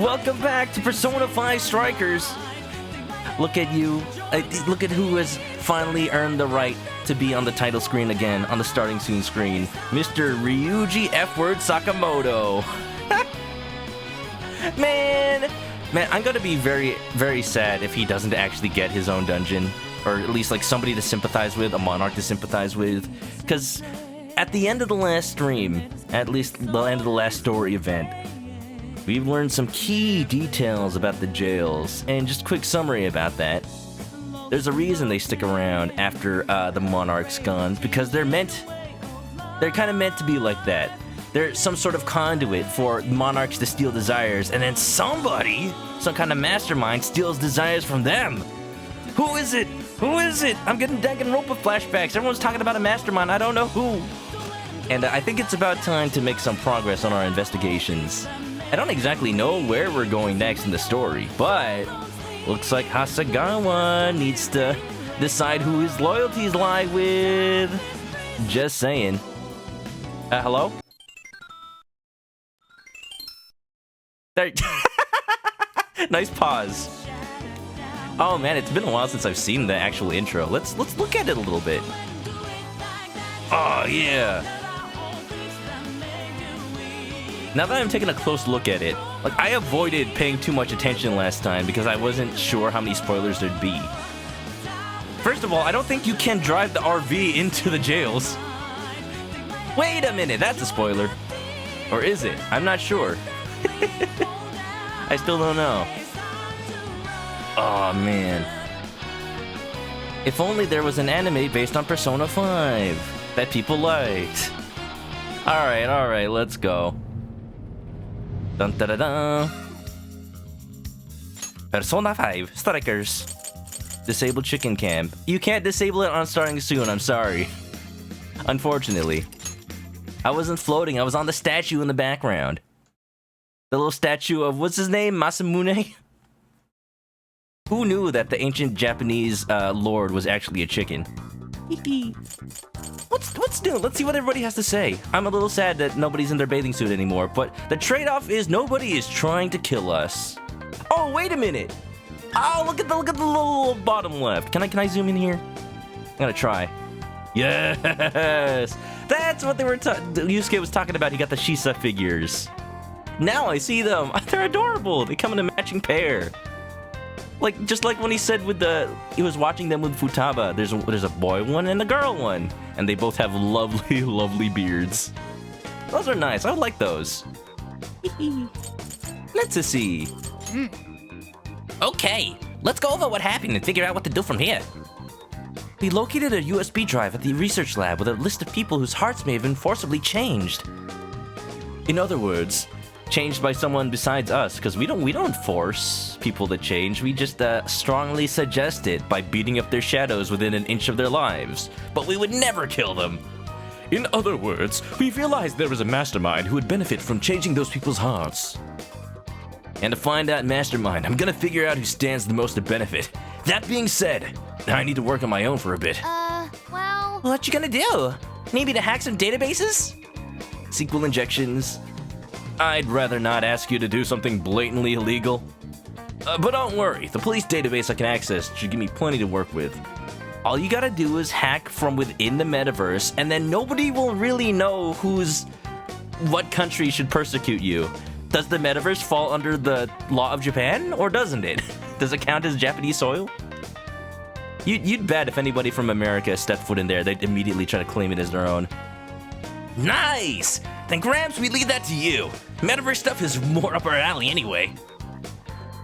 Welcome back to Persona 5 Strikers. Look at you. Look at who has finally earned the right to be on the title screen again, on the starting soon screen. Mr. Ryuji F-Word Sakamoto. Man, I'm gonna be very, very sad if he doesn't actually get his own dungeon. Or at least like somebody to sympathize with, a monarch to sympathize with. Because at the end of the last stream, at least the end of the last story event, we've learned some key details about the jails, and just a quick summary about that. There's a reason they stick around after the monarch's gone, because they're kind of meant to be like that. They're some sort of conduit for monarchs to steal desires, and then somebody, some kind of mastermind, steals desires from them. Who is it? Who is it? I'm getting Danganronpa flashbacks. Everyone's talking about a mastermind. I don't know who. And I think it's about time to make some progress on our investigations. I don't exactly know where we're going next in the story, but looks like Hasegawa needs to decide who his loyalties lie with. Just saying. Hello? There. Nice pause. Oh man, it's been a while since I've seen the actual intro. Let's look at it a little bit. Oh yeah. Now that I'm taking a close look at it, like I avoided paying too much attention last time because I wasn't sure how many spoilers there'd be. First of all, I don't think you can drive the RV into the jails. Wait a minute, that's a spoiler. Or is it? I'm not sure. I still don't know. Oh man. If only there was an anime based on Persona 5 that people liked. Alright, let's go. Dun da da da. Persona 5 Strikers. Disable chicken camp. You can't disable it on starting soon, I'm sorry. Unfortunately. I wasn't floating, I was on the statue in the background. The little statue of, what's his name? Masamune? Who knew that the ancient Japanese lord was actually a chicken? What's new? Let's see what everybody has to say. I'm a little sad that nobody's in their bathing suit anymore, but the trade-off is nobody is trying to kill us. Oh, wait a minute. Oh, look at the little bottom left. Can I zoom in here? I'm gonna try. Yes! That's what Yusuke was talking about. He got the Shisa figures. Now I see them. They're adorable. They come in a matching pair. Like, just like when he said he was watching them with Futaba, there's a boy one and a girl one. And they both have lovely, lovely beards. Those are nice, I would like those. Let's see. Okay, let's go over what happened and figure out what to do from here. We located a USB drive at the research lab with a list of people whose hearts may have been forcibly changed. In other words, changed by someone besides us, because we don't force people to change. We just strongly suggest it by beating up their shadows within an inch of their lives. But we would never kill them. In other words, we realized there was a mastermind who would benefit from changing those people's hearts. And to find that mastermind, I'm gonna figure out who stands the most to benefit. That being said, I need to work on my own for a bit. Well... What you gonna do? Maybe to hack some databases? SQL injections? I'd rather not ask you to do something blatantly illegal. But don't worry, the police database I can access should give me plenty to work with. All you gotta do is hack from within the metaverse, and then nobody will really know what country should persecute you. Does the metaverse fall under the law of Japan, or doesn't it? Does it count as Japanese soil? You'd bet if anybody from America stepped foot in there, they'd immediately try to claim it as their own. Nice! Then Gramps, we leave that to you. Metaverse stuff is more up our alley anyway.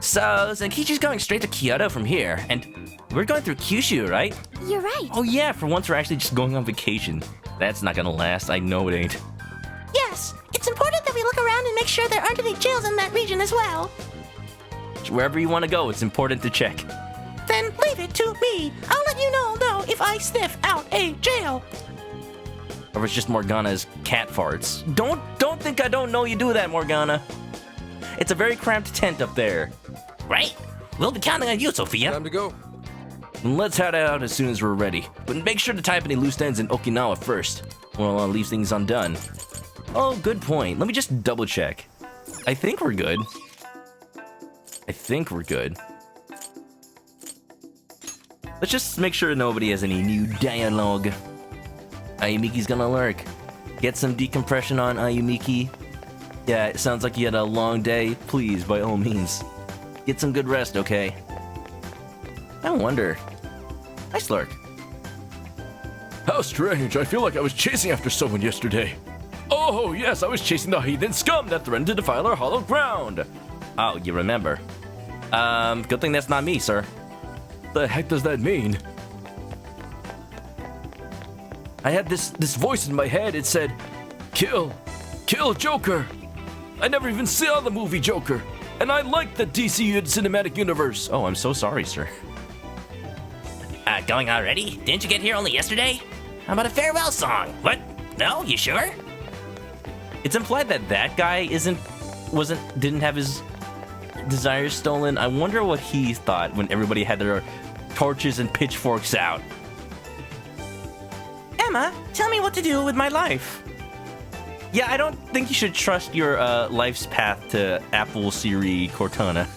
So, Zenkichi's going straight to Kyoto from here, and we're going through Kyushu, right? You're right. Oh yeah, for once we're actually just going on vacation. That's not gonna last, I know it ain't. Yes, it's important that we look around and make sure there aren't any jails in that region as well. Wherever you want to go, it's important to check. Then leave it to me. I'll let you know, though, if I sniff out a jail. Or it's just Morgana's cat farts. Don't think I don't know you do that, Morgana. It's a very cramped tent up there. Right? We'll be counting on you, Sophia. Time to go. Let's head out as soon as we're ready. But make sure to tie up any loose ends in Okinawa first. Well, I'll leave things undone. Oh, good point. Let me just double check. I think we're good. I think we're good. Let's just make sure nobody has any new dialogue. Ayumiki's gonna lurk. Get some decompression on, Ayumiki. Yeah, it sounds like you had a long day. Please, by all means, get some good rest, okay? I wonder. Nice lurk. How strange. I feel like I was chasing after someone yesterday. Oh, yes, I was chasing the heathen scum that threatened to defile our hallowed ground. Oh, you remember. Good thing that's not me, sir. The heck does that mean? I had this voice in my head. It said, kill Joker. I never even saw the movie Joker, and I like the DC cinematic universe. Oh, I'm so sorry, sir. Going already? Didn't you get here only yesterday? How about a farewell song? What? No? You sure? It's implied that that guy didn't have his desires stolen. I wonder what he thought when everybody had their torches and pitchforks out. Emma, tell me what to do with my life. Yeah, I don't think you should trust your life's path to Apple Siri Cortana.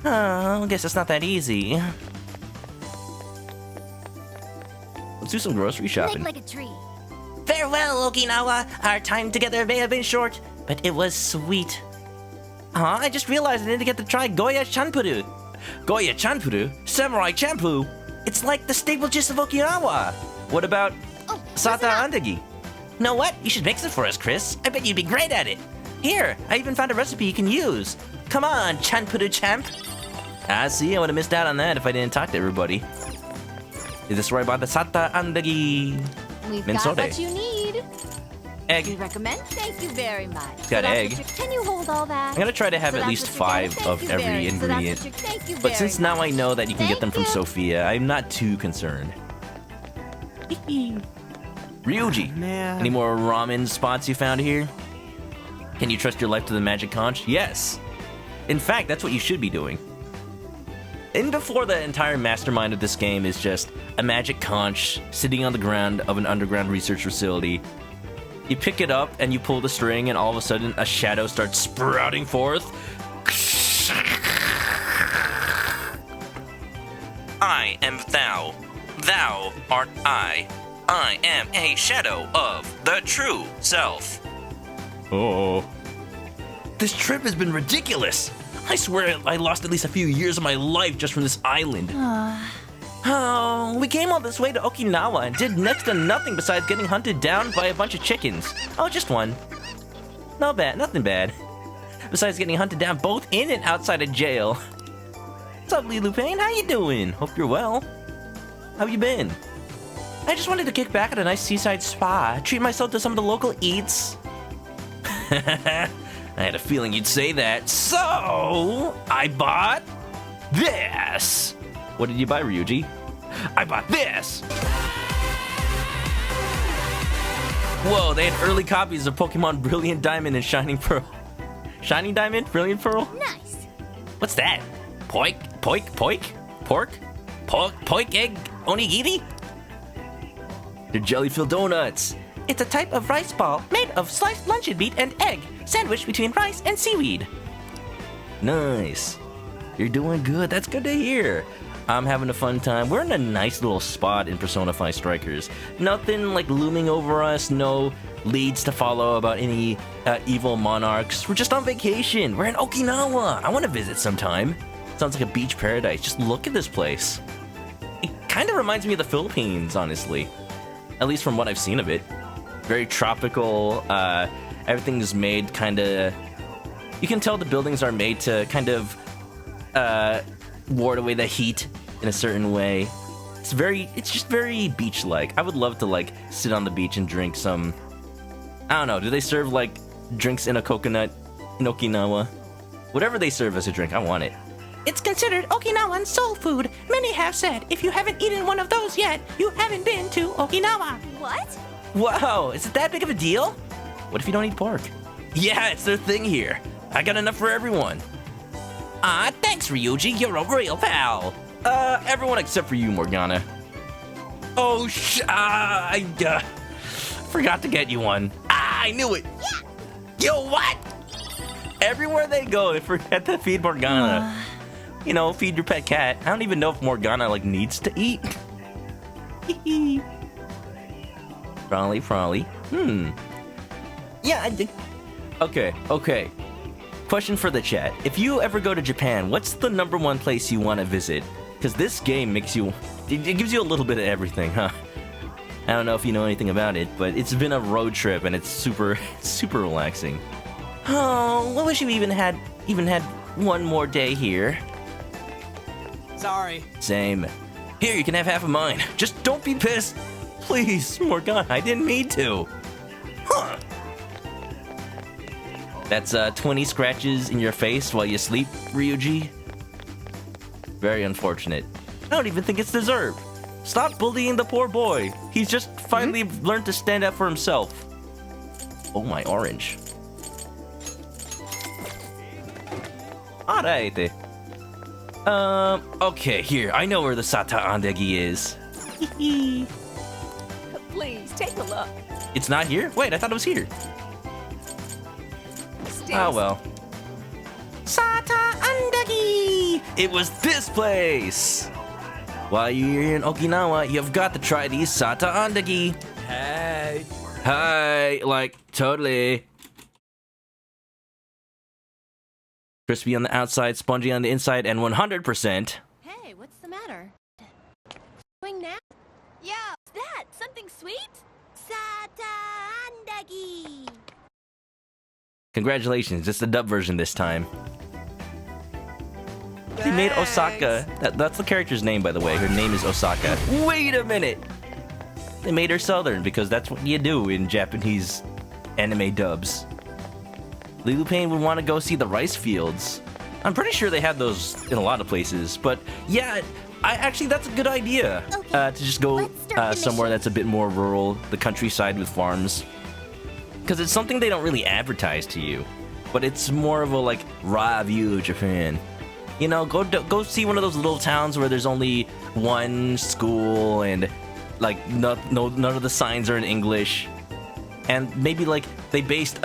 I guess it's not that easy. Let's do some grocery shopping. Make like a tree. Farewell, Okinawa. Our time together may have been short, but it was sweet. I just realized I need to get to try Goya Chanpuru. Goya Chanpuru? Samurai Champloo? It's like the staple gist of Okinawa. What about Sata listen up. Andagi? Know what? You should mix it for us, Chris. I bet you'd be great at it. Here, I even found a recipe you can use. Come on, Chanpuru champ. See, I would have missed out on that if I didn't talk to everybody. Is this where I bought the Sata Andagi? We've Mensode. got what you need. We Egg. recommend. Thank you very much. Got So that's egg. what Can you hold all that? I'm gonna try to have So at that's least what you're 5 getting? of Thank you every very- so that's what ingredient. you're- thank you But very since now I much. know that you can get them Thank from you. Sophia, I'm not too concerned. Ryuji, any more ramen spots you found here? Can you trust your life to the magic conch? Yes. In fact, that's what you should be doing. And before the entire mastermind of this game is just a magic conch sitting on the ground of an underground research facility. You pick it up and you pull the string and all of a sudden a shadow starts sprouting forth. I am thou. Thou art I. I am a shadow of the true self. Oh. This trip has been ridiculous. I swear I lost at least a few years of my life just from this island. Oh, we came all this way to Okinawa and did next to nothing besides getting hunted down by a bunch of chickens. Oh, just one. No bad, nothing bad. Besides getting hunted down both in and outside of jail. What's up, Lee Lupin? How you doing? Hope you're well. How you been? I just wanted to kick back at a nice seaside spa, treat myself to some of the local eats. I had a feeling you'd say that, so I bought this. What did you buy, Ryuji? I bought this. Whoa, they had early copies of Pokemon Brilliant Diamond and Shining Pearl. Shining Diamond? Brilliant Pearl? Nice. What's that? Poik? Pork? Poik egg onigiri? They're jelly-filled donuts. It's a type of rice ball made of sliced luncheon meat and egg, sandwiched between rice and seaweed. Nice. You're doing good. That's good to hear. I'm having a fun time. We're in a nice little spot in Persona 5 Strikers. Nothing like looming over us, no leads to follow about any evil monarchs. We're just on vacation. We're in Okinawa. I want to visit sometime. Sounds like a beach paradise. Just look at this place. It kind of reminds me of the Philippines, honestly. At least from what I've seen of it. Very tropical. Everything is made kind of... You can tell the buildings are made to kind of ward away the heat in a certain way. It's just very beach-like. I would love to like sit on the beach and drink some... I don't know, do they serve like drinks in a coconut in Okinawa? Whatever they serve as a drink, I want it. It's considered Okinawan soul food. Many have said if you haven't eaten one of those yet, you haven't been to Okinawa. What? Wow, is it that big of a deal? What if you don't eat pork? Yeah, it's their thing here. I got enough for everyone. Thanks, Ryuji. You're a real pal. Everyone except for you, Morgana. Oh, I forgot to get you one. I knew it. Yo, what? Everywhere they go, they forget to feed Morgana. You know, feed your pet cat. I don't even know if Morgana, like, needs to eat. Frolly. Yeah, I did. Okay. Question for the chat. If you ever go to Japan, what's the #1 place you want to visit? Because this game makes you... It gives you a little bit of everything, huh? I don't know if you know anything about it, but it's been a road trip and it's super relaxing. Oh, I wish you even had one more day here. Sorry. Same. Here, you can have half of mine. Just don't be pissed. Please, Morgana, I didn't mean to. Huh. That's 20 scratches in your face while you sleep, Ryuji. Very unfortunate. I don't even think it's deserved. Stop bullying the poor boy. He's just finally learned to stand up for himself. Oh, my orange. Alright. Okay, here. I know where the Sata Andegi is. Please, take a look. It's not here? Wait, I thought it was here. Oh, well. Sata Andegi! It was this place! While you're here in Okinawa, you've got to try these Sata Andegi. Hey. Hi, like, totally. Crispy on the outside, spongy on the inside, and 100%. Hey, what's the matter? Doing now? Yeah, what's that? Something sweet? Sata Andagi. Congratulations, it's the dub version this time. They made Osaka. That's the character's name, by the way. Her name is Osaka. Wait a minute! They made her Southern because that's what you do in Japanese anime dubs. Lilu Payne would want to go see the rice fields. I'm pretty sure they have those in a lot of places, but yeah, actually that's a good idea. Okay, to just go somewhere that's a bit more rural, the countryside with farms. Because it's something they don't really advertise to you, but it's more of a like raw view of Japan. You know, go see one of those little towns where there's only one school and like none of the signs are in English, and maybe like they based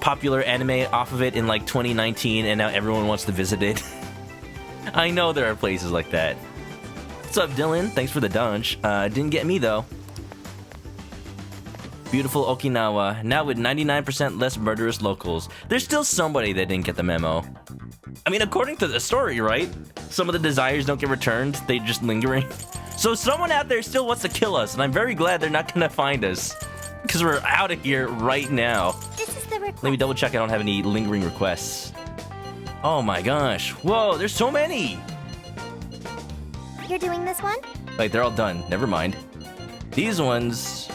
popular anime off of it in like 2019, and now everyone wants to visit it. I know there are places like that. What's up, Dylan? Thanks for the dunch. Didn't get me though. Beautiful Okinawa, now with 99% less murderous locals. There's still somebody that didn't get the memo. I mean, according to the story, right? Some of the desires don't get returned, they're just lingering. So someone out there still wants to kill us, and I'm very glad they're not gonna find us. Because we're out of here right now. This is the request. Let me double check I don't have any lingering requests. Oh my gosh. Whoa, there's so many! You're doing this one? Wait, they're all done. Never mind. These ones...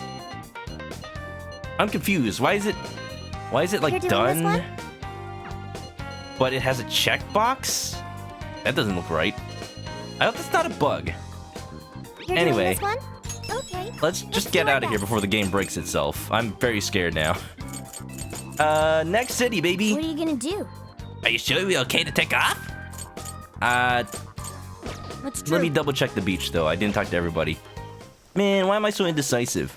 I'm confused. Why is it like You're doing this done? one? But it has a checkbox? That doesn't look right. I hope that's not a bug. You're Anyway. doing this one? Okay. Let's just do get our out of here best. before the game breaks itself. I'm very scared now. Next city, baby. What are you gonna do? Are you sure we're okay to take off? What's true? Let me double check the beach though. I didn't talk to everybody. Man, why am I so indecisive?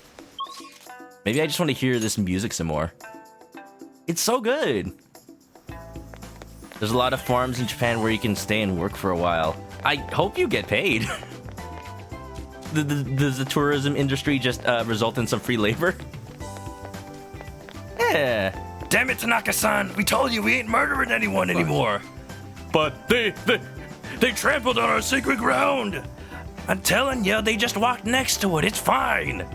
Maybe I just want to hear this music some more. It's so good. There's a lot of farms in Japan where you can stay and work for a while. I hope you get paid. Does the tourism industry just result in some free labor? Yeah. Damn it, Tanaka-san! We told you we ain't murdering anyone anymore. But they trampled on our sacred ground. I'm telling you, they just walked next to it. It's fine.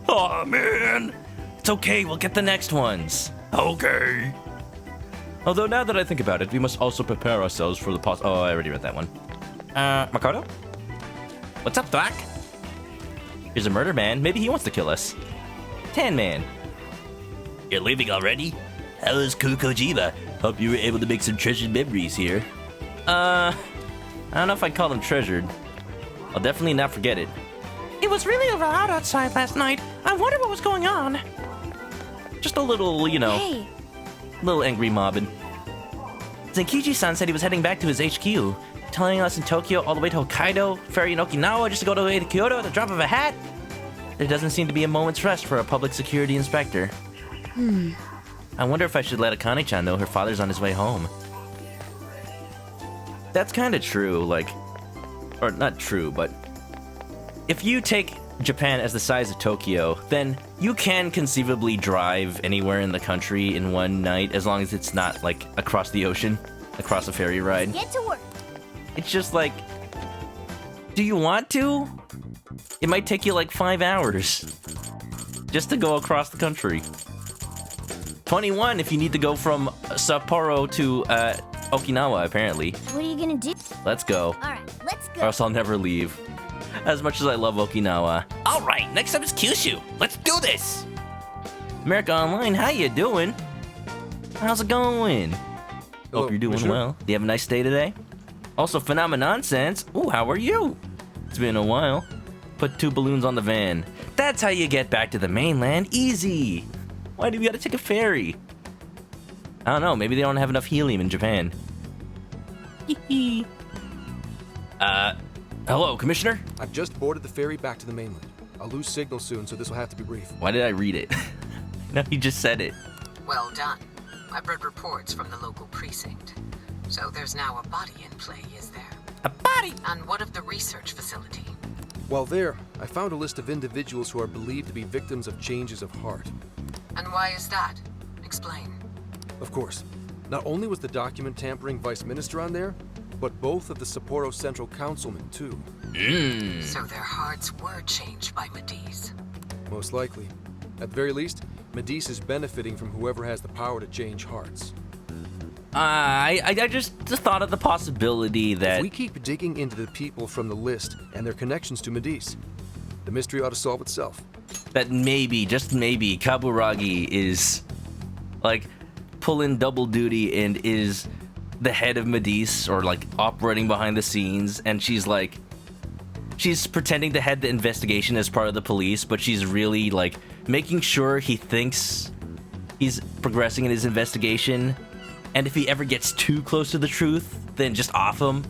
Oh man. It's okay, we'll get the next ones. Okay. Although now that I think about it, we must also prepare ourselves for the Oh, I already read that one. Makoto? What's up, Doc? Here's a murder man. Maybe he wants to kill us. Tan Man. You're leaving already? How was Kukojiba? Hope you were able to make some treasured memories here. I don't know if I'd call them treasured. I'll definitely not forget it. It was really loud outside last night. I wonder what was going on. Just a little, you know, Hey, little angry mobbing. Zenkichi-san said he was heading back to his HQ, telling us in Tokyo all the way to Hokkaido, ferry in Okinawa just to go to the way to Kyoto at the drop of a hat. There doesn't seem to be a moment's rest for a public security inspector. I wonder if I should let Akane-chan know her father's on his way home. That's kind of true, like... Or not true, but... If you take Japan as the size of Tokyo, then you can conceivably drive anywhere in the country in one night, as long as it's not, like, across the ocean, across a ferry ride. Get to work. It's just like... Do you want to? It might take you like 5 hours. Just to go across the country. 21 if you need to go from Sapporo to Okinawa, apparently. What are you gonna do? Let's go. Alright, let's Or go. else I'll never leave. As much as I love Okinawa. Alright, next up is Kyushu. Let's do this! America Online, how you doing? How's it going? Hello, Hope you're doing Commissioner. well. Do you have a nice day today? Also, Phenomenon Sense. Ooh, how are you? It's been a while. Put 2 balloons on the van. That's how you get back to the mainland. Easy. Why do we gotta take a ferry? I don't know. Maybe they don't have enough helium in Japan. Hee. Hello, Commissioner? I've just boarded the ferry back to the mainland. I'll lose signal soon, so this will have to be brief. Why did I read it? No, he just said it. Well done. I've read reports from the local precinct. So there's now a body in play, is there? A body! And what of the research facility? While there, I found a list of individuals who are believed to be victims of changes of heart. And why is that? Explain. Of course, not only was the document tampering vice minister on there, but both of the Sapporo Central Councilmen, too. So their hearts were changed by Mediz. Most likely. At the very least, Mediz is benefiting from whoever has the power to change hearts. I just thought of the possibility that... If we keep digging into the people from the list and their connections to Mediz, the mystery ought to solve itself. that maybe, just maybe, Kaburagi is like pulling double duty and is the head of Mediz, or like operating behind the scenes, and she's pretending to head the investigation as part of the police, but she's really like making sure he thinks he's progressing in his investigation, and if he ever gets too close to the truth, then just off him.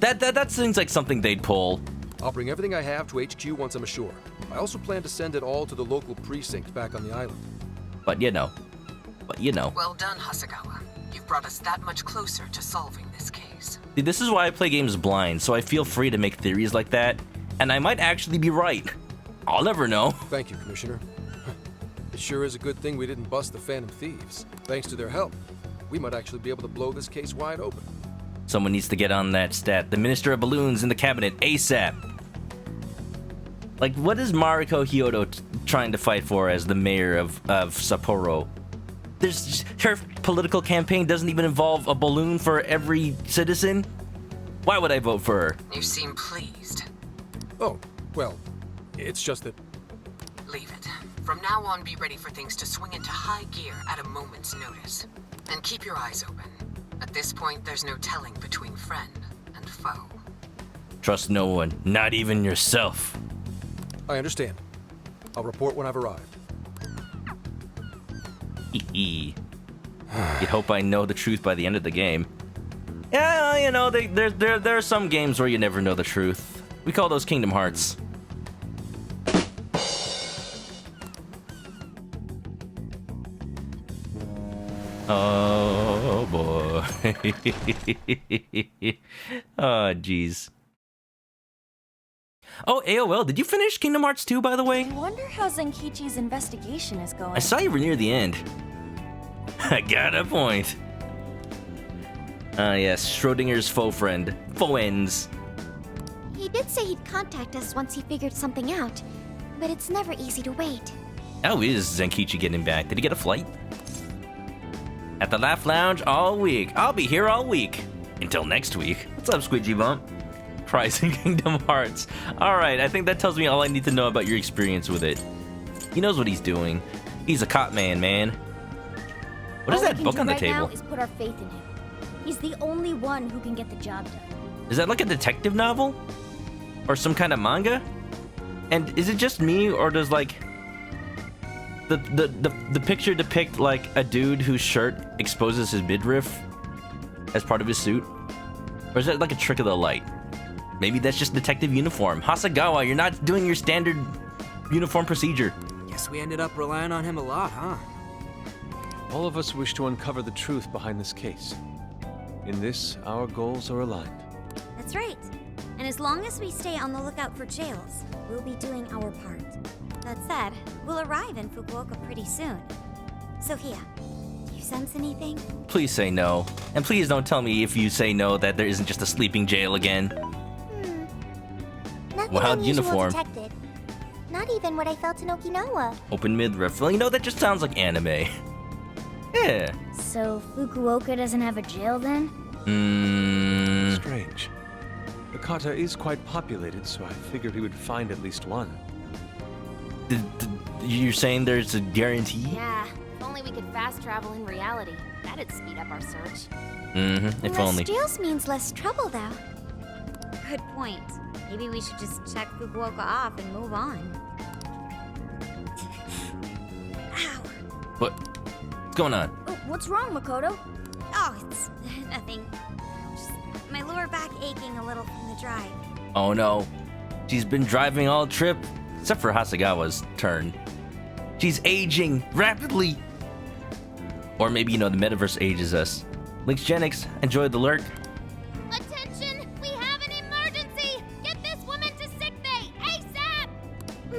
That seems like something they'd pull. I'll bring everything I have to HQ once I'm ashore. I also plan to send it all to the local precinct back on the island. But you know. Well done, Hasegawa. You've brought us that much closer to solving this case. See, this is why I play games blind, so I feel free to make theories like that, and I might actually be right. I'll never know. Thank you, Commissioner. It sure is a good thing we didn't bust the Phantom Thieves. Thanks to their help, we might actually be able to blow this case wide open. Someone needs to get on that stat. The Minister of Balloons in the cabinet, ASAP. Like, what is Mariko Hyodo trying to fight for as the mayor of Sapporo? Her political campaign doesn't even involve a balloon for every citizen? Why would I vote for her? You seem pleased. Oh, well, it's just that... Leave it. From now on, be ready for things to swing into high gear at a moment's notice. And keep your eyes open. At this point, there's no telling between friend and foe. Trust no one, not even yourself. I understand. I'll report when I've arrived. You'd hope I know the truth by the end of the game. Yeah, you know, there are some games where you never know the truth. We call those Kingdom Hearts. Oh boy. Oh jeez. Oh, AOL, did you finish Kingdom Hearts 2, by the way? I wonder how Zenkichi's investigation is going. I saw you were near the end. I got a point. Ah, yes, Schrodinger's faux friend. Faux ends. He did say he'd contact us once he figured something out, but it's never easy to wait. How is Zenkichi getting back? Did he get a flight? At the Laugh Lounge all week. I'll be here all week. Until next week. What's up, Squidgy Bump? Cries in Kingdom Hearts. Alright, I think that tells me all I need to know about your experience with it. He knows what he's doing. He's a cop man. What is that book on the table? All we can do right now is put our faith in him. He's the only one who can get the job done. Is that like a detective novel? Or some kind of manga? And is it just me, or does like the picture depict like a dude whose shirt exposes his midriff as part of his suit? Or is that like a trick of the light? Maybe that's just detective uniform. Hasegawa, you're not doing your standard uniform procedure. Guess we ended up relying on him a lot, huh? All of us wish to uncover the truth behind this case. In this, our goals are aligned. That's right. And as long as we stay on the lookout for jails, we'll be doing our part. That said, we'll arrive in Fukuoka pretty soon. Sophia, do you sense anything? Please say no. And please don't tell me if you say no that there isn't just a sleeping jail again. Nothing Wild unusual uniform. detected. Not even what I felt in Okinawa. Open midriff. Well, you know, that just sounds like anime. Yeah. So Fukuoka doesn't have a jail then? Strange. Hakata is quite populated, so I figured we would find at least one. You're saying there's a guarantee? Yeah, if only we could fast travel in reality. That'd speed up our search. If Less only. jails means less trouble, though. Good point. Maybe we should just check Fukuoka off and move on. Ow. What's going on? Oh, what's wrong, Makoto? Oh, it's nothing. Just my lower back aching a little from the drive. Oh no. She's been driving all trip. Except for Hasegawa's turn. She's aging rapidly. Or maybe, you know, the metaverse ages us. Links Genix, enjoyed the lurk. Attention! We have an emergency! Get this woman to sickbay! ASAP!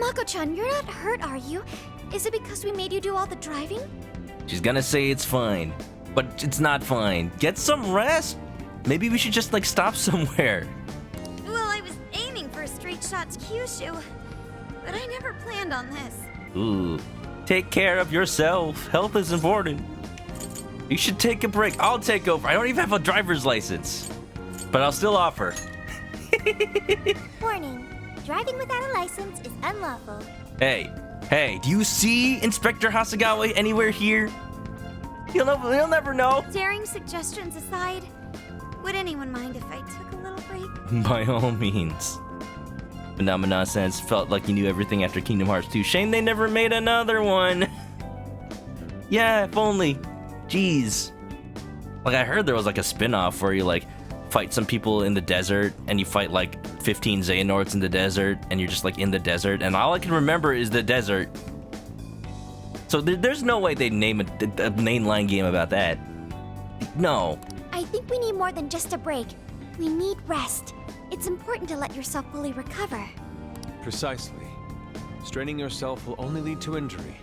Mako-chan, you're not hurt, are you? Is it because we made you do all the driving? She's gonna say it's fine. But it's not fine. Get some rest. Maybe we should just, like, stop somewhere. Well, I was aiming for a straight shot to Kyushu, but I never planned on this. Ooh. Take care of yourself. Health is important. You should take a break. I'll take over. I don't even have a driver's license. But I'll still offer. Warning. Driving without a license is unlawful. Hey, do you see Inspector Hasegawa anywhere here? You'll never know. Daring suggestions aside, would anyone mind if I took a little break? By all means. Phenomena Sense felt like you knew everything after Kingdom Hearts 2. Shame they never made another one. Yeah, if only. Jeez. Like, I heard there was like a spin-off where you like fight some people in the desert and you fight like 15 Xehanorts in the desert and you're just like in the desert and all I can remember is the desert. So there's no way they'd name a mainline game about that. No. I think we need more than just a break. We need rest. It's important to let yourself fully recover. Precisely. Straining yourself will only lead to injury.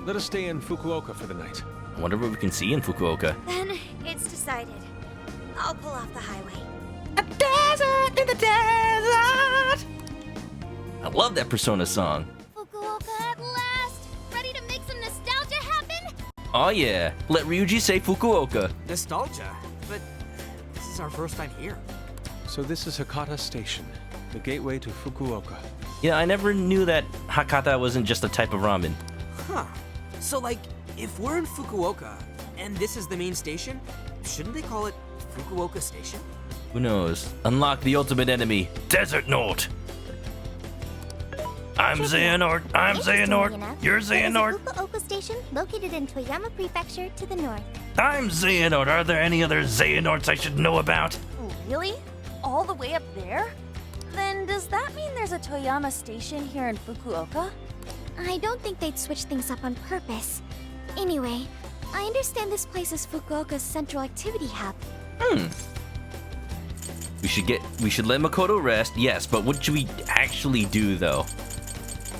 Let us stay in Fukuoka for the night. I wonder what we can see in Fukuoka. Then it's decided. I'll pull off the highway. A desert in the desert! I love that Persona song. Fukuoka at last! Ready to make some nostalgia happen? Oh yeah, let Ryuji say Fukuoka. Nostalgia? But this is our first time here. So this is Hakata Station, the gateway to Fukuoka. Yeah, I never knew that Hakata wasn't just a type of ramen. Huh. So, like, if we're in Fukuoka, and this is the main station, shouldn't they call it Fukuoka Station? Who knows? Unlock the ultimate enemy, Desert Note. I'm Xehanort. I'm Interestingly Xehanort. enough, You're there is a Xehanort. Fukuoka station located in Toyama Prefecture to the north. I'm Xehanort. Are there any other Xehanorts I should know about? Really? All the way up there? Then does that mean there's a Toyama station here in Fukuoka? I don't think they'd switch things up on purpose. Anyway, I understand this place is Fukuoka's central activity hub. We should let Makoto rest, yes, but what should we actually do though?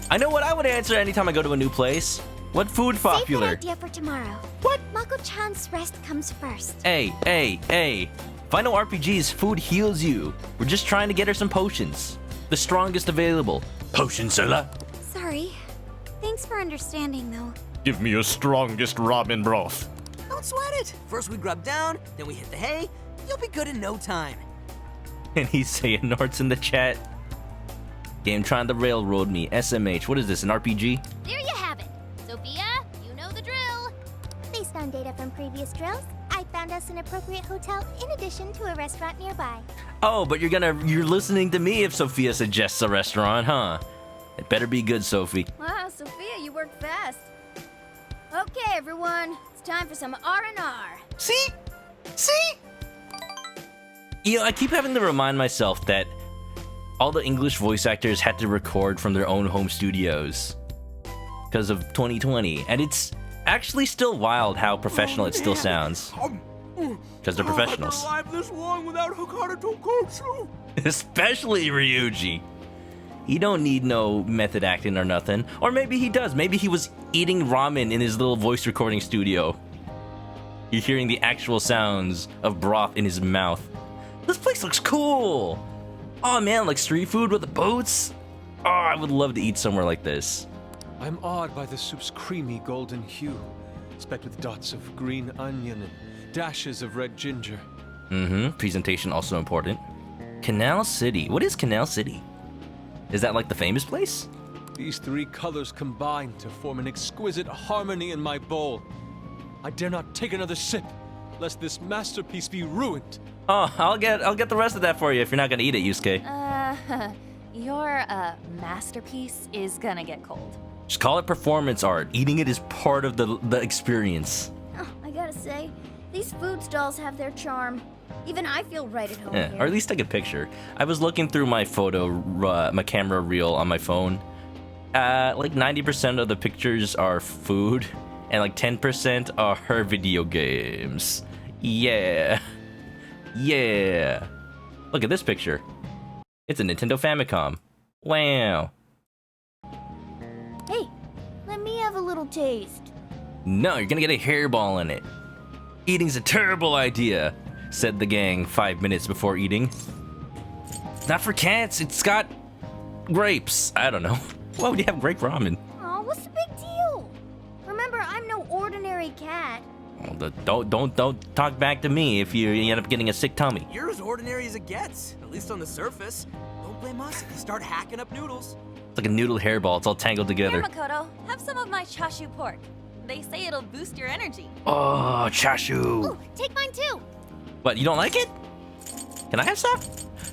I know what I would answer anytime I go to a new place. What food Save that popular? idea for tomorrow. What? Mako-chan's rest comes first. Hey. Final RPG's food heals you. We're just trying to get her some potions. The strongest available. Potion Sola. Sorry. Thanks for understanding, though. Give me your strongest ramen broth. Don't sweat it. First we grub down, then we hit the hay. You'll be good in no time. And he's saying Norts in the chat. Game trying to railroad me. SMH. What is this, an RPG? There you have it. Sophia, you know the drill. Based on data from previous drills, I found us an appropriate hotel in addition to a restaurant nearby. Oh, but you're listening to me if Sophia suggests a restaurant, huh? It better be good, Sophie. Wow, Sophia, you work fast. Okay, everyone, it's time for some R&R. See? You know, I keep having to remind myself that all the English voice actors had to record from their own home studios. because of 2020, and it's actually still wild how professional it still sounds. Because they're professionals. I've been alive this long without Hakata Tonkotsu. Especially Ryuji. He don't need no method acting or nothing. Or maybe he does. Maybe he was eating ramen in his little voice recording studio. You're hearing the actual sounds of broth in his mouth. This place looks cool. Oh man, like street food with the boats. Oh, I would love to eat somewhere like this. I'm awed by the soup's creamy golden hue, specked with dots of green onion and dashes of red ginger. Presentation also important. Canal City. What is Canal City? Is that like the famous place? These three colors combine to form an exquisite harmony in my bowl. I dare not take another sip, lest this masterpiece be ruined. Oh, I'll get the rest of that for you if you're not gonna eat it, Yusuke. Your masterpiece is gonna get cold. Just call it performance art. Eating it is part of the experience. Oh, I gotta say, these food stalls have their charm. Even I feel right at home here. Or at least take a picture. I was looking through my my camera reel on my phone. Like 90% of the pictures are food, and like 10% are her video games. Yeah. Yeah. Look at this picture. It's a Nintendo Famicom. Wow. Hey, let me have a little taste. No, you're gonna get a hairball in it. Eating's a terrible idea, said the gang 5 minutes before eating. It's not for cats, it's got grapes. I don't know. Why would you have grape ramen? Oh, what's the big deal? Remember, I'm no ordinary cat. Well, don't talk back to me if you end up getting a sick tummy. You're as ordinary as it gets, at least on the surface. Don't blame us if you start hacking up noodles. It's like a noodle hairball, it's all tangled together. Here, Makoto, have some of my chashu pork. They say it'll boost your energy. Oh, chashu. Ooh, take mine too. What, you don't like it? Can I have some?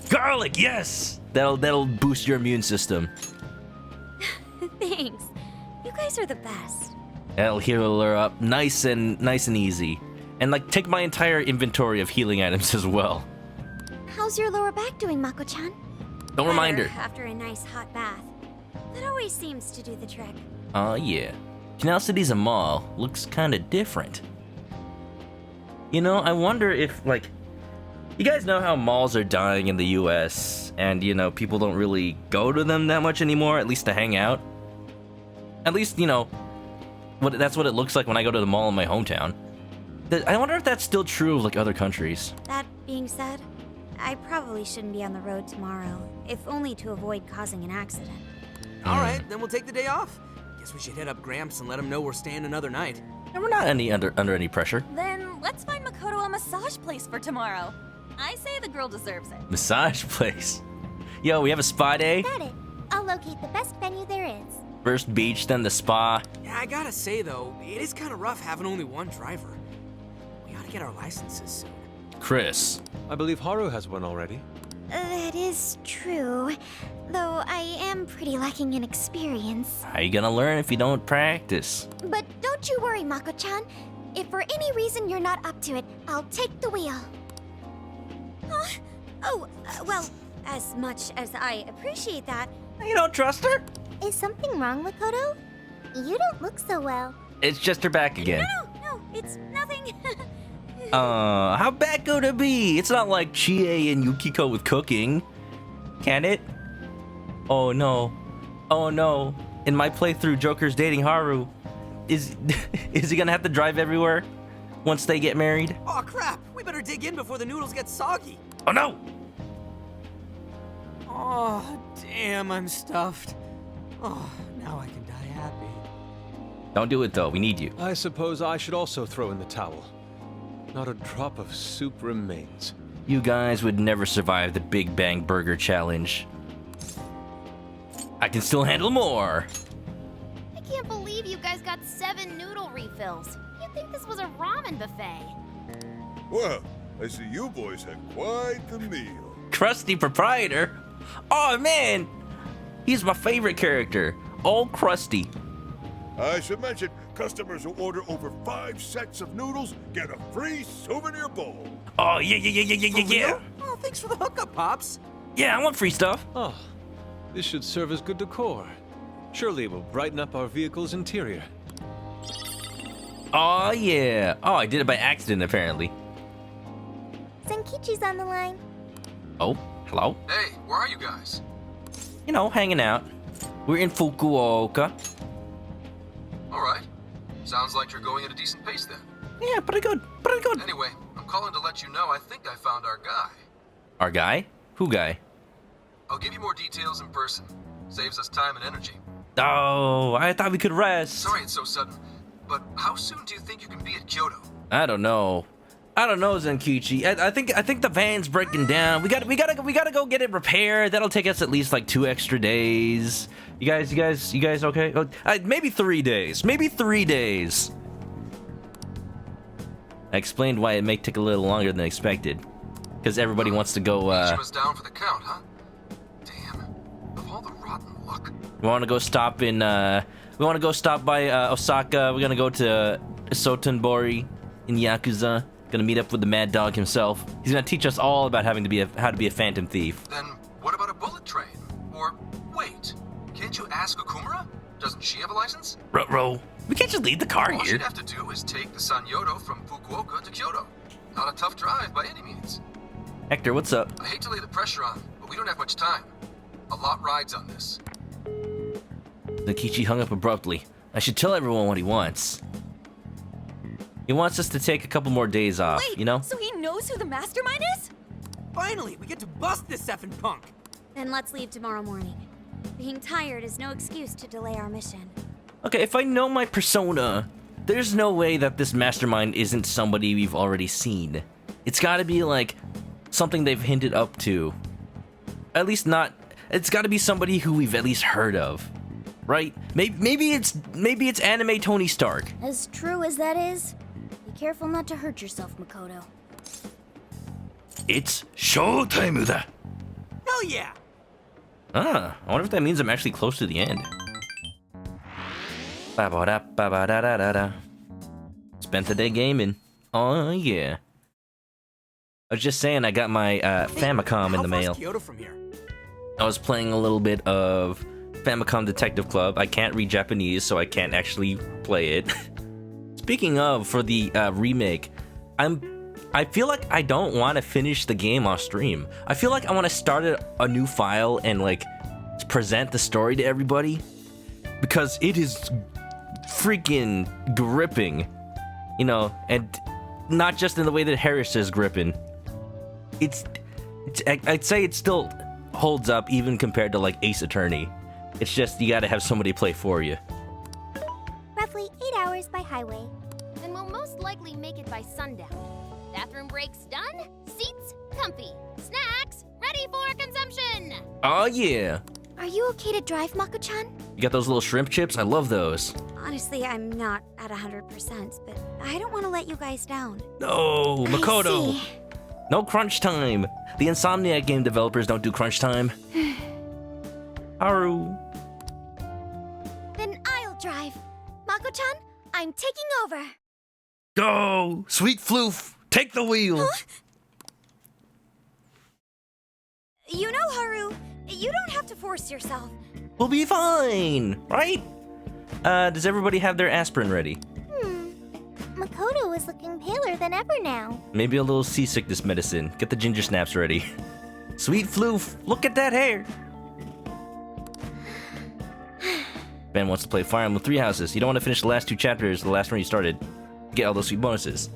Garlic, yes! That'll boost your immune system. Thanks. You guys are the best. That'll heal her up nice and easy. And like take my entire inventory of healing items as well. How's your lower back doing, Mako-chan? Don't remind her. After a nice hot bath. That always seems to do the trick. Oh yeah. Canal City's a mall. Looks kinda different. You know, I wonder if like you guys know how malls are dying in the US and you know people don't really go to them that much anymore, at least to hang out. At least, you know, that's what it looks like when I go to the mall in my hometown. I wonder if that's still true of like other countries. That being said, I probably shouldn't be on the road tomorrow, if only to avoid causing an accident. All right, then we'll take the day off. Guess we should hit up Gramps and let him know we're staying another night. And we're not under any pressure. Then let's find Makoto a massage place for tomorrow. I say the girl deserves it. Massage place. Yo, we have a spa day. Got it. I'll locate the best venue there is. First beach, then the spa. Yeah, I gotta say though, it is kind of rough having only one driver. We ought to get our licenses soon. Chris. I believe Haru has one already. That is true. Though I am pretty lacking in experience. How you gonna learn if you don't practice? But don't you worry, Mako-chan. If for any reason you're not up to it, I'll take the wheel. Well, as much as I appreciate that, You don't trust her? Is something wrong, Makoto? You don't look so well. It's just her back again. no, it's nothing. How bad could it be? It's not like Chie and Yukiko with cooking. Can it? Oh no. Oh no. In my playthrough, Joker's dating Haru. Is he gonna have to drive everywhere once they get married? Oh crap, we better dig in before the noodles get soggy. Oh no! Oh, damn, I'm stuffed. Oh, now I can die happy. Don't do it though, we need you. I suppose I should also throw in the towel. Not a drop of soup remains. You guys would never survive the Big Bang Burger Challenge. I can still handle more. I can't believe you guys got 7 noodle refills. You'd think this was a ramen buffet. Well, I see you boys had quite the meal. Krusty Proprietor? Oh man! He's my favorite character. Old Krusty. I should mention, customers who order over 5 sets of noodles get a free souvenir bowl. Oh yeah. Oh, thanks for the hookup, Pops. Yeah, I want free stuff. Oh, this should serve as good decor. Surely it will brighten up our vehicle's interior. Oh, yeah. Oh, I did it by accident, apparently. Zenkichi's on the line. Oh, hello? Hey, where are you guys? You know, hanging out. We're in Fukuoka. All right. Sounds like you're going at a decent pace then. Yeah, pretty good. Pretty good. Anyway, I'm calling to let you know I think I found our guy. Our guy? Who guy? I'll give you more details in person. Saves us time and energy. Oh, I thought we could rest. Sorry it's so sudden, but how soon do you think you can be at Kyoto? I don't know. I don't know, Zenkichi. I think the van's breaking down. We gotta go get it repaired. That'll take us at least like 2 extra days. You guys okay? Maybe 3 days. Maybe 3 days. I explained why it may take a little longer than expected. Because everybody wants to go, was down for the count, huh? Damn. Of all the rotten luck. We want to go stop in, we want to go stop by, Osaka. We're gonna go to Sotenbori in Yakuza. Gonna meet up with the Mad Dog himself. He's gonna teach us all about how to be a phantom thief. Then what about a bullet train? Or, wait, can't you ask Okumura? Doesn't she have a license? Ruh-roh. We can't just leave the car All here. she'd have to do is take the Sanyodo from Fukuoka to Kyoto. Not a tough drive by any means. Hector, what's up? I hate to lay the pressure on, but we don't have much time. A lot rides on this. Zenkichi hung up abruptly. I should tell everyone what he wants. He wants us to take a couple more days off, Wait, you know? so he knows who the mastermind is? Finally, we get to bust this effing punk. Then let's leave tomorrow morning. Being tired is no excuse to delay our mission. Okay, if I know my persona, there's no way that this mastermind isn't somebody we've already seen. It's gotta be like something they've hinted up to. At least not, it's gotta be somebody who we've at least heard of. Right? Maybe it's anime Tony Stark. As true as that is, be careful not to hurt yourself, Makoto. It's showtime da. Hell yeah! Ah, I wonder if that means I'm actually close to the end. Ba-ba-da-ba-ba-da-da-da-da. Spent the day gaming. Oh yeah. I was just saying I got my Famicom in the mail. How far's Kyoto from here? I was playing a little bit of Famicom Detective Club. I can't read Japanese, so I can't actually play it. Speaking of, for the remake, I feel like I don't want to finish the game off stream. I feel like I want to start a new file and like present the story to everybody because it is freaking gripping, you know, and not just in the way that Harris is gripping. I'd say it still holds up even compared to like Ace Attorney. It's just you gotta have somebody play for you. Roughly 8 hours by highway. Then we'll most likely make it by sundown. Bathroom breaks done, seats comfy, snacks ready for consumption! Oh yeah. Are you okay to drive, Mako-chan? You got those little shrimp chips? I love those. Honestly, I'm not at 100%, but I don't want to let you guys down. No, Makoto. I see. No crunch time. The Insomniac game developers don't do crunch time. Haru. Then I'll drive. Mako-chan, I'm taking over. Go, sweet floof, take the wheel. Huh? You know, Haru, you don't have to force yourself. We'll be fine, right? Does everybody have their aspirin ready? Makoto is looking paler than ever now. Maybe a little seasickness medicine. Get the ginger snaps ready. Sweet floof, look at that hair. Ben wants to play Fire Emblem 3 Houses. You don't want to finish the last 2 chapters, the last one you started. Get all those sweet bonuses.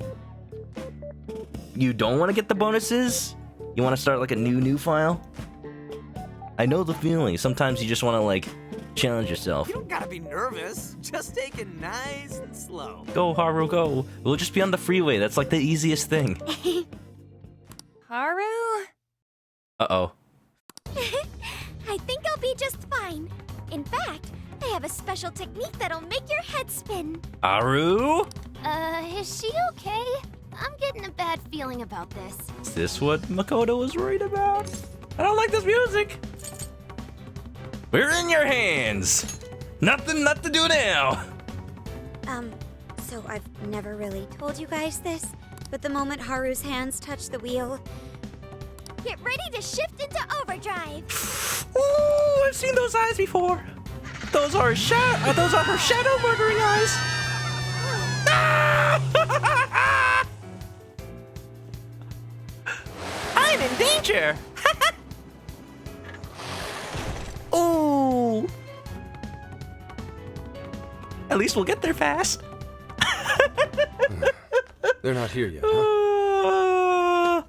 You don't want to get the bonuses? You want to start like a new file? I know the feeling. Sometimes you just want to like challenge yourself. You don't gotta be nervous. Just take it nice and slow. Go, Haru, go. We'll just be on the freeway. That's like the easiest thing. Haru? Uh-oh. I think I'll be just fine. In fact, I have a special technique that'll make your head spin. Haru? Is she okay? I'm getting a bad feeling about this. Is this what Makoto was worried about? I don't like this music. We're in your hands. Nothing to do now. So I've never really told you guys this, but the moment Haru's hands touch the wheel, Get ready to shift into overdrive. Ooh, I've seen those eyes before. Those are her shadow murdering eyes. I'm in danger! Ooh. At least we'll get there fast. They're not here yet, huh?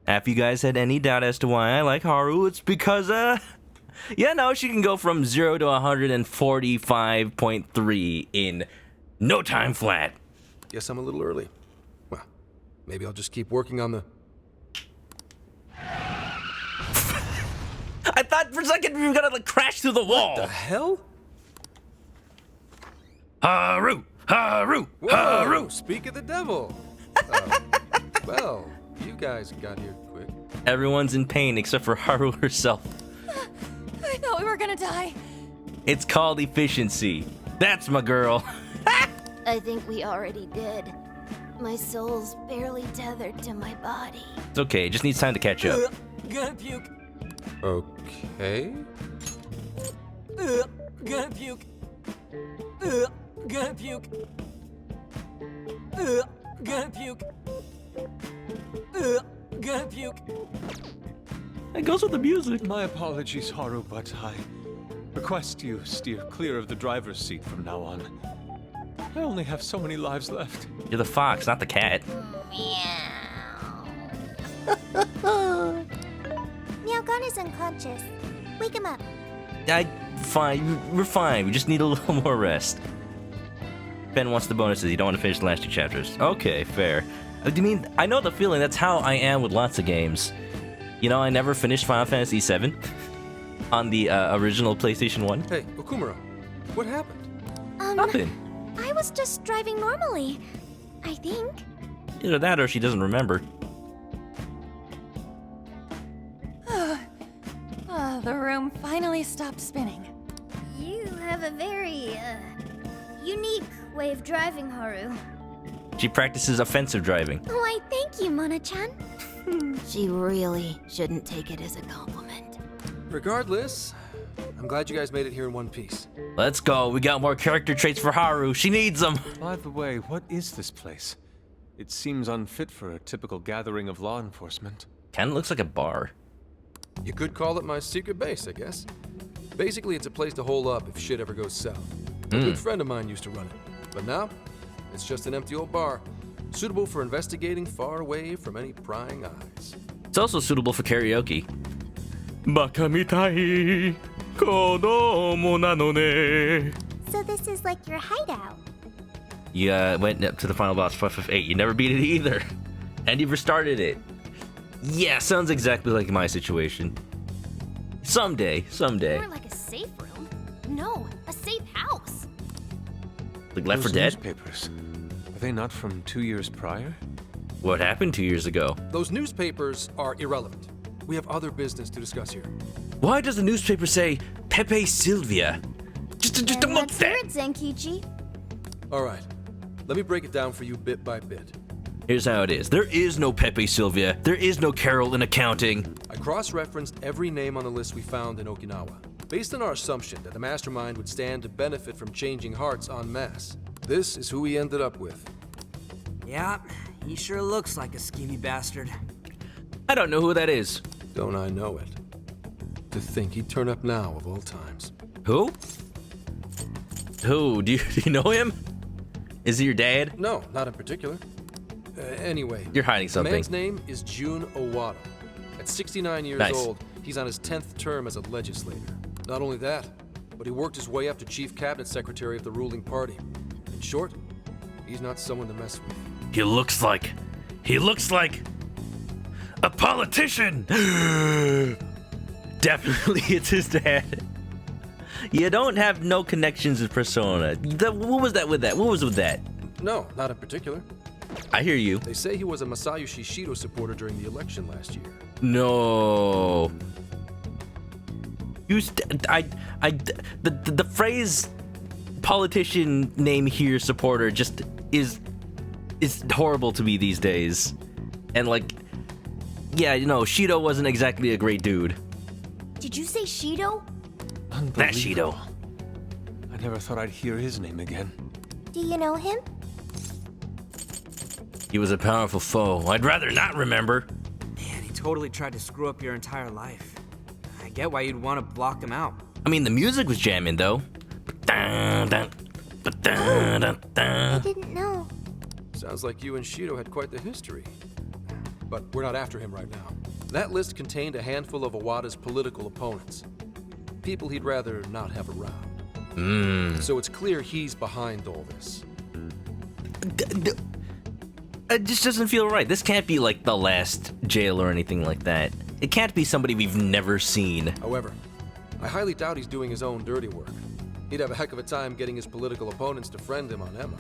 If you guys had any doubt as to why I like Haru, it's because, she can go from 0 to 145.3 in no time flat. Guess I'm a little early. Well, maybe I'll just keep working on the... I thought for a second we were gonna crash through the wall. What the hell? Haru! Haru! Whoa, Haru! speak of the devil. Well, you guys got here quick. Everyone's in pain except for Haru herself. I thought we were gonna die. It's called efficiency. That's my girl. I think we already did. My soul's barely tethered to my body. It's okay, it just needs time to catch up. Gonna puke. Okay. Gonna puke. Gonna puke. Gonna puke. Gonna puke. It goes with the music. My apologies, Haru, but I request you steer clear of the driver's seat from now on. I only have so many lives left. You're the fox, not the cat. Meowgon is unconscious. Wake him up. Fine, we're fine. We just need a little more rest. Ben wants the bonuses. You don't want to finish the last 2 chapters. Okay, fair. Do you mean, I know the feeling. That's how I am with lots of games. You know, I never finished Final Fantasy VII on the original PlayStation 1. Hey, Okumura, what happened? Nothing. I was just driving normally. I think. Either that or she doesn't remember. The room finally stopped spinning. You have a very, unique way of driving, Haru. She practices offensive driving. Why, thank you, Mona-chan. She really shouldn't take it as a compliment. Regardless, I'm glad you guys made it here in one piece. Let's go. We got more character traits for Haru. She needs them. By the way, what is this place? It seems unfit for a typical gathering of law enforcement. Kinda looks like a bar. You could call it my secret base, I guess. Basically, it's a place to hole up if shit ever goes south. A good friend of mine used to run it. But now, it's just an empty old bar, suitable for investigating far away from any prying eyes. It's also suitable for karaoke. Baka mitai kodomo nano ne. So this is like your hideout. You went up to the final boss 558. You never beat it either. And you've restarted it. Yeah, sounds exactly like my situation. Someday. More like a safe room. No, a safe house. Like Left 4 Those Dead? newspapers, are they not from 2 years prior? What happened 2 years ago? Those newspapers are irrelevant. We have other business to discuss here. Why does the newspaper say Pepe Sylvia? Just a look Let's hear that. it, Zenkichi. All right, let me break it down for you bit by bit. Here's how it is. There is no Pepe Sylvia. There is no Carol in accounting. I cross-referenced every name on the list we found in Okinawa, based on our assumption that the mastermind would stand to benefit from changing hearts en masse. This is who we ended up with. Yeah, he sure looks like a skeevy bastard. I don't know who that is. Don't I know it? To think he'd turn up now of all times. Who? Who? Do you know him? Is he your dad? No, not in particular. Anyway, You're hiding the something. man's name is Jun Owada. At 69 years Nice. old, he's on his 10th term as a legislator. Not only that, but he worked his way up to chief cabinet secretary of the ruling party. In short, he's not someone to mess with. He looks like a politician. Definitely it's his dad. You don't have no connections with Persona. What was that with that? What was with that? No, not in particular. I hear you. They say he was a Masayoshi Shido supporter during the election last year. No. The phrase politician name here supporter just is horrible to me these days. And yeah, Shido wasn't exactly a great dude. Did you say Shido? That Shido. Never thought I'd hear his name again. Do you know him? He was a powerful foe. I'd rather not remember. Man, he totally tried to screw up your entire life. I get why you'd want to block him out. I mean, the music was jamming, though. I didn't know. Sounds like you and Shido had quite the history. But we're not after him right now. That list contained a handful of Iwata's political opponents. People he'd rather not have around. So it's clear he's behind all this. It just doesn't feel right. This can't be like the last jail or anything like that. It can't be somebody we've never seen. However, I highly doubt he's doing his own dirty work. He'd have a heck of a time getting his political opponents to friend him on Emma.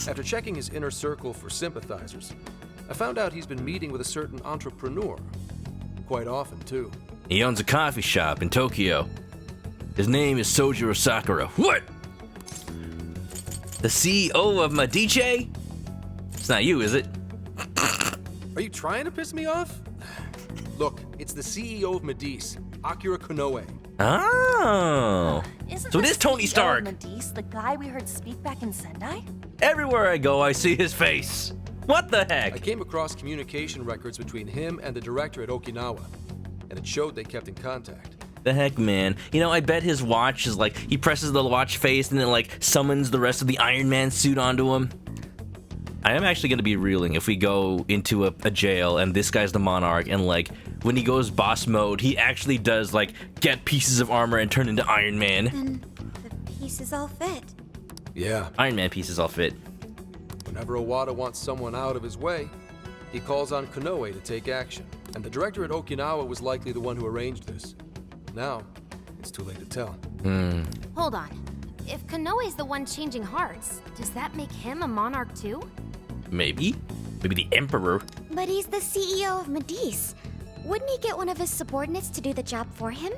After checking his inner circle for sympathizers, I found out he's been meeting with a certain entrepreneur. Quite often, too. He owns a coffee shop in Tokyo. His name is Sojiro Sakura. What? The CEO of Medici? It's not you, is it? Are you trying to piss me off? Look, it's the CEO of Medici, Akira Konoe. Oh. Isn't So the it is Tony CEO of Stark. Medici the guy we heard speak back in Sendai? Everywhere I go, I see his face. What the I heck? came across communication records between him and the director at Okinawa, and it showed they kept in contact. The heck, man. You know, I bet his watch is like, he presses the watch face and then like summons the rest of the Iron Man suit onto him. I am actually going to be reeling if we go into a jail and this guy's the Monarch and like when he goes boss mode, he actually does like get pieces of armor and turn into Iron Man. And the pieces all fit. Yeah, Iron Man pieces all fit. whenever Owada wants someone out of his way, he calls on Konoe to take action. And the director at Okinawa was likely the one who arranged this. Now, it's too late to tell. Hold on. If Konoe's the one changing hearts, does that make him a monarch too? Maybe. Maybe the Emperor. But he's the CEO of Medici. Wouldn't he get one of his subordinates to do the job for him?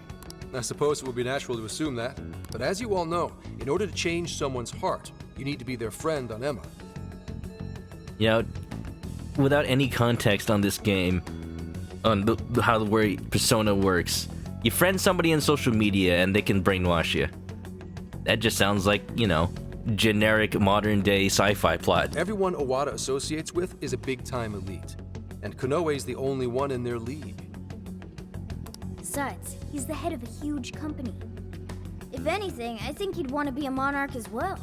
I suppose it would be natural to assume that. But as you all know, in order to change someone's heart, you need to be their friend on Emma. You know, without any context on this game, on how the word persona works, you friend somebody on social media and they can brainwash you. That just sounds like, you know, generic modern day sci-fi plot. Everyone Owada associates with is a big-time elite. And Konoe's the only one in their league. Besides, he's the head of a huge company. If anything, I think he'd want to be a monarch as well.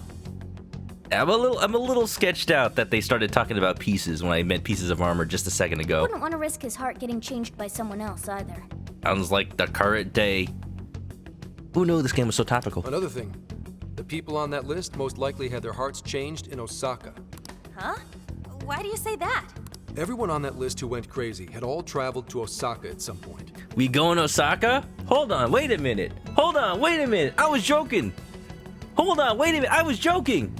I'm a little sketched out that they started talking about pieces when I meant pieces of armor just a second ago. Wouldn't want to risk his heart getting changed by someone else either. Sounds like the current day. Who knew this game was so topical? Another thing, the people on that list most likely had their hearts changed in Osaka. Huh? Why do you say that? Everyone on that list who went crazy had all traveled to Osaka at some point. We going Osaka? Hold on, wait a minute. Hold on, wait a minute. I was joking. Hold on, wait a minute. I was joking.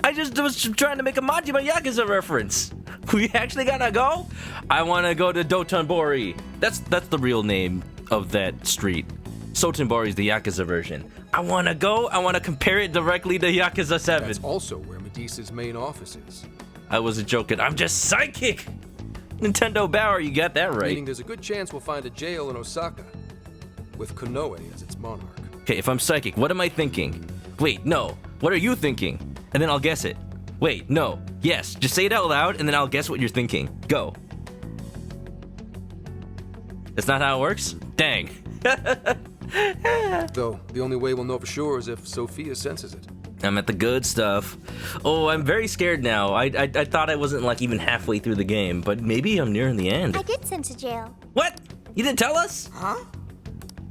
I just was trying to make a Majima Yakuza reference. We actually gotta go? I wanna go to Dotonbori. That's the real name of that street. Sotenbori is the Yakuza version. I wanna go, I wanna compare it directly to Yakuza 7. That's also where Medici's main office is. I wasn't joking, I'm just psychic! Nintendo Bauer, you got that right. Meaning there's a good chance we'll find a jail in Osaka, with Konoe as its monarch. Okay, if I'm psychic, what am I thinking? Wait, no. What are you thinking? And then I'll guess it. Wait, no. Yes, just say it out loud and then I'll guess what you're thinking. Go. That's not how it works? Dang. Though, the only way we'll know for sure is if Sophia senses it. I'm at the good stuff. Oh, I'm very scared now. I thought I wasn't like even halfway through the game, but maybe I'm nearing the end. I did sense a jail. What? You didn't tell us? Huh?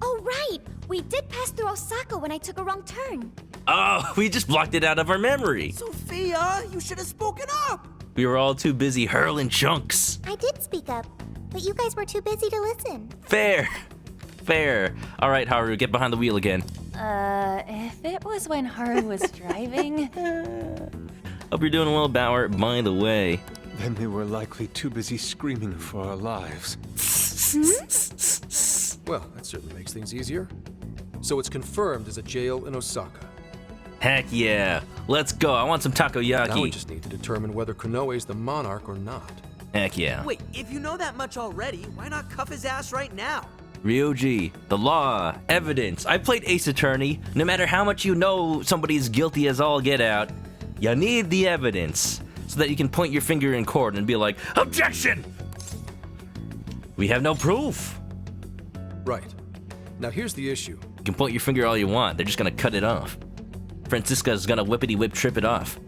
Oh, right! We did pass through Osaka when I took a wrong turn. Oh, we just blocked it out of our memory. Sophia, you should have spoken up! We were all too busy hurling chunks. I did speak up, but you guys were too busy to listen. Fair. Fair. All right, Haru, get behind the wheel again. If it was when Haru was driving. Hope you're doing well, Bauer. By the way. Then they were likely too busy screaming for our lives. Well, that certainly makes things easier. So it's confirmed as a jail in Osaka. Heck yeah. Let's go. I want some takoyaki. Now we just need to determine whether Konoe's the monarch or not. Heck yeah. Wait, if you know that much already, why not cuff his ass right now? Ryoji, the law, evidence. I played Ace Attorney. No matter how much you know somebody's guilty as all get out, you need the evidence so that you can point your finger in court and be like, objection! We have no proof. Right. Now here's the issue. You can point your finger all you want. They're just gonna cut it off. Francisca's gonna whippity-whip trip it off.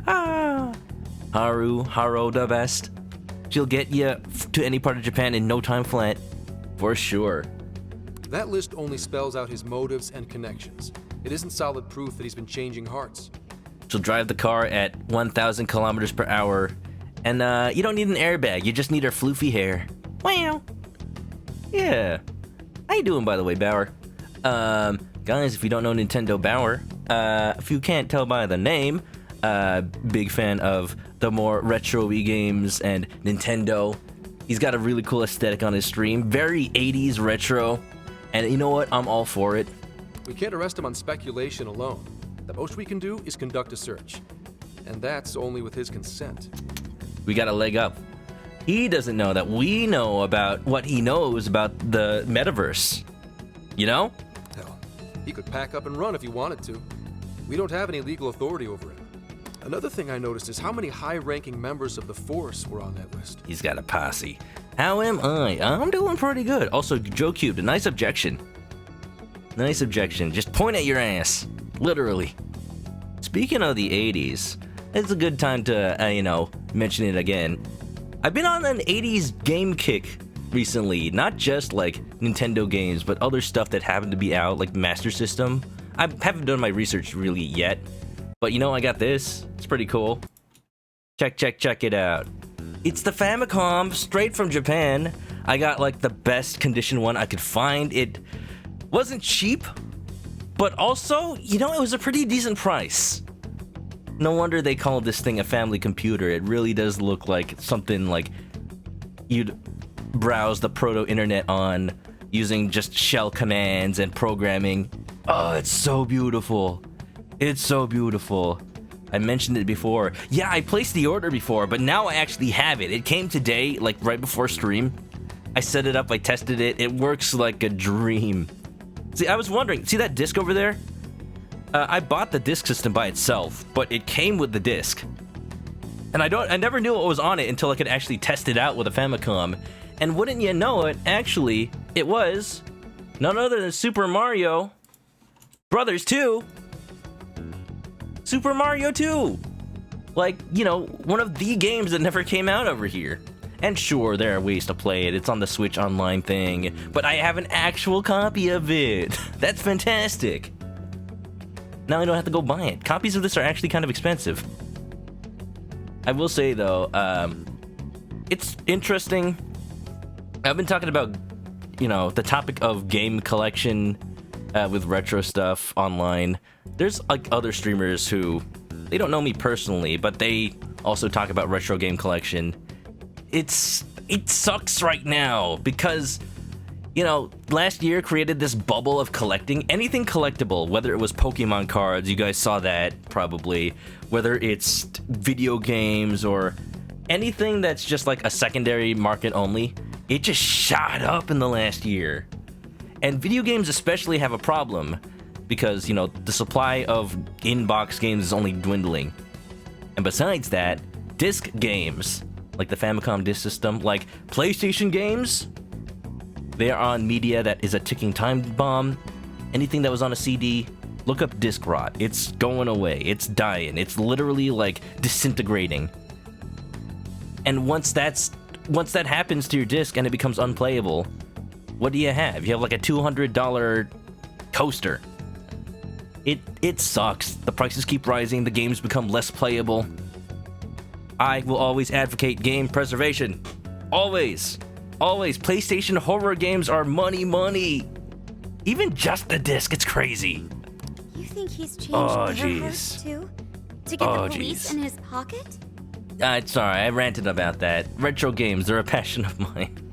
Ah! Haro the best. She'll get you to any part of Japan in no time flat. For sure. That list only spells out his motives and connections. It isn't solid proof that he's been changing hearts. She'll drive the car at 1,000 kilometers per hour. And you don't need an airbag. You just need her floofy hair. Wow. Yeah. How you doing, by the way, Bauer? Guys, if you don't know Nintendo Bauer, if you can't tell by the name, big fan of the more retro-y games and Nintendo. He's got a really cool aesthetic on his stream. Very 80s retro. And you know what? I'm all for it. We can't arrest him on speculation alone. The most we can do is conduct a search. And that's only with his consent. We got a leg up. He doesn't know that we know about what he knows about the metaverse. You know? Hell, he could pack up and run if he wanted to. We don't have any legal authority over him. Another thing I noticed is how many high-ranking members of the Force were on that list. He's got a posse. How am I? I'm doing pretty good. Also, Joe Cubed, a nice objection. Nice objection. Just point at your ass. Literally. Speaking of the 80s, it's a good time to, mention it again. I've been on an 80s game kick recently. Not just, like, Nintendo games, but other stuff that happened to be out, like Master System. I haven't done my research really yet. But I got this. It's pretty cool. Check it out. It's the Famicom, straight from Japan. I got, like, the best condition one I could find. It wasn't cheap, but also, it was a pretty decent price. No wonder they call this thing a family computer. It really does look like something like you'd browse the proto-internet on using just shell commands and programming. Oh, it's so beautiful. It's so beautiful. I mentioned it before. Yeah, I placed the order before, but now I actually have it. It came today, like right before stream. I set it up, I tested it. It works like a dream. See, I was wondering, see that disc over there? I bought the disc system by itself, but it came with the disc. And I never knew what was on it until I could actually test it out with a Famicom. And wouldn't you know it, actually, it was none other than Super Mario Brothers 2. Super Mario 2! Like, one of the games that never came out over here. And sure, there are ways to play it. It's on the Switch Online thing. But I have an actual copy of it. That's fantastic. Now I don't have to go buy it. Copies of this are actually kind of expensive. I will say, though, it's interesting. I've been talking about, the topic of game collection with retro stuff online. There's like other streamers who, they don't know me personally, but they also talk about retro game collection. It sucks right now because, last year created this bubble of collecting anything collectible, whether it was Pokemon cards, you guys saw that probably, whether it's video games or anything that's just like a secondary market only. It just shot up in the last year. And video games especially have a problem because, the supply of in-box games is only dwindling. And besides that, disc games, like the Famicom disc system, like PlayStation games, they are on media that is a ticking time bomb. Anything that was on a CD, look up disc rot. It's going away. It's dying. It's literally like disintegrating. And once that happens to your disc and it becomes unplayable, what do you have? You have like a $200 coaster. It sucks. The prices keep rising. The games become less playable. I will always advocate game preservation. Always. Always. PlayStation horror games are money. Even just the disc, it's crazy. You think he's changed their hearts too? To get the police in his pocket? It's alright, I ranted about that. Retro games, they're a passion of mine.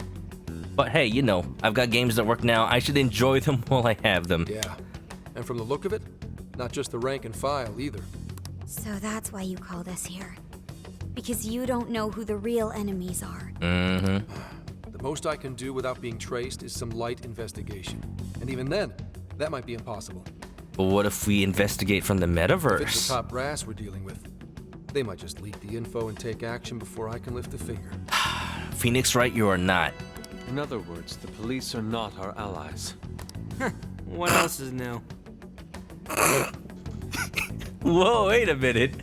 But hey, I've got games that work now. I should enjoy them while I have them. Yeah. And from the look of it, not just the rank and file either. So that's why you called us here. Because you don't know who the real enemies are. Mm-hmm. The The most I can do without being traced is some light investigation. And even then, that might be impossible. But what if we investigate from the If it's metaverse? the top brass we're dealing with, they might just leak the info and take action before I can lift a finger. Phoenix Wright, you are not. In other words, the police are not our allies. What else is new? Whoa, wait a minute.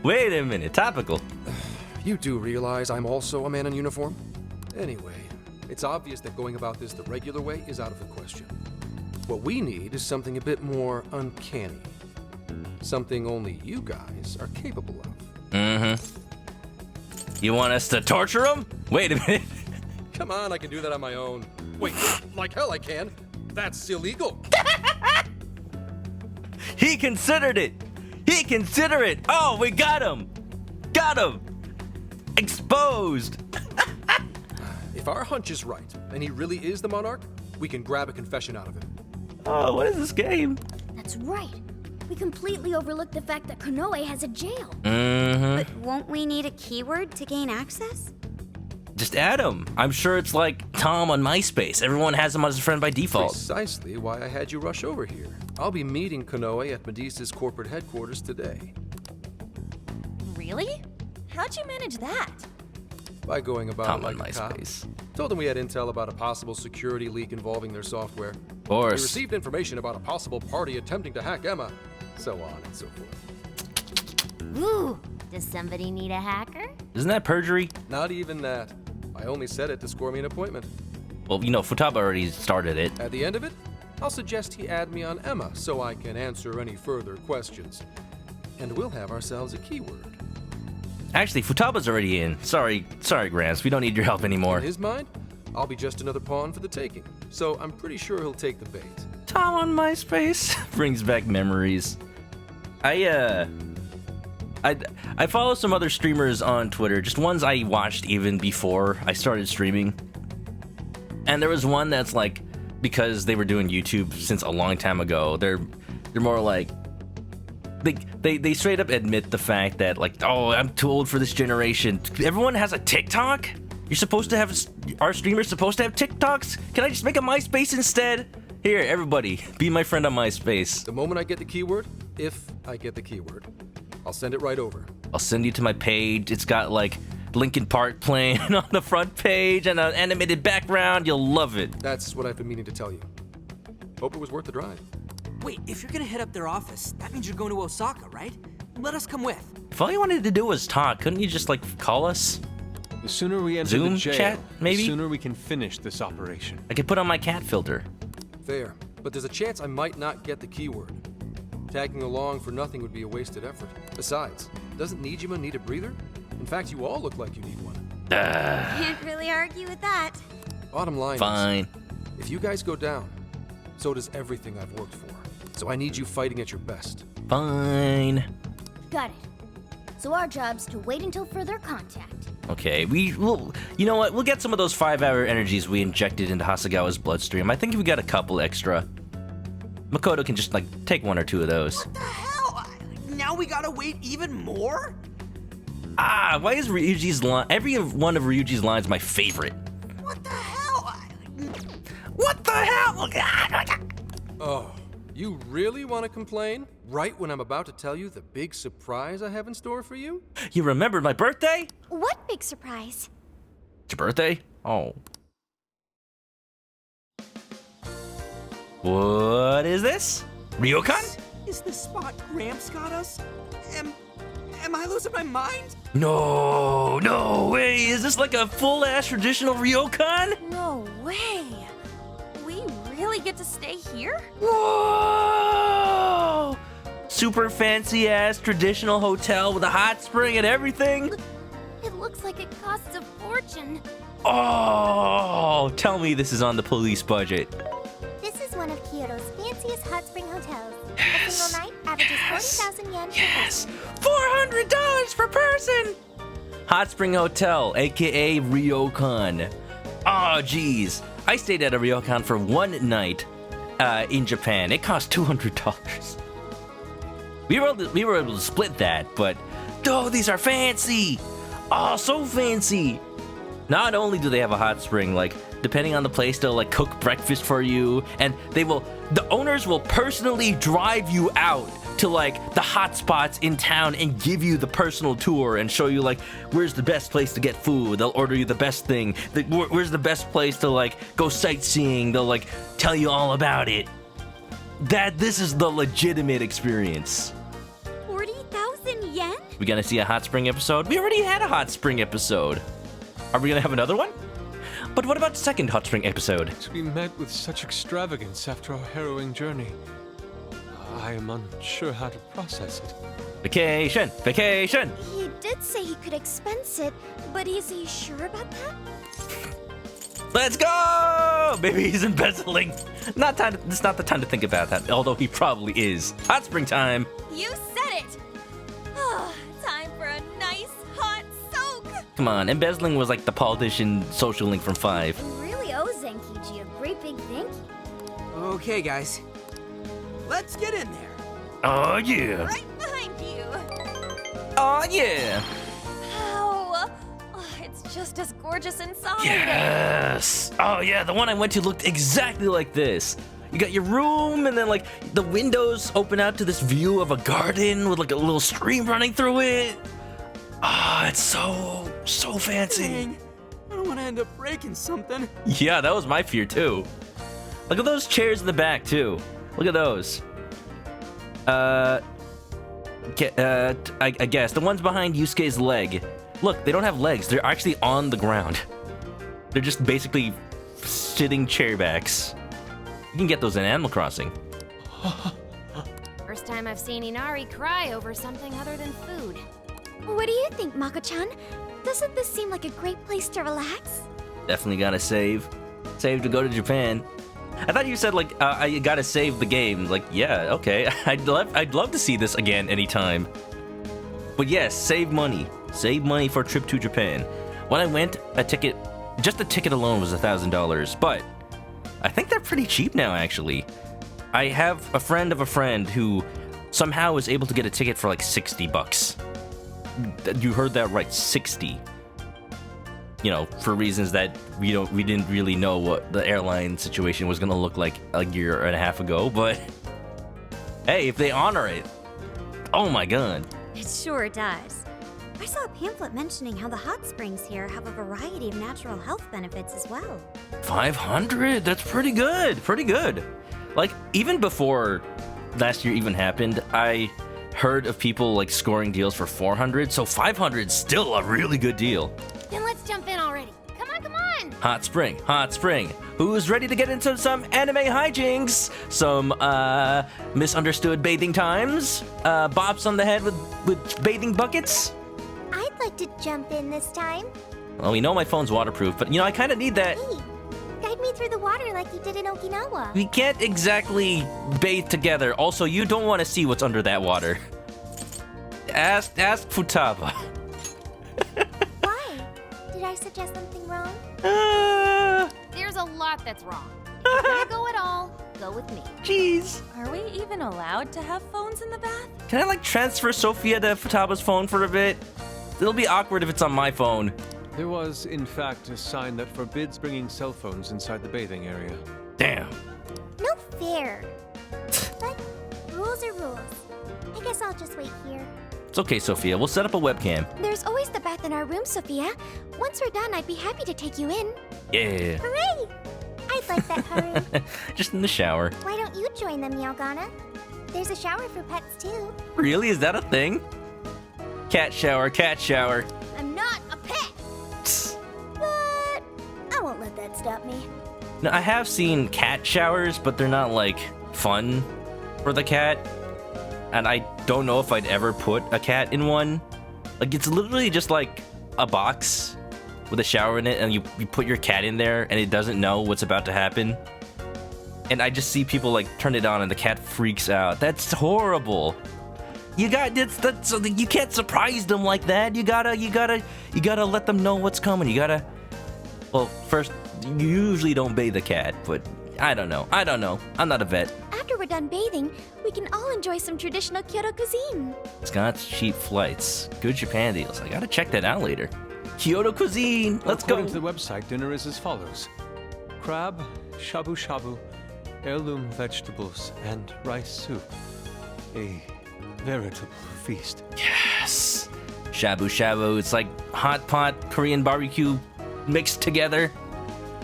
Wait a minute. Topical. You do realize I'm also a man in uniform? Anyway, it's obvious that going about this the regular way is out of the question. What we need is something a bit more uncanny. Something only you guys are capable of. Mm-hmm. You want us to torture him? Wait a minute. Come on, I can do that on my own. Wait, like hell I can. That's illegal. He considered it. He considered it. Oh, we got him. Got him. Exposed. If our hunch is right, and he really is the monarch, we can grab a confession out of him. Oh, what is this game? That's right. We completely overlooked the fact that Konoe has a jail. Mm-hmm. But won't we need a keyword to gain access? Just add him. I'm sure it's like Tom on MySpace. Everyone has him as a friend by default. Precisely why I had you rush over here. I'll be meeting Konoe at Medusa's corporate headquarters today. Really? How'd you manage that? By going about Tom it like on a cop. MySpace. Told them we had intel about a possible security leak involving their software. Of course. We received information about a possible party attempting to hack Emma, so on and so forth. Ooh, does somebody need a hacker? Isn't that perjury? Not even that. I only said it to score me an appointment. Well, you know, Futaba already started it. At the end of it, I'll suggest he add me on Emma so I can answer any further questions. And we'll have ourselves a keyword. Actually, Futaba's already in. Sorry, Gramps. We don't need your help anymore. In his mind, I'll be just another pawn for the taking. So I'm pretty sure he'll take the bait. Tom on MySpace brings back memories. I follow some other streamers on Twitter, just ones I watched even before I started streaming. And there was one that's like, because they were doing YouTube since a long time ago, they're more like, they straight up admit the fact that like, oh, I'm too old for this generation. Everyone has a TikTok? You're supposed to have, our streamers supposed to have TikToks? Can I just make a MySpace instead? Here, everybody, be my friend on MySpace. The moment I get the keyword, if I get the keyword, I'll send it right over. I'll send you to my page. It's got like Linkin Park playing on the front page and an animated background. You'll love it. That's what I've been meaning to tell you. Hope it was worth the drive. Wait, if you're gonna hit up their office, that means you're going to Osaka, right? Let us come with. If all you wanted to do was talk, couldn't you just like call us? The sooner we enter Zoom the jail, chat, maybe? the sooner we can finish this operation. I could put on my cat filter. Fair, but there's a chance I might not get the keyword. Tagging along for nothing would be a wasted effort. Besides, doesn't Nijima need a breather? In fact, you all look like you need one. Can't really argue with that. Bottom line Fine. is, if you guys go down, so does everything I've worked for. So I need you fighting at your best. Fine. Got it. So our job's to wait until further contact. Okay, we'll, you know what? We'll get some of those 5-hour energies we injected into Hasegawa's bloodstream. I think we got a couple extra. Makoto can just like take 1 or 2 of those. What the hell? Now we gotta wait even more? Ah, why is Ryuji's line? Every one of Ryuji's lines my favorite. What the hell? What the hell? Oh, you really want to complain? Right when I'm about to tell you the big surprise I have in store for you? You remembered my birthday? What big surprise? It's your birthday? Oh. What is this? Ryokan? Is the spot Gramps got us? Am I losing my mind? No way. Is this like a full-ass traditional Ryokan? No way. We really get to stay here? Whoa! Super fancy-ass traditional hotel with a hot spring and everything? It looks like it costs a fortune. Oh, tell me this is on the police budget. This is one of Kyoto's fanciest hot spring hotels. Yes. A single night averages 40,000 yen Yes! $400 per person! Hot Spring Hotel, aka Ryokan. Oh, geez. I stayed at a Ryokan for 1 night in Japan. It cost $200. We were able to split that, but oh, these are fancy! Oh, so fancy! Not only do they have a hot spring, like, depending on the place, they'll, like, cook breakfast for you, and the owners will personally drive you out to, like, the hot spots in town and give you the personal tour and show you, like, where's the best place to get food. They'll order you the best thing. Where's the best place to, like, go sightseeing. They'll, like, tell you all about it. This is the legitimate experience. 40,000 yen? We gonna see a hot spring episode? We already had a hot spring episode. Are we gonna have another one? But what about the second hot spring episode? To be met with such extravagance after our harrowing journey, I am unsure how to process it. Vacation! Vacation! He did say he could expense it, but is he sure about that? Let's go! Maybe he's embezzling. It's not the time to think about that, although he probably is. Hot spring time! You said it! Time for a nice hot soak! Come on, embezzling was like the politician social link from 5. We really owe Zenkichi a great big thank you. Okay, guys. Let's get in there. Oh, yeah. Right behind you! Oh yeah! Oh, it's just as gorgeous inside! Yes! Oh yeah, the one I went to looked exactly like this. You got your room, and then like the windows open out to this view of a garden with like a little stream running through it. Ah, it's so fancy. Dang, I don't want to end up breaking something. Yeah, that was my fear too. Look at those chairs in the back too. Look at those. I guess the ones behind Yusuke's leg. Look, they don't have legs. They're actually on the ground. They're just basically sitting chairbacks. You can get those in Animal Crossing. First time I've seen Inari cry over something other than food. What do you think, Mako-chan? Doesn't this seem like a great place to relax? Definitely gotta save. Save to go to Japan. I thought you said like I gotta save the game. Like, yeah, okay. I'd love to see this again anytime. But yes, save money. Save money for a trip to Japan. When I went, just the ticket alone was $1,000. But I think they're pretty cheap now, actually. I have a friend of a friend who somehow was able to get a ticket for like $60. You heard that right, 60. You know, for reasons that we didn't really know what the airline situation was gonna look like a year and a half ago, but hey, if they honor it, oh my god. It sure does. I saw a pamphlet mentioning how the hot springs here have a variety of natural health benefits as well. 500? That's pretty good. Pretty good. Like, even before last year even happened, I heard of people like scoring deals for 400, so 500 is still a really good deal. Then let's jump in already. Come on, come on! Hot spring, hot spring. Who's ready to get into some anime hijinks? Some misunderstood bathing times? Bops on the head with bathing buckets? I'd like to jump in this time. Well, we know my phone's waterproof, but you know, I kind of need that. Hey, guide me through the water like you did in Okinawa. We can't exactly bathe together. Also, you don't want to see what's under that water. Ask Futaba. Why? Did I suggest something wrong? There's a lot that's wrong. If you're gonna go at all, go with me. Jeez. Are we even allowed to have phones in the bath? Can I like transfer Sophia to Futaba's phone for a bit? It'll be awkward if it's on my phone. There was, in fact, a sign that forbids bringing cell phones inside the bathing area. Damn. No fair. But rules are rules. I guess I'll just wait here. It's okay, Sophia. We'll set up a webcam. There's always the bath in our room, Sophia. Once we're done, I'd be happy to take you in. Yeah. Hooray! I'd like that, Haru. Just in the shower. Why don't you join them, Yogana? There's a shower for pets, too. Really? Is that a thing? Cat shower, cat shower. I'm not a pet! But I won't let that stop me. No, I have seen cat showers, but they're not like fun for the cat. And I don't know if I'd ever put a cat in one. Like, it's literally just like a box with a shower in it, and you put your cat in there, and it doesn't know what's about to happen. And I just see people like turn it on, and the cat freaks out. That's horrible. You can't surprise them like that. You gotta let them know what's coming. Well, first, you usually don't bathe the cat, but I don't know. I'm not a vet. After we're done bathing, we can all enjoy some traditional Kyoto cuisine. Scott's cheap flights. Good Japan deals. I gotta check that out later. Kyoto cuisine. Let's go. According to the website, dinner is as follows: crab, shabu shabu, heirloom vegetables, and rice soup. A veritable feast. Yes. Shabu shabu. It's like hot pot Korean barbecue mixed together.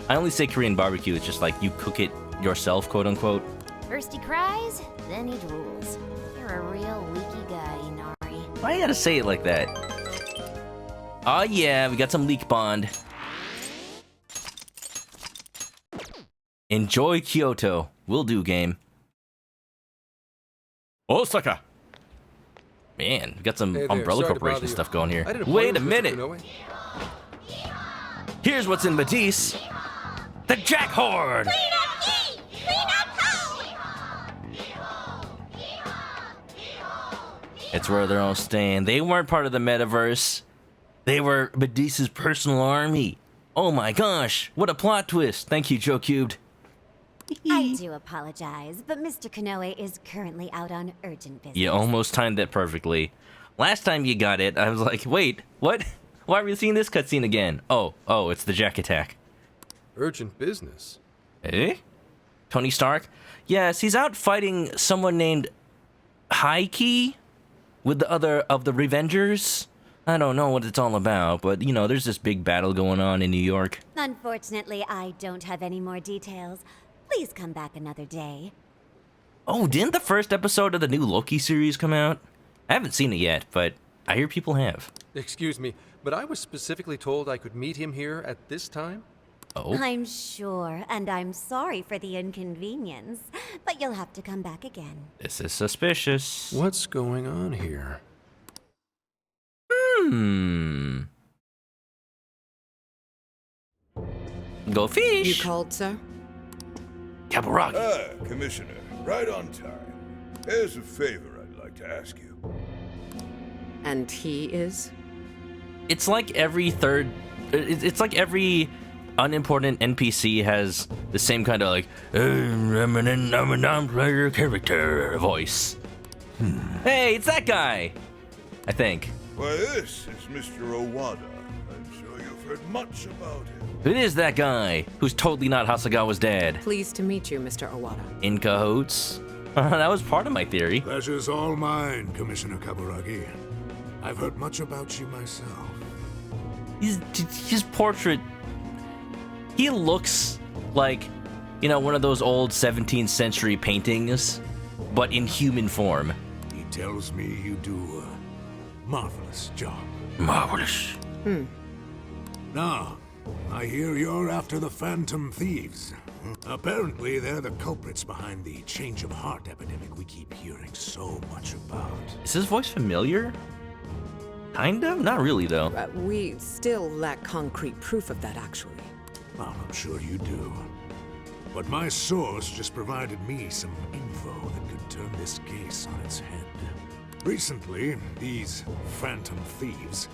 I only say Korean barbecue. It's just like you cook it yourself, quote unquote. First he cries, then he drools. You're a real leaky guy, Inari. Why you gotta say it like that? Oh yeah, we got some leak bond. Enjoy Kyoto. Will do, game. Osaka. Man, we got some Hey there, Umbrella sorry to Corporation bother you. stuff going here. I didn't Wait a plan with minute. Konoe. Here's what's in Matisse. The Jack Horde. It's where they're all staying. They weren't part of the metaverse. They were Medusa's personal army. Oh my gosh, what a plot twist. Thank you, Joe Cubed. I do apologize, but Mr. Konoe is currently out on urgent business. You almost timed that perfectly. Last time you got it, I was like, wait, what? Why are we seeing this cutscene again? Oh, it's the Jack attack. Urgent business. Eh? Tony Stark? Yes, he's out fighting someone named Heike with the other of the Revengers. I don't know what it's all about, but you know, there's this big battle going on in New York. Unfortunately, I don't have any more details. Please come back another day. Oh, didn't the first episode of the new Loki series come out? I haven't seen it yet, but I hear people have. Excuse me, but I was specifically told I could meet him here at this time? Oh? I'm sure, and I'm sorry for the inconvenience, but you'll have to come back again. This is suspicious. What's going on here? Go fish! You called, sir? Kaburagi. Ah, Commissioner, right on time. There's a favor I'd like to ask you. And he is? It's like every third... It's like every unimportant NPC has the same kind of like, I'm an non-player character voice. Hey, it's that guy! I think. Why, this is Mr. Owada. I'm sure you've heard much about him. It is that guy who's totally not Hasegawa's dad. Pleased to meet you, Mr. Owada. In cahoots? That was part of my theory. Pleasure's all mine, Commissioner Kaburagi. I've heard much about you myself. His portrait, he looks like, you know, one of those old 17th century paintings, but in human form. He tells me you do a marvelous job. Marvelous. Now, I hear you're after the Phantom Thieves. Apparently, they're the culprits behind the change of heart epidemic we keep hearing so much about. Is his voice familiar? Kind of? Not really, though. We still lack concrete proof of that, actually. Well, I'm sure you do. But my source just provided me some info that could turn this case on its head. Recently, these Phantom Thieves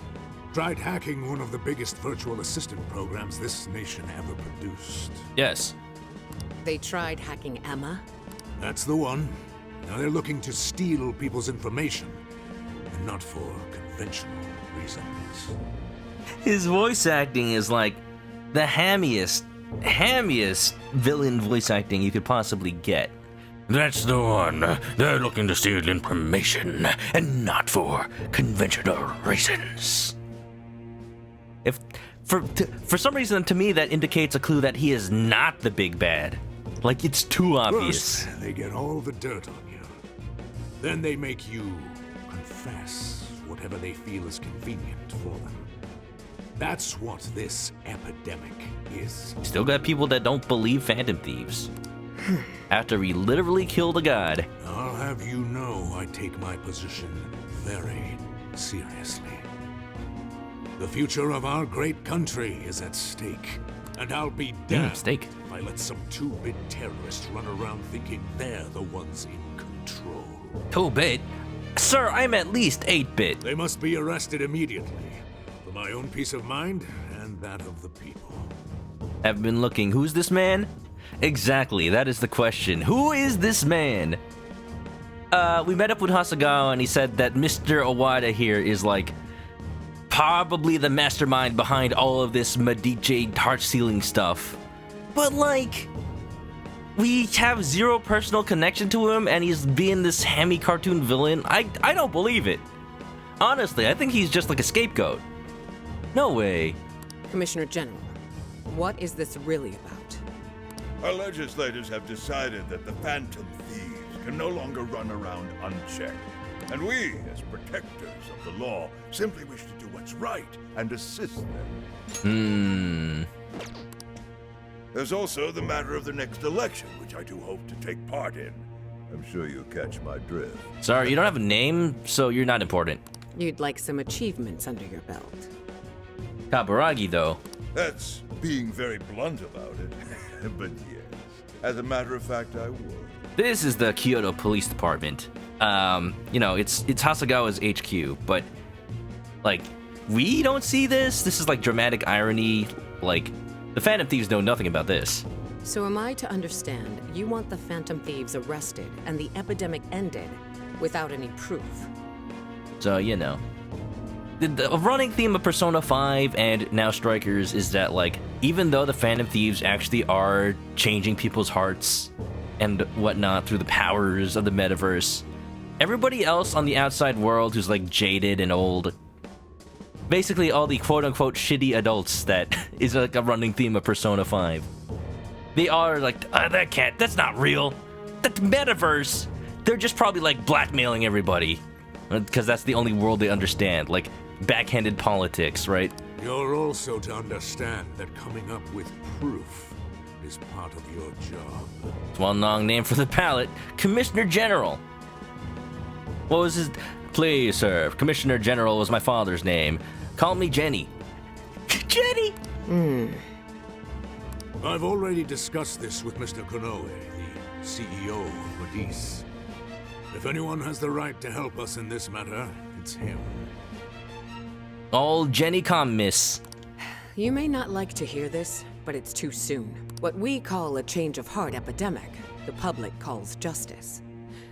tried hacking one of the biggest virtual assistant programs this nation ever produced. Yes. They tried hacking Emma? That's the one. Now they're looking to steal people's information, and not for conventional reasons. His voice acting is like the hammiest villain voice acting you could possibly get. That's the one. They're looking to steal information, and not for conventional reasons. If for some reason, to me, that indicates a clue that he is not the big bad. Like, it's too obvious. First, they get all the dirt on you. Then they make you confess whatever they feel is convenient for them. That's what this epidemic is. Still got people that don't believe Phantom Thieves. After we literally killed a god. I'll have you know I take my position very seriously. The future of our great country is at stake, and I'll be damned stake. if I let some 2-bit terrorists run around thinking they're the ones in control. 2-bit? Sir, I'm at least 8-bit. They must be arrested immediately, for my own peace of mind and that of the people. Have been looking. Who's this man? Exactly, that is the question. Who is this man? We met up with Hasegawa and he said that Mr. Owada here is like probably the mastermind behind all of this Medici heart-sealing stuff. But, like, we have zero personal connection to him, and he's being this hammy cartoon villain. I don't believe it. Honestly, I think he's just like a scapegoat. No way. Commissioner General, what is this really about? Our legislators have decided that the Phantom Thieves can no longer run around unchecked. And we, as protectors of the law, simply wish to do what's right and assist them. There's also the matter of the next election, which I do hope to take part in. I'm sure you catch my drift. Sorry, you don't have a name, so you're not important. You'd like some achievements under your belt. Kaburagi, though. That's being very blunt about it. But yes, as a matter of fact, I would. This is the Kyoto Police Department. You know, it's Hasegawa's HQ, but, like, we don't see this? This is, like, dramatic irony. Like, the Phantom Thieves know nothing about this. So am I to understand you want the Phantom Thieves arrested and the epidemic ended without any proof? So, you know. The running theme of Persona 5 and now Strikers is that, like, even though the Phantom Thieves actually are changing people's hearts and whatnot through the powers of the metaverse, everybody else on the outside world who's, like, jaded and old, basically all the quote-unquote shitty adults that is, like, a running theme of Persona 5, they are like, that's not real. That's metaverse. They're just probably, like, blackmailing everybody. Because that's the only world they understand. Like, backhanded politics, right? You're also to understand that coming up with proof is part of your job. It's one long name for the palate. Commissioner General. What was his... Please, sir. Commissioner General was my father's name. Call me Jenny. Jenny! I've already discussed this with Mr. Konoe, the CEO of Odis. If anyone has the right to help us in this matter, it's him. Old Jenny come, miss. You may not like to hear this, but it's too soon. What we call a change of heart epidemic, the public calls justice.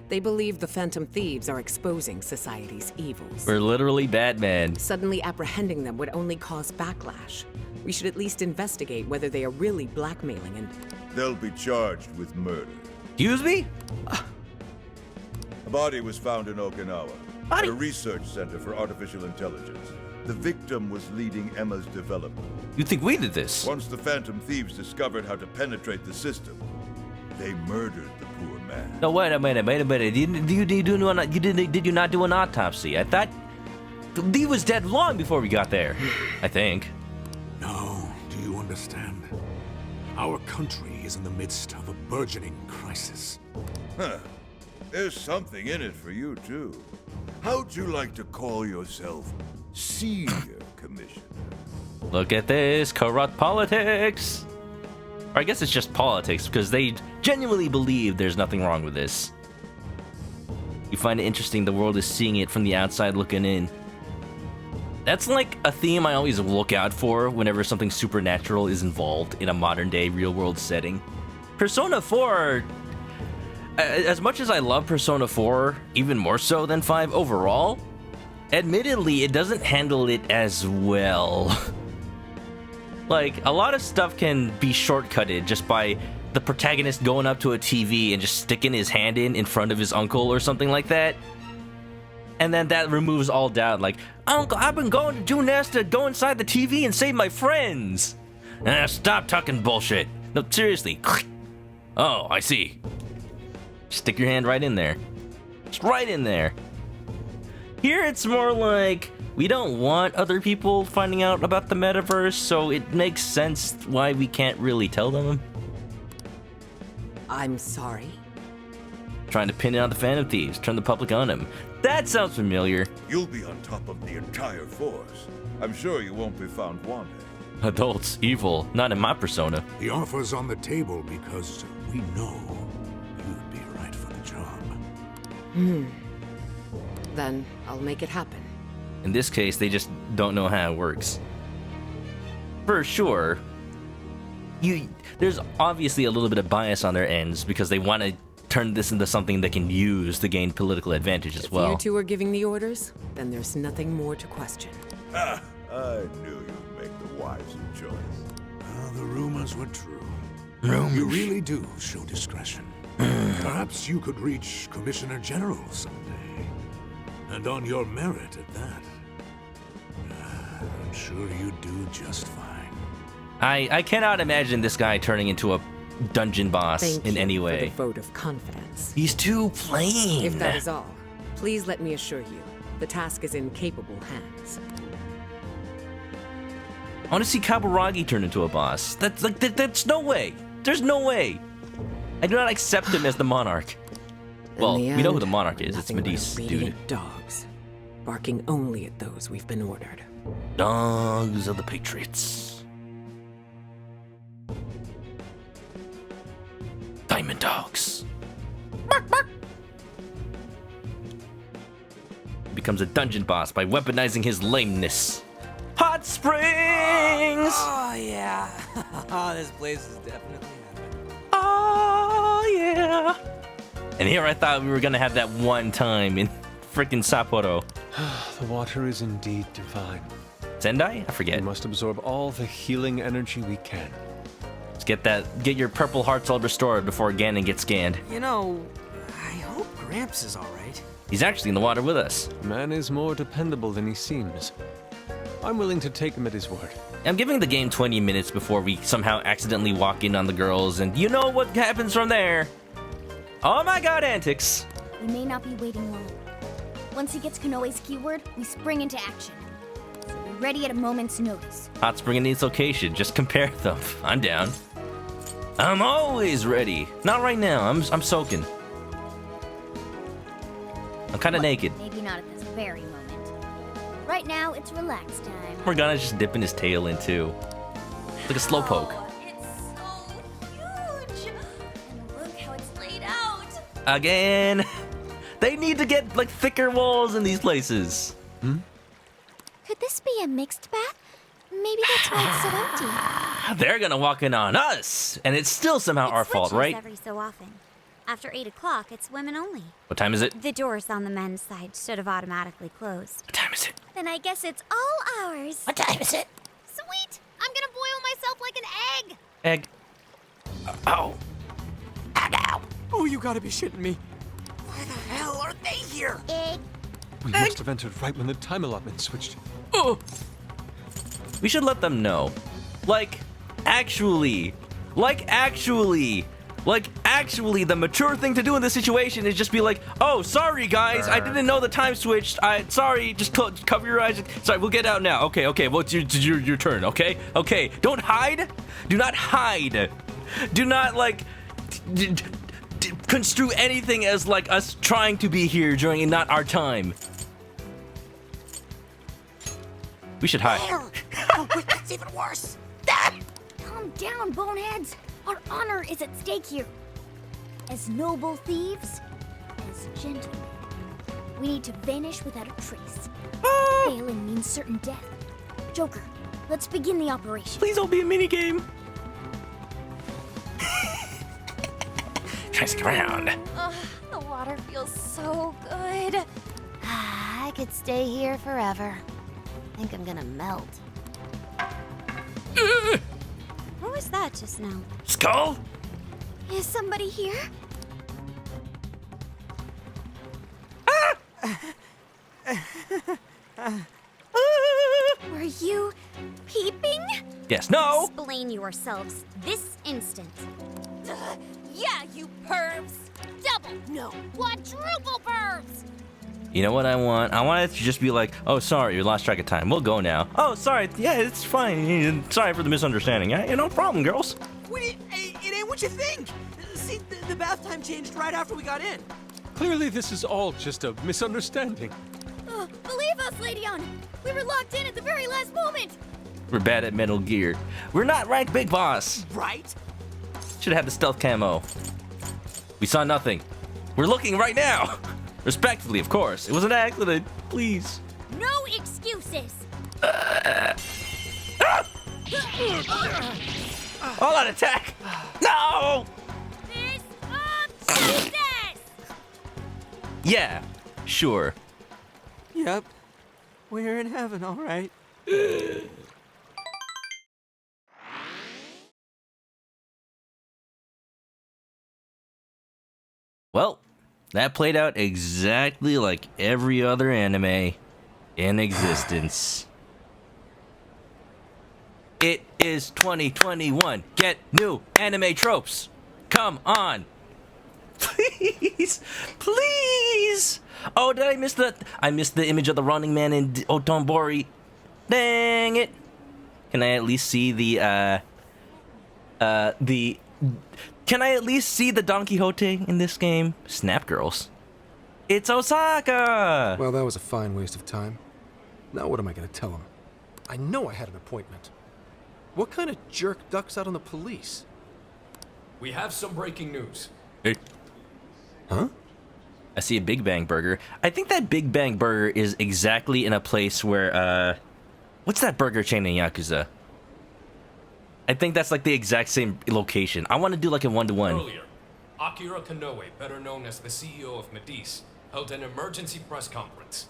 They believe the Phantom Thieves are exposing society's evils. We're literally Batman. Suddenly apprehending them would only cause backlash. We should at least investigate whether they are really blackmailing and... They'll be charged with murder. Excuse me? A body was found in Okinawa at a research center for artificial intelligence. The victim was leading Emma's development. You think we did this? Once the Phantom Thieves discovered how to penetrate the system, they murdered the poor man. No, wait a minute. Did you not do an autopsy? I thought he was dead long before we got there. I think. No, do you understand? Our country is in the midst of a burgeoning crisis. Huh. There's something in it for you, too. How'd you like to call yourself Senior Commissioner? Look at this, corrupt politics! Or I guess it's just politics, because they genuinely believe there's nothing wrong with this. You find it interesting the world is seeing it from the outside looking in. That's like a theme I always look out for whenever something supernatural is involved in a modern-day real-world setting. Persona 4... As much as I love Persona 4, even more so than 5 overall, admittedly, it doesn't handle it as well. Like, a lot of stuff can be shortcutted just by the protagonist going up to a TV and just sticking his hand in front of his uncle or something like that. And then that removes all doubt, like, Uncle, I've been going to do this to go inside the TV and save my friends. Stop talking bullshit. No, seriously. Oh, I see. Stick your hand right in there. Just right in there. Here it's more like, we don't want other people finding out about the metaverse, so it makes sense why we can't really tell them. I'm sorry. Trying to pin it on the Phantom Thieves, turn the public on them. That sounds familiar. You'll be on top of the entire force. I'm sure you won't be found wanting. Adults, evil, not in my persona. The offer's on the table because we know you'd be right for the job. Then I'll make it happen. In this case, they just don't know how it works. For sure, there's obviously a little bit of bias on their ends because they want to turn this into something they can use to gain political advantage as well. If you two are giving the orders, then there's nothing more to question. Ah, I knew you'd make the wiser choice. Well, the rumors were true. You really do show discretion. Perhaps you could reach Commissioner General someday. And on your merit at that. I'm sure you'd do just fine. I cannot imagine this guy turning into a dungeon boss Thank in you any for way. the vote of confidence. He's too plain. If that is all, please let me assure you, the task is in capable hands. I want to see Kaburagi turn into a boss. That's no way. There's no way. I do not accept him as the monarch. Well, In the we know who end, the monarch is. It's nothing but Medivh, dude. obedient dogs, barking only at those we've been ordered. Dogs of the Patriots. Diamond dogs. Bark, bark. Becomes a dungeon boss by weaponizing his lameness. Hot Springs! Oh, yeah. Oh, this place is definitely heaven. Oh, yeah. And here I thought we were gonna have that one time in frickin' Sapporo. The water is indeed divine. Sendai? I forget. We must absorb all the healing energy we can. Let's get your purple heart cell restored before Ganon gets scanned. You know, I hope Gramps is alright. He's actually in the water with us. Man is more dependable than he seems. I'm willing to take him at his word. I'm giving the game 20 minutes before we somehow accidentally walk in on the girls, and you know what happens from there. Oh my god, antics. We may not be waiting long. Once he gets Konoe's keyword, we spring into action. So be ready at a moment's notice. Hot Spring and Needs location, just compare them. I'm down. I'm always ready. Not right now, I'm soaking. I'm kind of naked. Maybe not at this very moment. Right now, it's relax time. Morgana's just dipping his tail in too. Like a slowpoke. Oh, it's so huge. And look how it's laid out. Again. They need to get like thicker walls in these places. Could this be a mixed bath? Maybe that's why it's so empty. They're gonna walk in on us, and it's still somehow our fault, switches right? Every so often. After 8 o'clock, it's women only. What time is it? The doors on the men's side should have automatically closed. What time is it? Then I guess it's all ours. What time is it? Sweet! I'm gonna boil myself like an egg! Egg. Oh. Oh, you gotta be shitting me. Why the hell are they here? Egg. We must have entered right when the time allotment switched. We should let them know. Like, actually, the mature thing to do in this situation is just be like, oh, sorry, guys, I didn't know the time switched. Sorry, just cover your eyes. Sorry, we'll get out now. Okay, well, it's your turn, okay? Okay, don't hide. Do not hide. Do not, like, construe anything as, like, us trying to be here during not our time. We should hide. Oh, wait, that's even worse. Calm down, boneheads. Our honor is at stake here. As noble thieves, as gentlemen, we need to vanish without a trace. Failing means certain death. Joker, let's begin the operation. Please don't be a minigame. Try to stick around. The water feels so good. I could stay here forever. I think I'm gonna melt. What was that just now? Skull? Is somebody here? Were you peeping? Yes, no. Explain yourselves this instant. Yeah, you pervs! Double, no, quadruple pervs! You know what I want? I want it to just be like, oh, sorry, you lost track of time. We'll go now. Oh, sorry. Yeah, it's fine. Sorry for the misunderstanding. Yeah, no problem, girls. Wait, it ain't what you think. See, the bath time changed right after we got in. Clearly, this is all just a misunderstanding. Believe us, Lady On. We were locked in at the very last moment. We're bad at Metal Gear. We're not ranked Big Boss. Right? Should have had the stealth camo. We saw nothing. We're looking right now. Respectfully, of course. It was an accident. Please. No excuses! All out attack. No. This of justice! Yeah, sure. Yep. We're in heaven, all right. Well, that played out exactly like every other anime in existence. It is 2021. Get new anime tropes. Come on. Please. Please. Oh, did I miss the... I missed the image of the running man in Otombori. Dang it. Can I at least see the, Can I at least see the Don Quixote in this game? Snap girls. It's Osaka! Well, that was a fine waste of time. Now what am I gonna tell him? I know I had an appointment. What kind of jerk ducks out on the police? We have some breaking news. Hey. Huh? I see a Big Bang Burger. I think that Big Bang Burger is exactly in a place where, what's that burger chain in Yakuza? I think that's like the exact same location. I want to do like a one-to-one. Earlier, Akira Kanoe, better known as the CEO of Matisse, held an emergency press conference,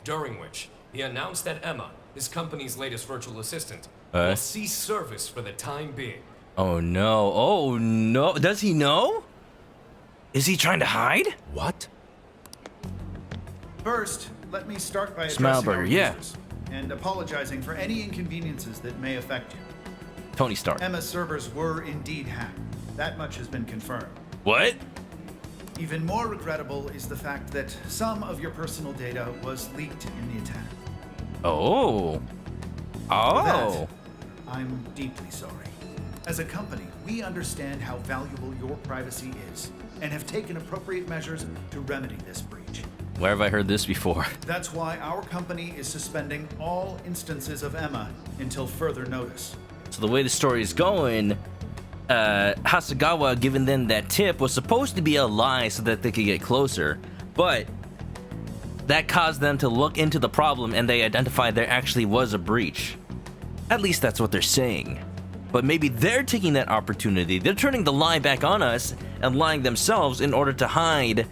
during which he announced that Emma, his company's latest virtual assistant, will cease service for the time being. Oh no. Oh no. Does he know? Is he trying to hide? What? First, let me start by Smile addressing our burger, yeah. users and apologizing for any inconveniences that may affect you. Tony Stark. Emma's servers were indeed hacked. That much has been confirmed. What? Even more regrettable is the fact that some of your personal data was leaked in the attack. Oh. Oh. For that, I'm deeply sorry. As a company, we understand how valuable your privacy is and have taken appropriate measures to remedy this breach. Where have I heard this before? That's why our company is suspending all instances of Emma until further notice. So the way the story is going, Hasegawa giving them that tip was supposed to be a lie so that they could get closer, but that caused them to look into the problem and they identified there actually was a breach. At least that's what they're saying. But maybe they're taking that opportunity. They're turning the lie back on us and lying themselves in order to hide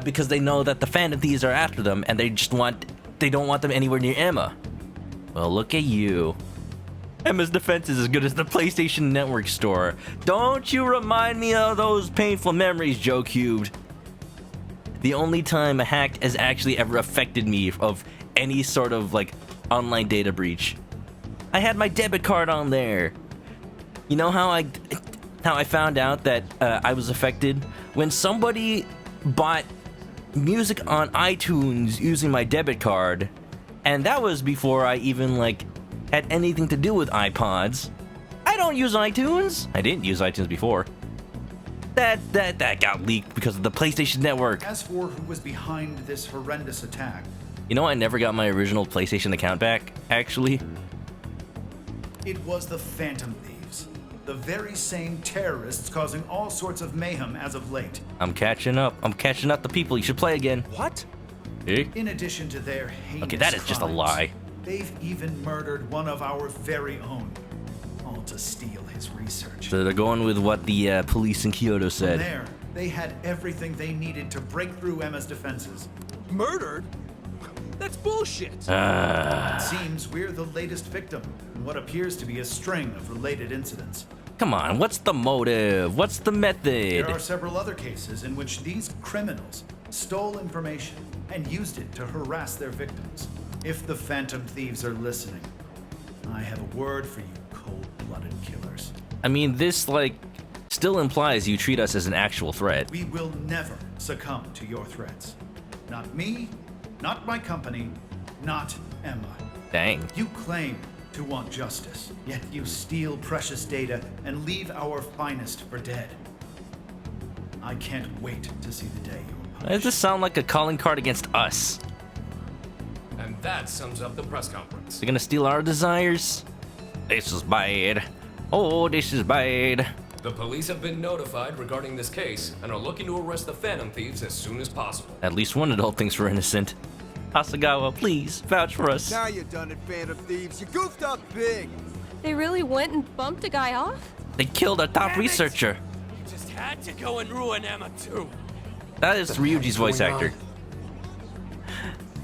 because they know that the Phantom Thieves are after them and they don't want them anywhere near Emma. Well, look at you. Emma's defense is as good as the PlayStation Network store. Don't you remind me of those painful memories, Joe Cubed. The only time a hack has actually ever affected me of any sort of like online data breach. I had my debit card on there. You know how I found out that I was affected? When somebody bought music on iTunes using my debit card, and that was before I even like had anything to do with iPods. I don't use iTunes. I didn't use iTunes before. That got leaked because of the PlayStation Network. As for who was behind this horrendous attack, you know, I never got my original PlayStation account back, actually. It was the Phantom Thieves, the very same terrorists causing all sorts of mayhem as of late. I'm catching up. I'm catching up the people. You should play again. What? Eh? In addition to their heinous Okay, that is just a lie. They've even murdered one of our very own, all to steal his research. So they're going with what the police in Kyoto said. From there, they had everything they needed to break through Emma's defenses. Murdered? That's bullshit. It seems we're the latest victim in what appears to be a string of related incidents. Come on, what's the motive? What's the method? There are several other cases in which these criminals stole information and used it to harass their victims. If the Phantom Thieves are listening, I have a word for you cold-blooded killers. I mean, this, like, still implies you treat us as an actual threat. We will never succumb to your threats. Not me, not my company, not Emma. Dang. You claim to want justice, yet you steal precious data and leave our finest for dead. I can't wait to see the day you are punished. Does this sound like a calling card against us? And that sums up the press conference. They're gonna steal our desires? This is bad. Oh, this is bad. The police have been notified regarding this case and are looking to arrest the Phantom Thieves as soon as possible. At least one adult thinks we're innocent. Hasegawa, please, vouch for us. Now you're done it, Phantom Thieves. You goofed up big. They really went and bumped a guy off? They killed our top researcher. You just had to go and ruin Emma, too. That is Ryuji's voice actor.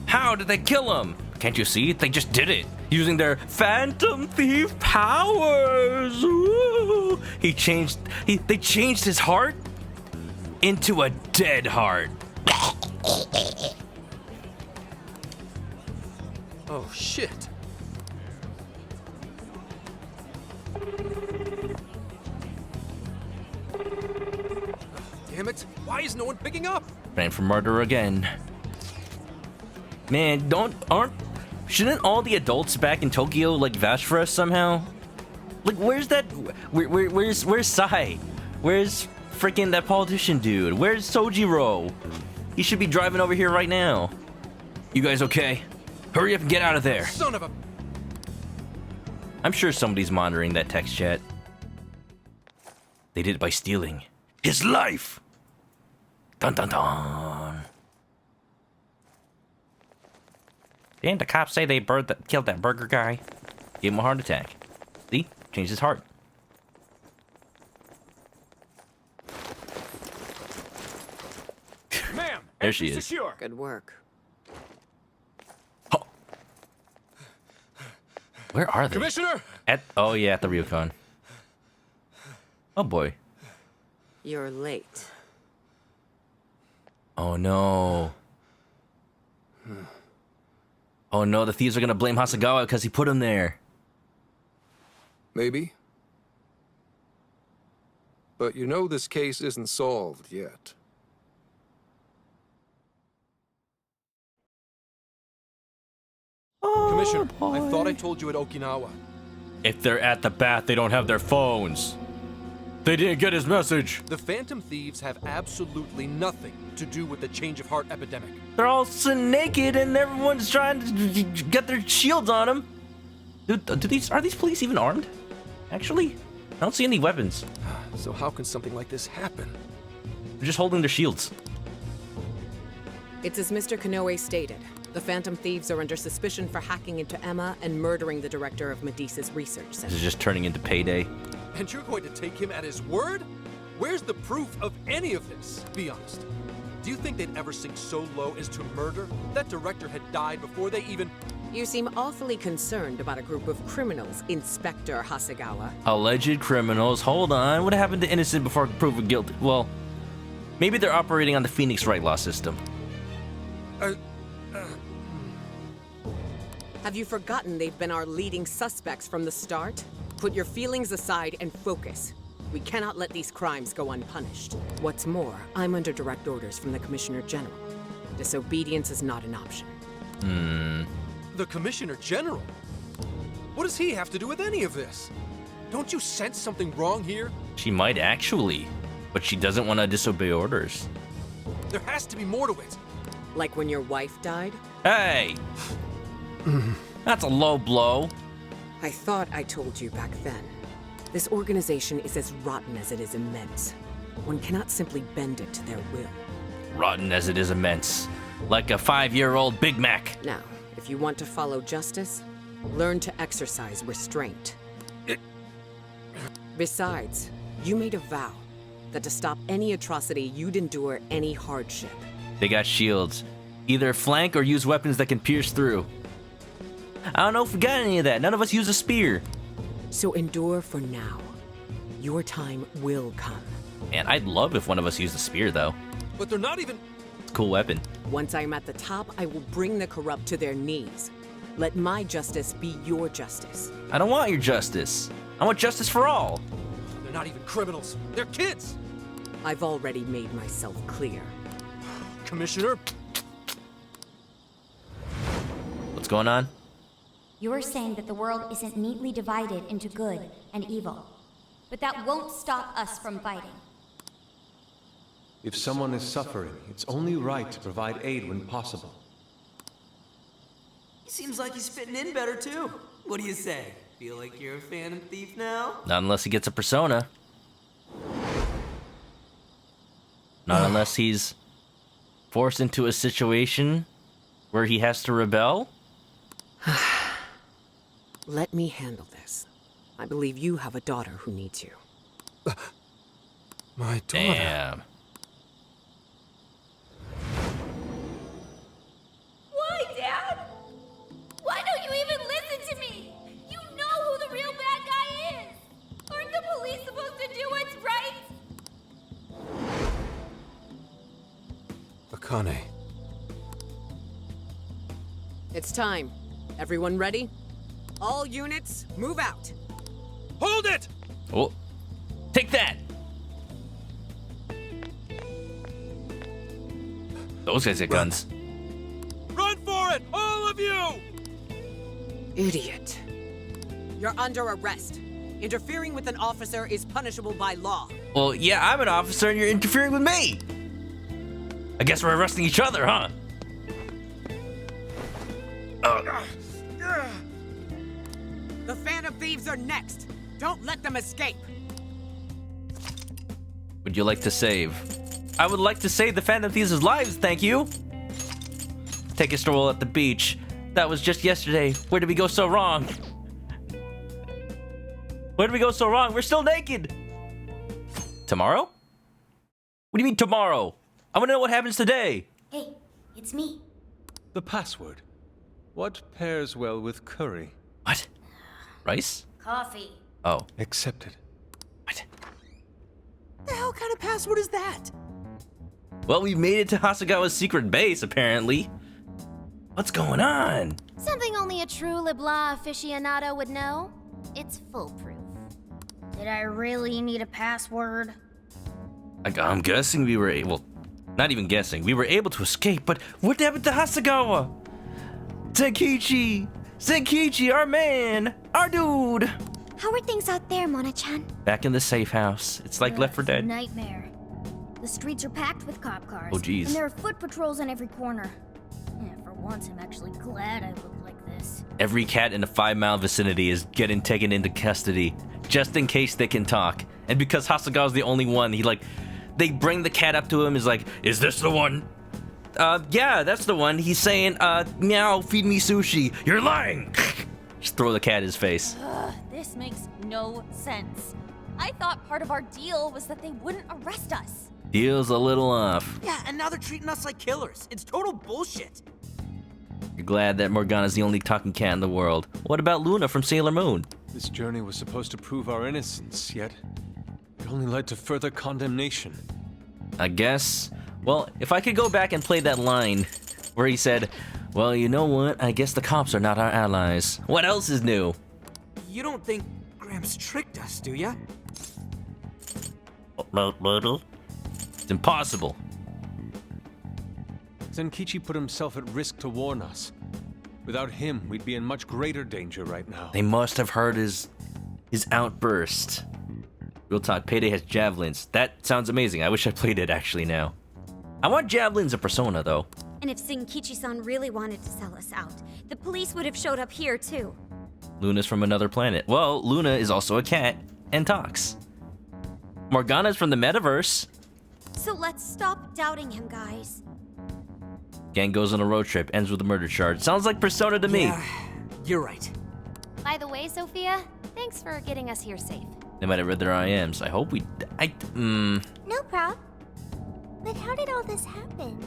How did they kill him? Can't you see? They just did it using their Phantom Thief powers. Ooh. They changed his heart into a dead heart. Oh shit. Damn it! Why is no one picking up? Ran for murder again. Man, shouldn't all the adults back in Tokyo like vouch for us somehow? Like, where's where's Sai? Where's freaking that politician dude? Where's Sojiro? He should be driving over here right now. You guys okay? Hurry up and get out of there. Son of a... I'm sure somebody's monitoring that text chat. They did it by stealing his life. Dun dun dun. Didn't the cops say they killed that burger guy? Gave him a heart attack. See? Changed his heart. Ma'am, there she is. Secure. Good work. Oh. Where are they? Commissioner! At the Ryukon. Oh boy. You're late. Oh no. Oh no, the thieves are gonna blame Hasegawa because he put him there. Maybe. But you know this case isn't solved yet. Commissioner, I thought I told you at Okinawa. If they're at the bath, they don't have their phones. They didn't get his message. The Phantom Thieves have absolutely nothing to do with the change of heart epidemic. They're all naked and everyone's trying to get their shields on them. Dude, are these police even armed? Actually, I don't see any weapons. So how can something like this happen? They're just holding their shields. It's as Mr. Kanoe stated. The Phantom Thieves are under suspicion for hacking into Emma and murdering the director of Medisa's research center. This is just turning into payday. And you're going to take him at his word? Where's the proof of any of this? Be honest. Do you think they'd ever sink so low as to murder? That director had died before they even... You seem awfully concerned about a group of criminals, Inspector Hasegawa. Alleged criminals. Hold on. What happened to innocent before proven guilty? Well, maybe they're operating on the Phoenix Wright law system. Have you forgotten they've been our leading suspects from the start? Put your feelings aside and focus. We cannot let these crimes go unpunished. What's more, I'm under direct orders from the Commissioner General. Disobedience is not an option. The Commissioner General? What does he have to do with any of this? Don't you sense something wrong here? She might actually, but she doesn't want to disobey orders. There has to be more to it. Like when your wife died? Hey! That's a low blow. I thought I told you back then. This organization is as rotten as it is immense. One cannot simply bend it to their will. Rotten as it is immense. Like a 5-year-old Big Mac. Now, if you want to follow justice, learn to exercise restraint. Besides, you made a vow that to stop any atrocity, you'd endure any hardship. They got shields. Either flank or use weapons that can pierce through. I don't know if we got any of that. None of us use a spear. So endure for now. Your time will come. Man, I'd love if one of us used a spear, though. But they're not even... It's a cool weapon. Once I'm at the top, I will bring the corrupt to their knees. Let my justice be your justice. I don't want your justice. I want justice for all. They're not even criminals. They're kids. I've already made myself clear. Commissioner? What's going on? You're saying that the world isn't neatly divided into good and evil. But that won't stop us from fighting. If someone is suffering, it's only right to provide aid when possible. He seems like he's fitting in better too. What do you say? Feel like you're a Phantom Thief now? Not unless he gets a persona. Not unless he's forced into a situation where he has to rebel. Let me handle this. I believe you have a daughter who needs you. My daughter? Damn. Why, Dad? Kane. It's time. Everyone ready? All units, move out. Hold it! Oh, take that! Those guys got guns. Run for it, all of you! Idiot. You're under arrest. Interfering with an officer is punishable by law. Well, yeah, I'm an officer and you're interfering with me. I guess we're arresting each other, huh? The Phantom Thieves are next. Don't let them escape. Would you like to save? I would like to save the Phantom Thieves' lives, thank you. Take a stroll at the beach. That was just yesterday. Where did we go so wrong? Where did we go so wrong? We're still naked. Tomorrow? What do you mean tomorrow? I want to know what happens today. Hey, it's me. The password. What pairs well with curry? What? Rice? Coffee. Oh. Accepted. The hell kind of password is that? Well, we made it to Hasegawa's secret base, apparently. What's going on? Something only a true LeBlanc aficionado would know. It's foolproof. Did I really need a password? I'm guessing we were able... Not even guessing. We were able to escape, but what happened to Hasegawa? Zenkichi! Zenkichi, our man! Our dude! How are things out there, Mona-chan? Back in the safe house. It's like Left 4 Dead. Nightmare. The streets are packed with cop cars. Oh, geez. And there are foot patrols on every corner. Yeah, for once, I'm actually glad I look like this. Every cat in a 5-mile vicinity is getting taken into custody, just in case they can talk. And because Hasegawa's the only one, they bring the cat up to him, is like, is this the one? Yeah, that's the one. He's saying, meow, feed me sushi. You're lying! Just throw the cat in his face. This makes no sense. I thought part of our deal was that they wouldn't arrest us. Deal's a little off. Yeah, and now they're treating us like killers. It's total bullshit. You're glad that Morgana's the only talking cat in the world. What about Luna from Sailor Moon? This journey was supposed to prove our innocence, yet it only led to further condemnation. I guess. Well, if I could go back and play that line where he said, well, you know what? I guess the cops are not our allies. What else is new? You don't think Gramps tricked us, do ya? It's impossible. Zenkichi put himself at risk to warn us. Without him, we'd be in much greater danger right now. They must have heard his outburst. Real talk, Payday has javelins. That sounds amazing. I wish I played it actually now. I want javelins in Persona though. And if Zenkichi-san really wanted to sell us out, the police would have showed up here too. Luna's from another planet. Well, Luna is also a cat and talks. Morgana's from the metaverse. So let's stop doubting him, guys. Gang goes on a road trip, ends with a murder charge. Sounds like Persona to me. Yeah, you're right. By the way, Sophia, thanks for getting us here safe. They might have read their IMs. I hope we... No prob. But how did all this happen?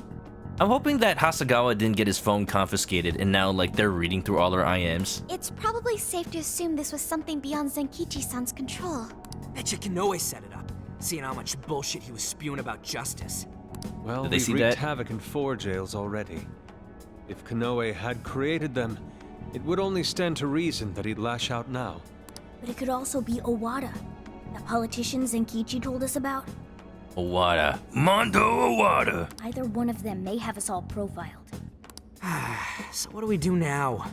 I'm hoping that Hasegawa didn't get his phone confiscated and now, they're reading through all our IMs. It's probably safe to assume this was something beyond Zenkichi-san's control. Betcha Kanoe set it up, seeing how much bullshit he was spewing about justice. Well, Did they we've see wreaked that? havoc in 4 jails already. If Kanoe had created them, it would only stand to reason that he'd lash out now. But it could also be Owada, that politician Zenkichi told us about. Owada. Mondo Owada. Either one of them may have us all profiled. So what do we do now?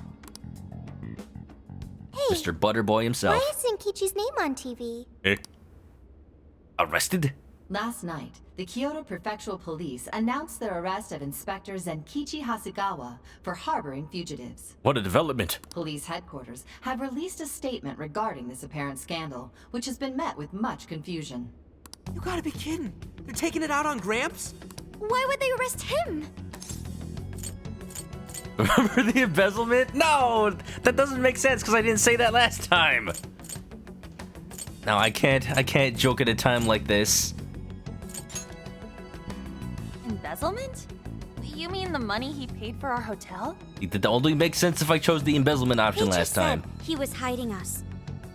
Hey, Mr. Butterboy himself. why is Zenkichi's name on TV? Arrested? Last night, the Kyoto Prefectural Police announced their arrest of Inspector Zenkichi Hasegawa for harboring fugitives. What a development. Police headquarters have released a statement regarding this apparent scandal, which has been met with much confusion. You gotta be kidding. They're taking it out on Gramps? Why would they arrest him? Remember the embezzlement? No, that doesn't make sense because I didn't say that last time. No, I can't joke at a time like this. Embezzlement? You mean the money he paid for our hotel? It only makes sense if I chose the embezzlement option They last just time. said he was hiding us.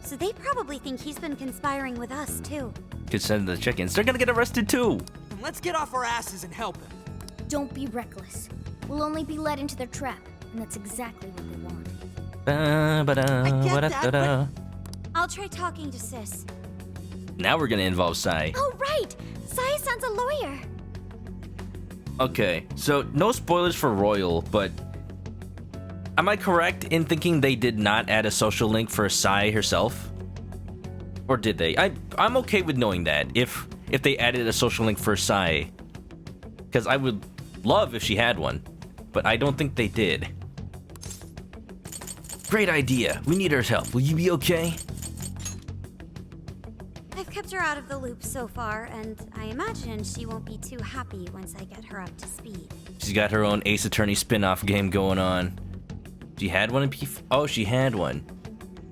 So they probably think he's been conspiring with us too. Could send the chickens. They're gonna get arrested too. Then let's get off our asses and help him. Don't be reckless. We'll only be led into their trap, and that's exactly what they want. I'll try talking to Sis. Now we're gonna involve Sai. Oh, right! Saya-san's a lawyer! Okay, so no spoilers for Royal, but am I correct in thinking they did not add a social link for Sai herself? Or did they? I'm okay with knowing that if they added a social link for Sai, because I would love if she had one, but I don't think they did. Great idea. We need her help. Will you be okay? I've kept her out of the loop so far, and I imagine she won't be too happy once I get her up to speed. She's got her own Ace Attorney spin-off game going on. She had one in Oh, she had one.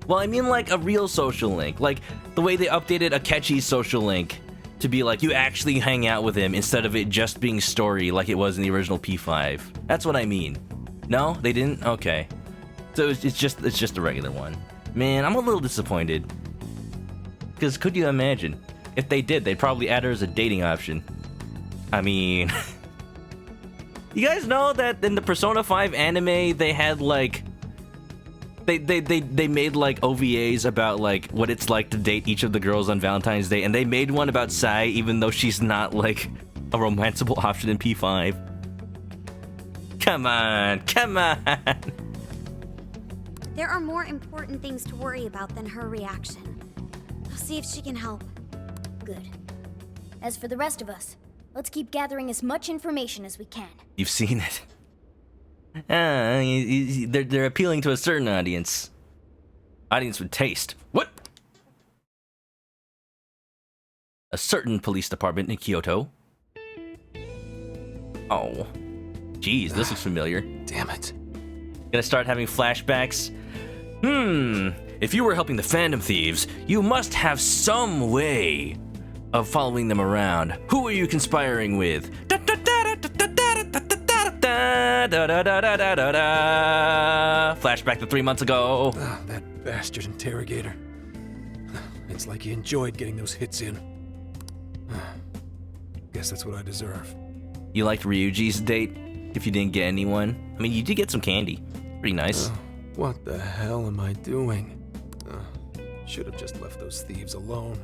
Well, I mean like a real social link. Like the way they updated Akechi's social link to be like you actually hang out with him instead of it just being story like it was in the original P5. That's what I mean. No, they didn't? Okay. So it's just a regular one. Man, I'm a little disappointed. Because could you imagine? If they did, they'd probably add her as a dating option. I mean... You guys know that in the Persona 5 anime, they had like... They made like OVAs about like what it's like to date each of the girls on Valentine's Day, and they made one about Sai even though she's not like a romanceable option in P5. Come on, come on! There are more important things to worry about than her reaction. I'll see if she can help. Good. As for the rest of us, let's keep gathering as much information as we can. You've seen it. They're appealing to a certain audience. Audience with taste. What? A certain police department in Kyoto. Oh. Jeez, this looks familiar. Damn it. Gonna start having flashbacks. If you were helping the Phantom Thieves, you must have some way of following them around. Who are you conspiring with? Flashback to 3 months ago. Ah, that bastard interrogator. It's like he enjoyed getting those hits in. Guess that's what I deserve. You liked Ryuji's date? If you didn't get anyone? I mean, you did get some candy. Pretty nice. What the hell am I doing? Should have just left those thieves alone.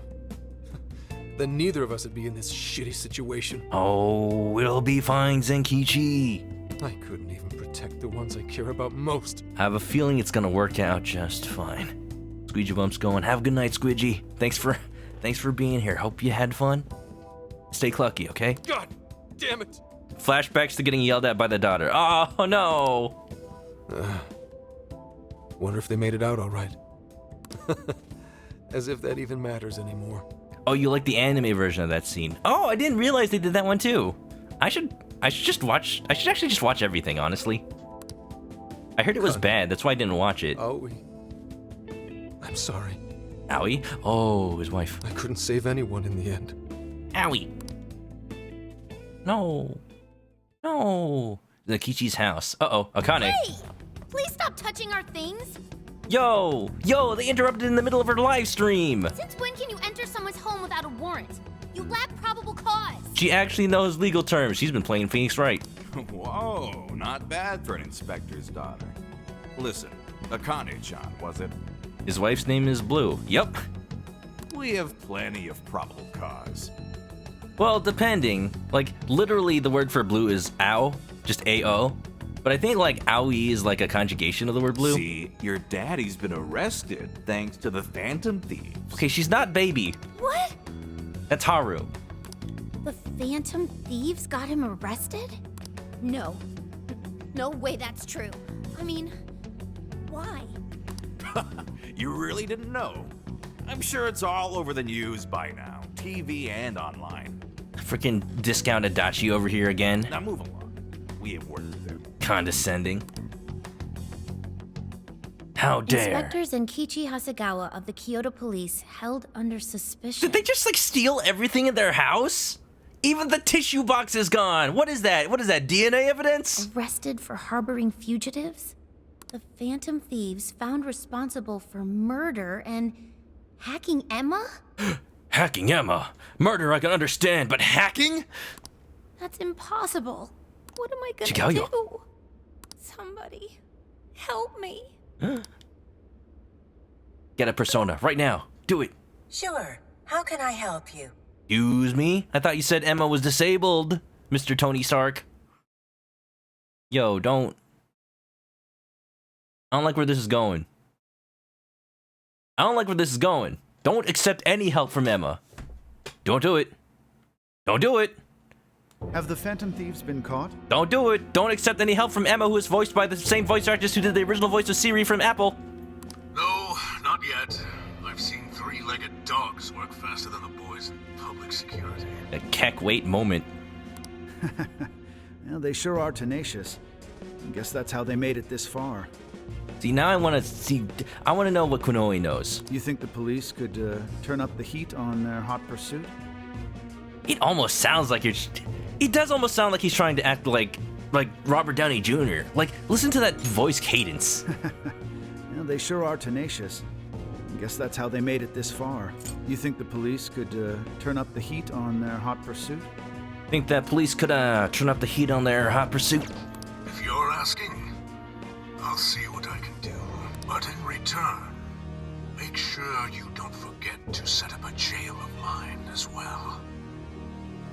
Then neither of us would be in this shitty situation. Oh, it'll be fine, Zenkichi. I couldn't even protect the ones I care about most. I have a feeling it's gonna work out just fine. Squeegee Bump's going. Have a good night, Squidgy. Thanks for being here. Hope you had fun. Stay clucky, okay? God damn it! Flashbacks to getting yelled at by the daughter. Oh no! Wonder if they made it out all right. As if that even matters anymore. Oh, you like the anime version of that scene? Oh, I didn't realize they did that one too. I should actually just watch everything, honestly. I heard it was bad, that's why I didn't watch it. Aoi. I'm sorry. Aoi? Oh, his wife. I couldn't save anyone in the end. Aoi. No. No. Zenkichi's house. Uh-oh, Akane. Hey! Please stop touching our things! Yo, they interrupted in the middle of her live stream. Since when can you enter someone's home without a warrant? You lack probable cause. She actually knows legal terms. She's been playing Phoenix Wright. Whoa, not bad for an inspector's daughter. Listen, Akane-chan, was it? His wife's name is Blue. Yup. We have plenty of probable cause. Well, depending. Like, literally the word for blue is ow, just A-O. But I think, like, owie is like a conjugation of the word blue. See, your daddy's been arrested thanks to the Phantom Thieves. Okay, she's not baby. What? That's Haru. The Phantom Thieves got him arrested? No. No way that's true. I mean, why? You really didn't know? I'm sure it's all over the news by now, TV and online. Freaking discount Adachi over here again. Now move along. We have work to do. Condescending. How dare. Inspector Zenkichi Hasegawa of the Kyoto Police held under suspicion. Did they just, like, steal everything in their house? Even the tissue box is gone. What is that? What is that, DNA evidence? Arrested for harboring fugitives? The Phantom Thieves found responsible for murder and hacking Emma? Hacking Emma? Murder I can understand, but hacking? That's impossible. What am I gonna Hasegawa. do? Somebody, help me. Get a persona right now. Do it. Sure. How can I help you? Excuse me? I thought you said Emma was disabled, Mr. Tony Stark. Yo, don't. I don't like where this is going. I don't like where this is going. Don't accept any help from Emma. Don't do it. Don't do it. Have the Phantom Thieves been caught? Don't do it. Don't accept any help from Emma, who is voiced by the same voice actress who did the original voice of Siri from Apple. No, not yet. I've seen three-legged dogs work faster than the boys in public security. A keck wait moment. Yeah, they sure are tenacious. I guess that's how they made it this far. See, now I want to know what Konoe knows. You think the police could turn up the heat on their hot pursuit? It almost sounds like it does almost sound like he's trying to act like Robert Downey Jr. Like, listen to that voice cadence. Yeah, they sure are tenacious. I guess that's how they made it this far. You think the police could turn up the heat on their hot pursuit? Think that police could turn up the heat on their hot pursuit? If you're asking, I'll see what I can do. But in return, make sure you don't forget to set up a jail of mine as well.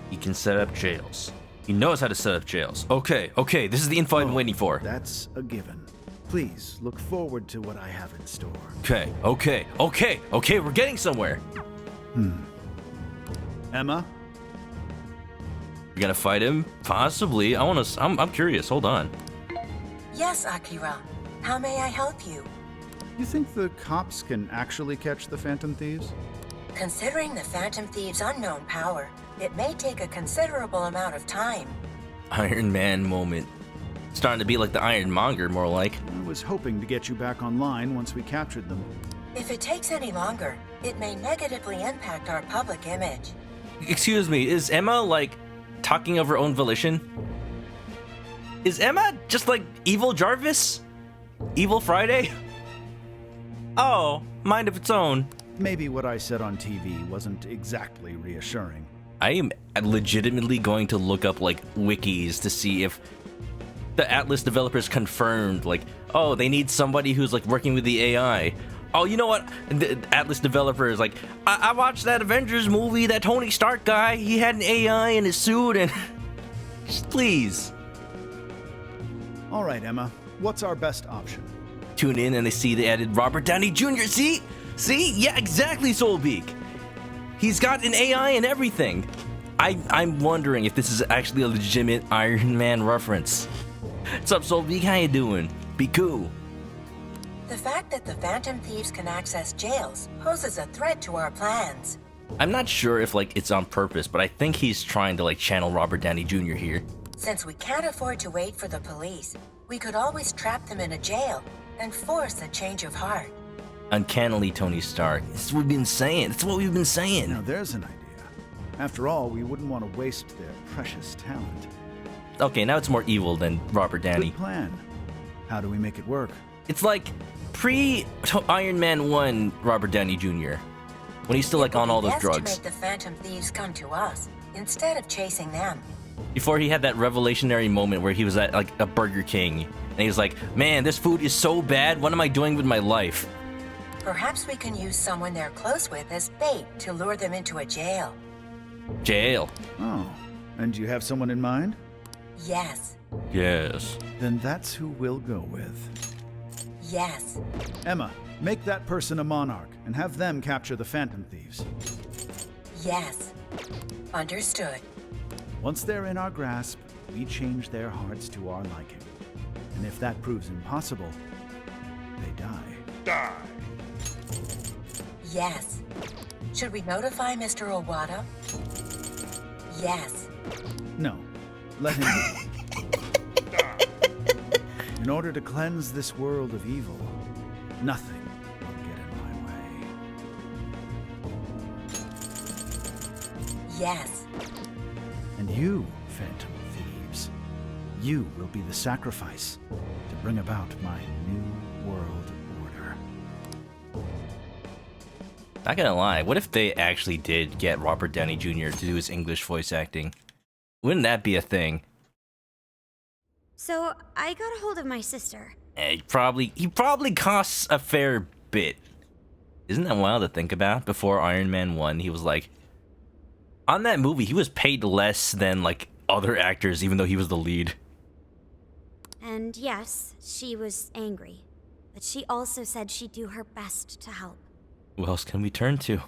He can set up jails. He knows how to set up jails. Okay, this is the info I've been waiting for. That's a given. Please look forward to what I have in store. Okay, we're getting somewhere. Emma? You gonna fight him? Possibly. I'm curious. Hold on. Yes, Akira. How may I help you? You think the cops can actually catch the Phantom Thieves? Considering the Phantom Thieves' unknown power, it may take a considerable amount of time. Iron Man moment. Starting to be like the Iron Monger, more like. I was hoping to get you back online once we captured them. If it takes any longer, it may negatively impact our public image. Excuse me, is Emma, like, talking of her own volition? Is Emma just like Evil Jarvis? Evil Friday? Oh, mind of its own. Maybe what I said on TV wasn't exactly reassuring. I am legitimately going to look up, like, wikis to see if the Atlas developers confirmed, like, oh, they need somebody who's, like, working with the AI. Oh, you know what? The Atlas developers, like, I watched that Avengers movie, that Tony Stark guy, he had an AI in his suit, and just please. All right, Emma, what's our best option? Tune in and they see they added Robert Downey Jr. See? Yeah, exactly, Soulbeak. He's got an AI and everything. I'm wondering if this is actually a legitimate Iron Man reference. What's up, Soulbeak? How you doing? Be cool. The fact that the Phantom Thieves can access jails poses a threat to our plans. I'm not sure if, like, it's on purpose, but I think he's trying to, like, channel Robert Downey Jr. here. Since we can't afford to wait for the police, we could always trap them in a jail and force a change of heart. Uncannily, Tony Stark. This is what we've been saying. That's what we've been saying. Now, there's an idea. After all, we wouldn't want to waste their precious talent. Okay, now it's more evil than Robert Downey. Good plan. How do we make it work? It's like pre-Iron Man 1 Robert Downey Jr. When he's still, like, on all those drugs. To make the Phantom Thieves come to us instead of chasing them. Before he had that revelationary moment where he was at, like, a Burger King, and he was like, man, this food is so bad, what am I doing with my life? Perhaps we can use someone they're close with as bait to lure them into a jail. Jail. Oh, and do you have someone in mind? Yes. Yes. Then that's who we'll go with. Yes. Emma, make that person a monarch and have them capture the Phantom Thieves. Yes. Understood. Once they're in our grasp, we change their hearts to our liking. And if that proves impossible, they die. Yes. Should we notify Mr. Owada? Yes. No. Let him be. In order to cleanse this world of evil, nothing will get in my way. Yes. And you, Phantom Thieves, you will be the sacrifice to bring about my new world order. Not gonna lie, what if they actually did get Robert Downey Jr. to do his English voice acting? Wouldn't that be a thing? So I got a hold of my sister. He probably costs a fair bit. Isn't that wild to think about? Before Iron Man 1, he was like, on that movie, he was paid less than like other actors, even though he was the lead. And yes, she was angry. But she also said she'd do her best to help. Who else can we turn to?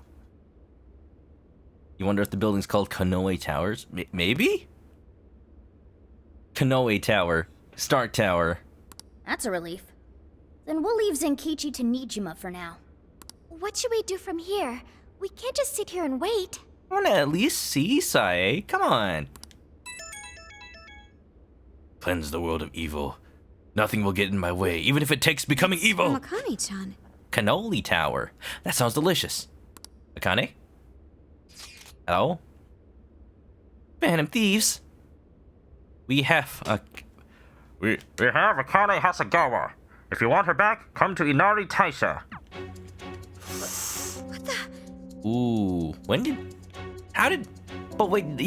You wonder if the building's called Konoe Towers? Maybe? Konoe Tower. Stark Tower. That's a relief. Then we'll leave Zenkichi to Nijima for now. What should we do from here? We can't just sit here and wait. I wanna at least see Sae. Come on. Cleanse the world of evil. Nothing will get in my way, even if it takes becoming evil. Akane-chan. Cannoli Tower. That sounds delicious. Akane? Hello? Phantom Thieves? We have Akane Hasegawa. If you want her back, come to Inari Taisha. What the? Ooh. But wait,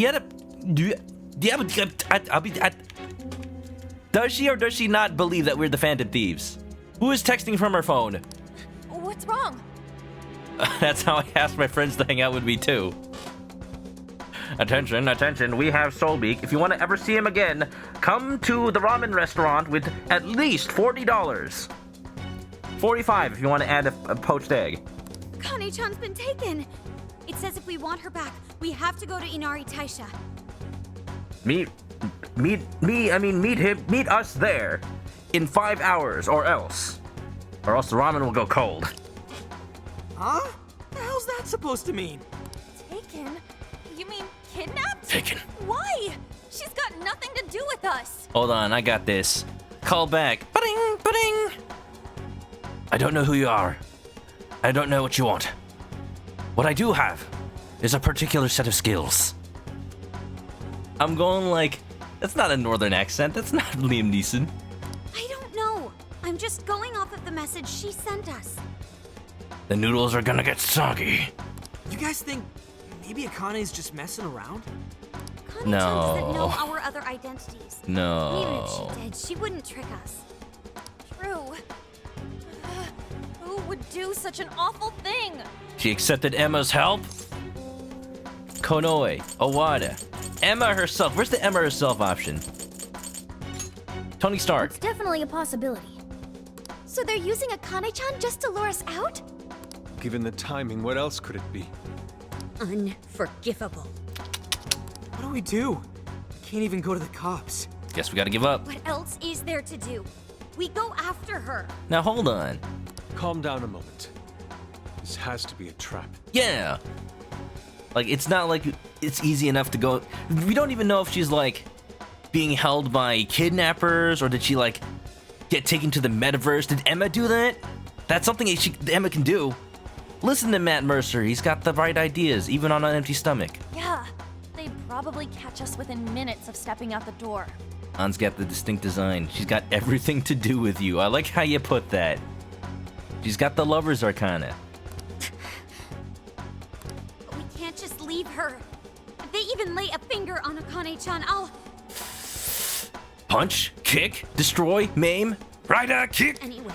does she or does she not believe that we're the Phantom Thieves? Who is texting from her phone? What's wrong? That's how I asked my friends to hang out with me too. Attention, attention, we have Soulbeak. If you want to ever see him again, come to the ramen restaurant with at least $40. 45 if you want to add a poached egg. Akane-chan's been taken. It says if we want her back, we have to go to Inari Taisha. Meet us there in 5 hours or else the ramen will go cold. Huh? The hell's that supposed to mean? Taken? You mean kidnapped? Taken. Why? She's got nothing to do with us. Hold on, I got this. Call back. Ba-ding, ba-ding. I don't know who you are. I don't know what you want. What I do have is a particular set of skills. I'm going like, that's not a northern accent. That's not Liam Neeson. I don't know. I'm just going off of the message she sent us. The noodles are gonna get soggy. You guys think maybe Akane's just messing around? Akane-chan No. doesn't know our other identities. No. Even if she did, she wouldn't trick us. True. Who would do such an awful thing? She accepted Emma's help. Konoe, Owada, Emma herself. Where's the Emma herself option? Tony Stark. It's definitely a possibility. So they're using Akane-chan just to lure us out? Given the timing, what else could it be? Unforgivable. What do we do? We can't even go to the cops. Guess we gotta give up. What else is there to do? We go after her. Now hold on. Calm down a moment. This has to be a trap. Yeah. Like, it's not like it's easy enough to go. We don't even know if she's like being held by kidnappers or did she like get taken to the metaverse. Did Emma do that? That's something Emma can do. Listen to Matt Mercer. He's got the right ideas, even on an empty stomach. Yeah, they'd probably catch us within minutes of stepping out the door. An's got the distinct design. She's got everything to do with you. I like how you put that. She's got the lover's arcana. We can't just leave her. If they even lay a finger on Akane-chan, I'll... Punch, kick, destroy, maim, rider, kick. Anyway,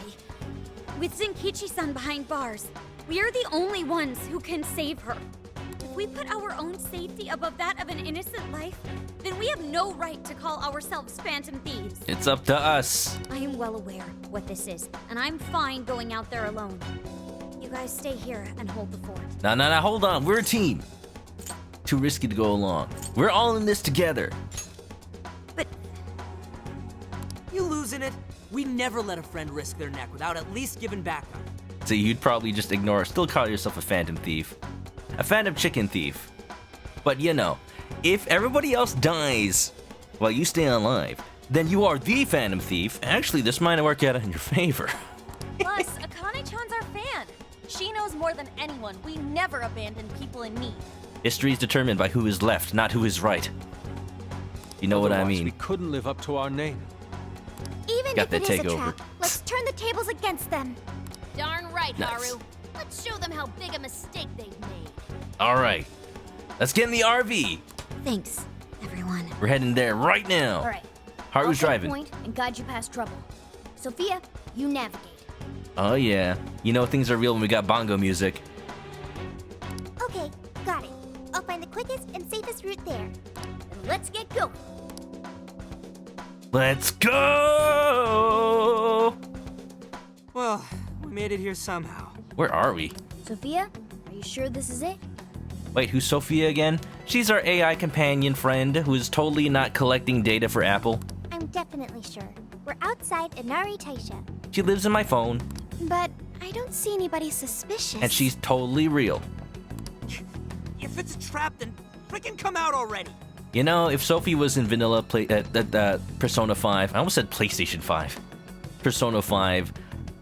with Zenkichi-san behind bars, we're the only ones who can save her. If we put our own safety above that of an innocent life, then we have no right to call ourselves Phantom Thieves. It's up to us. I am well aware what this is, and I'm fine going out there alone. You guys stay here and hold the fort. No, hold on. We're a team. Too risky to go alone. We're all in this together. You losing it? We never let a friend risk their neck without at least giving backup. So you'd probably just ignore, still call yourself a phantom thief. A phantom chicken thief. But you know, if everybody else dies while you stay alive, then you are the phantom thief. Actually, this might work out in your favor. Plus, Akane-chan's our fan. She knows more than anyone. We never abandon people in need. History is determined by who is left, not who is right. You know what I Otherwise, mean? We couldn't live up to our name. Even Got if that it is a takeover. trap, let's turn the tables against them. Darn right, Nice. Haru. Let's show them how big a mistake they've made. All right, let's get in the RV. Thanks, everyone. We're heading there right now. All right, Haru's I'll driving. point and guide you past trouble. Sophia, you navigate. Oh yeah. You know things are real when we got bongo music. Okay, got it. I'll find the quickest and safest route there. Then let's get going. Let's go! Well, we made it here somehow. Where are we? Sophia, are you sure this is it? Wait, who's Sophia again? She's our AI companion friend who is totally not collecting data for Apple. I'm definitely sure. We're outside Inari Taisha. She lives in my phone, But I don't see anybody suspicious. and she's totally real. If it's a trap, then freaking come out already. You know, if Sophie was in vanilla Persona 5, I almost said PlayStation 5, Persona 5,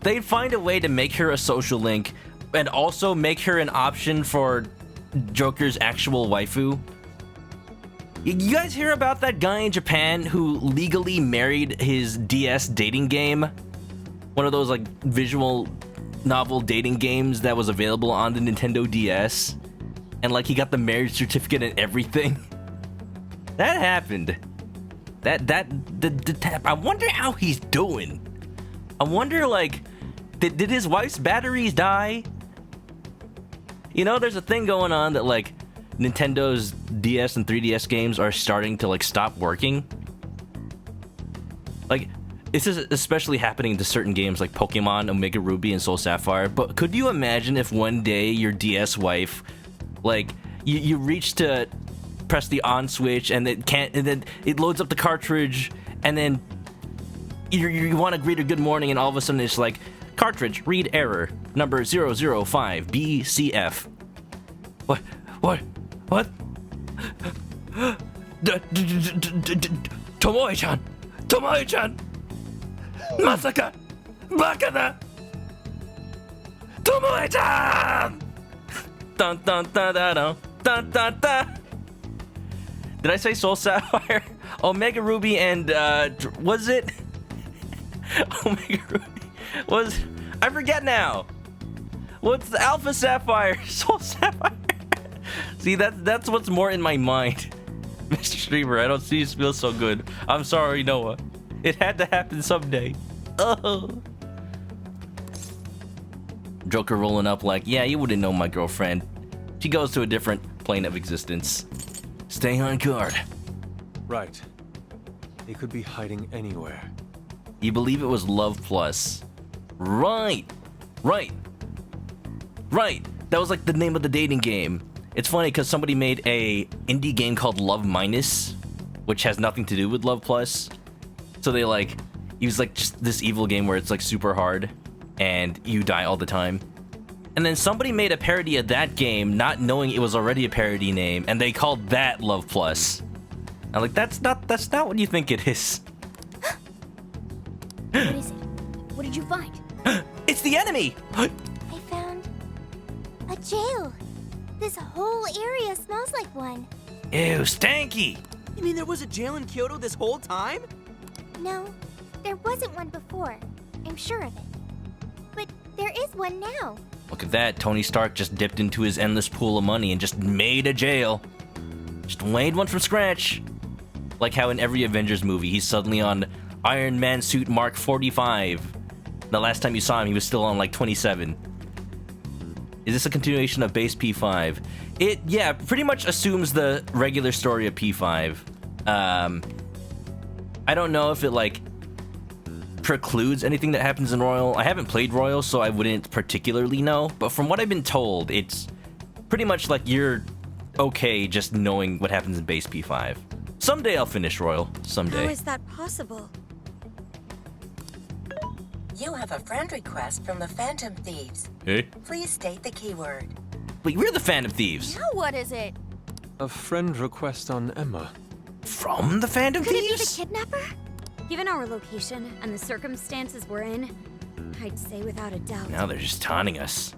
they'd find a way to make her a social link and also make her an option for Joker's actual waifu. You guys hear about that guy in Japan who legally married his DS dating game? One of those like visual novel dating games that was available on the Nintendo DS. And like he got the marriage certificate and everything. That happened. I wonder how he's doing. I wonder, like, did his wife's batteries die? You know, there's a thing going on that, like, Nintendo's DS and 3DS games are starting to, like, stop working. Like, this is especially happening to certain games like Pokemon, Omega Ruby, and Soul Sapphire. But could you imagine if one day your DS wife, like, you reach to press the on switch and it can't, and then it loads up the cartridge, and then you want to greet her good morning, and all of a sudden it's like, cartridge read error number 005 BCF. What Tomoe-chan Masaka Baka da Tomoe-chan dun dun dun dun dun dun dun. Did I say Soul Sapphire? Omega Ruby and, was it? Omega Ruby I forget now. What's the Alpha Sapphire? Soul Sapphire? See, that's what's more in my mind. Mr. Streamer, I don't see you feel so good. I'm sorry, Noah. It had to happen someday. Oh. Joker rolling up like, yeah, you wouldn't know my girlfriend. She goes to a different plane of existence. Stay on guard. Right. They could be hiding anywhere. You believe it was Love Plus. Right. That was like the name of the dating game. It's funny because somebody made a indie game called Love Minus, which has nothing to do with Love Plus. So they like use like just this evil game where it's like super hard and you die all the time. And then somebody made a parody of that game, not knowing it was already a parody name, and they called that Love Plus. I'm like, that's not what you think it is. What is it? What did you find? It's the enemy! I found a jail. This whole area smells like one. Ew, stanky! You mean there was a jail in Kyoto this whole time? No, there wasn't one before. I'm sure of it. But there is one now. Look at that, Tony Stark just dipped into his endless pool of money and just made a jail. Just made one from scratch. Like how in every Avengers movie, he's suddenly on Iron Man suit Mark 45. The last time you saw him, he was still on like 27. Is this a continuation of base P5? It, yeah, pretty much assumes the regular story of P5. I don't know if it like precludes anything that happens in Royal. I haven't played Royal, so I wouldn't particularly know. But from what I've been told, it's pretty much like you're okay just knowing what happens in base P5. Someday I'll finish Royal. Someday. How is that possible? You have a friend request from the Phantom Thieves. Hey? Please state the keyword. Wait, we're the Phantom Thieves. Now what is it? A friend request on Emma. From the Phantom Could Thieves? it be the kidnapper? Given our location and the circumstances we're in, I'd say without a doubt. Now they're just taunting us.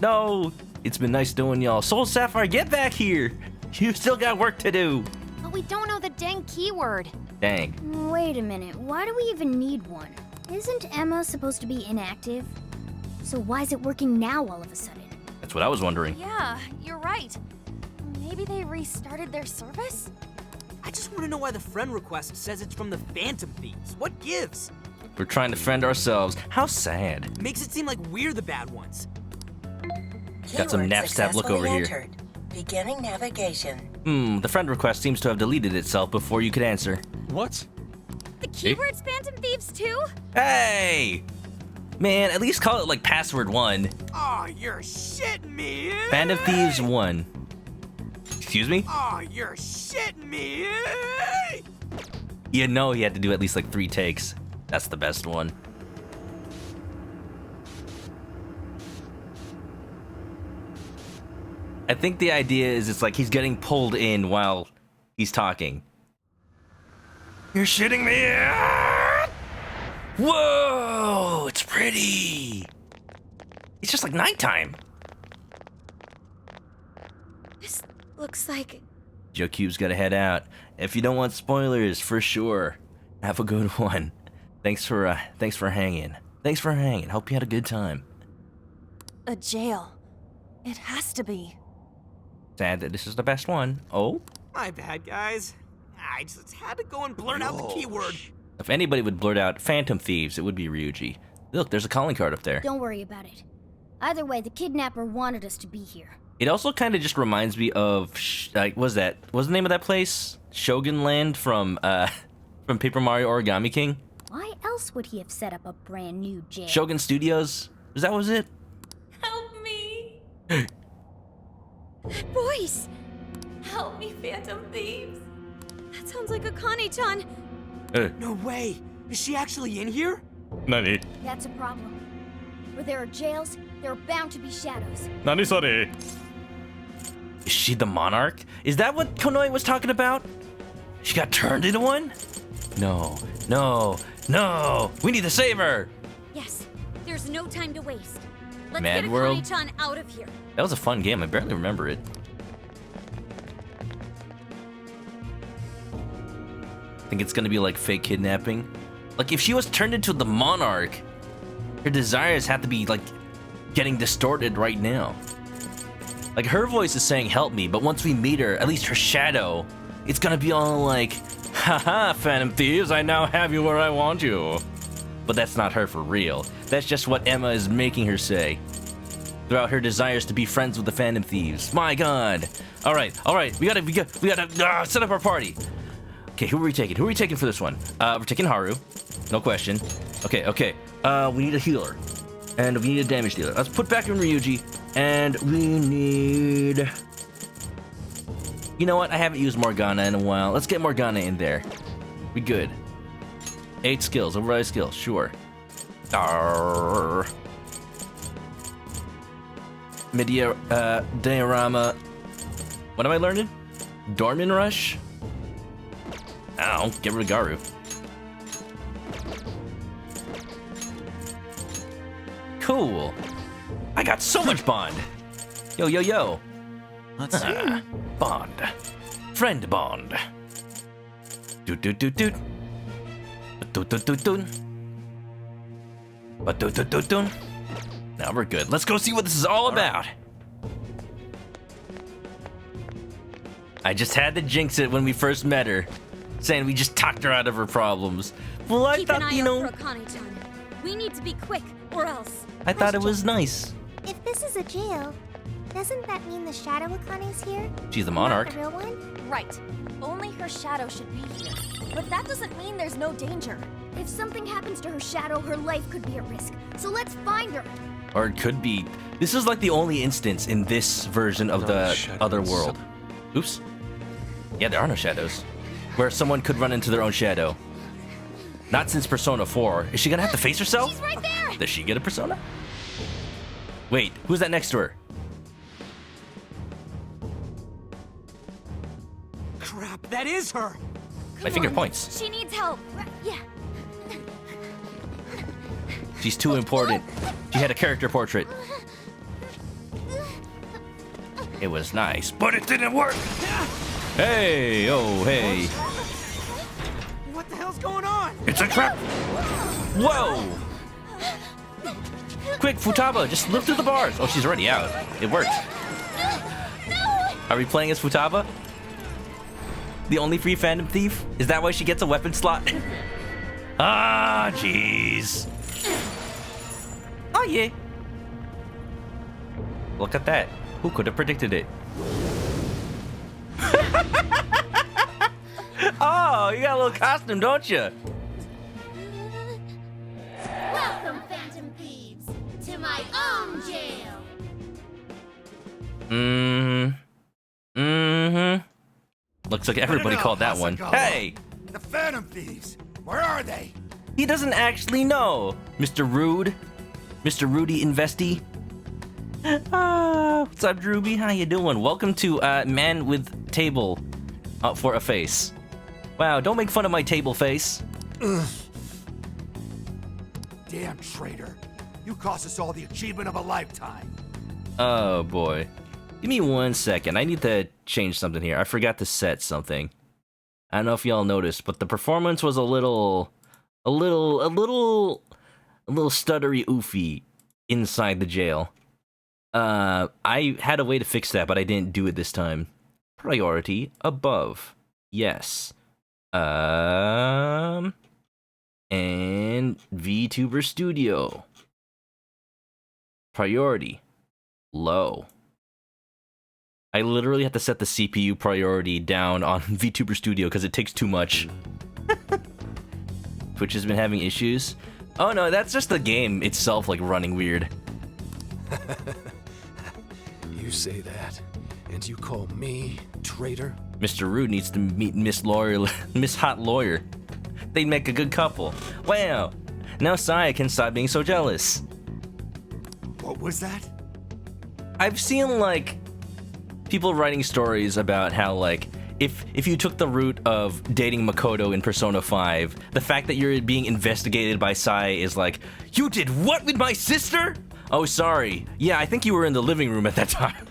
No, it's been nice knowing y'all. Soul Sapphire, get back here. You still got work to do. But we don't know the dang keyword. Dang. Wait a minute, why do we even need one? Isn't Emma supposed to be inactive? So why is it working now all of a sudden? That's what I was wondering. Yeah, you're right. Maybe they restarted their service? I just want to know why the friend request says it's from the Phantom Thieves. What gives? We're trying to friend ourselves. How sad. Makes it seem like we're the bad ones. Got some Keyword nap stab look over successfully here. entered. Beginning navigation. The friend request seems to have deleted itself before you could answer. What? The keyword's Phantom Thieves too? Hey! Man, at least call it like password 1. Oh, you're shitting me. Phantom Thieves 1. Excuse me? Oh, you're shitting me. You know he had to do at least like 3 takes. That's the best one. I think the idea is it's like he's getting pulled in while he's talking. You're shitting me? Whoa! It's pretty! It's just like nighttime. This looks like... Joe Cube's gotta head out. If you don't want spoilers, for sure. Have a good one. Thanks for hanging. Thanks for hanging. Hope you had a good time. a jail. It has to be. Sad that this is the best one. Oh? My bad, guys. I just had to go and blurt out the keyword. If anybody would blurt out Phantom Thieves, it would be Ryuji. Look, there's a calling card up there. Don't worry about it. Either way, the kidnapper wanted us to be here. It also kind of just reminds me of, like, what's the name of that place? Shogun Land from Paper Mario Origami King? Why else would he have set up a brand new jail? Shogun Studios? Is that was it? Help me! Voice! Help me, Phantom Thieves! That sounds like Akane-chan. No way! Is she actually in here? Nani? That's a problem. Where there are jails, there are bound to be shadows. Nani sore? Is she the monarch? Is that what Konoe was talking about? She got turned into one? No, no, no! We need to save her! Yes, there's no time to waste. Let's Mad get World? Akane-chan out of here. That was a fun game. I barely remember it. Think it's gonna be like fake kidnapping? Like if she was turned into the monarch, her desires have to be like getting distorted right now. Like her voice is saying help me, but once we meet her, at least her shadow, it's gonna be all like, haha, Phantom Thieves, I now have you where I want you. But that's not her for real. That's just what Emma is making her say. Throughout her desires to be friends with the Phantom Thieves. My god. All right, we gotta set up our party. Okay, who are we taking? Who are we taking for this one? We're taking Haru. No question. Okay. We need a healer. And we need a damage dealer. Let's put back in Ryuji. And we need... You know what? I haven't used Morgana in a while. Let's get Morgana in there. We good. 8 skills. Override skills. Sure. Arrgh. Media... Diorama... What am I learning? Dormin Rush? Ow, get rid of Garu. Cool. I got so much bond. Yo. Let's see. Bond. Friend bond. Doot. Doot. Now we're good. Let's go see what this is all about. I just had to jinx it when we first met her, saying we just talked her out of her problems. Well, I Keep an thought, eye you know, out for Akane-chan. We need to be quick, or else. I thought it was nice. If this is a jail, doesn't that mean the Shadow Akane's here? She's the Not monarch. the real one? Right. Only her shadow should be here. But that doesn't mean there's no danger. If something happens to her shadow, her life could be at risk. So let's find her. Or it could be. This is like the only instance in this version of the other world. Oops. Yeah, there are no shadows. Where someone could run into their own shadow. Not since Persona 4. Is she gonna have to face herself? She's right there! Does she get a persona? Wait, who's that next to her? Crap, that is her! My finger points. She needs help. Yeah. She's too important. She had a character portrait. It was nice, but it didn't work. Hey, oh, hey. What the hell's going on? It's a trap. Whoa. Quick, Futaba, just lift through the bars. Oh, she's already out. It worked. Are we playing as Futaba? The only free Phantom Thief? Is that why she gets a weapon slot? Ah, jeez. Oh, yeah. Look at that. Who could have predicted it? Oh, you got a little costume, don't you? Welcome, Phantom Thieves, to my own jail. Looks like everybody called that one. Hasegawa. Hey! The Phantom Thieves! Where are they? He doesn't actually know. Mr. Rude. Mr. Rudy Investi. What's up, Drewby? How you doing? Welcome to Man with Table for a Face. Wow, don't make fun of my table face. Damn traitor. You cost us all the achievement of a lifetime. Oh, boy. Give me 1 second. I need to change something here. I forgot to set something. I don't know if y'all noticed, but the performance was a little stuttery oofy inside the jail. I had a way to fix that, but I didn't do it this time. Priority above. Yes. And VTuber Studio. Priority low. I literally have to set the CPU priority down on VTuber Studio because it takes too much. Twitch has been having issues. Oh no, that's just the game itself, like, running weird. You say that, and you call me traitor? Mr. Rude needs to meet Miss Hot Lawyer. They'd make a good couple. Wow. Now Saya can stop being so jealous. What was that? I've seen, like, people writing stories about how, like, if you took the route of dating Makoto in Persona 5, the fact that you're being investigated by Sai is like, you did what with my sister? Oh, sorry. Yeah, I think you were in the living room at that time.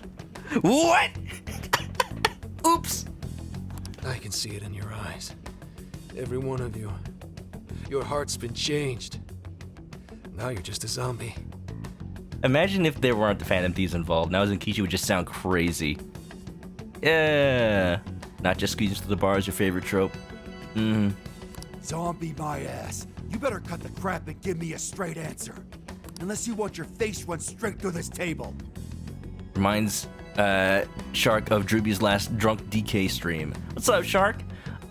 What? Oops. I can see it in your eyes. Every one of you. Your heart's been changed. Now you're just a zombie. Imagine if there weren't the Phantom Thieves involved. Now Zenkichi would just sound crazy. Yeah. Not just squeezing through the bar is your favorite trope. Zombie my ass. You better cut the crap and give me a straight answer. Unless you want your face run straight through this table. Reminds Shark of Drewby's last drunk DK stream. What's up, Shark?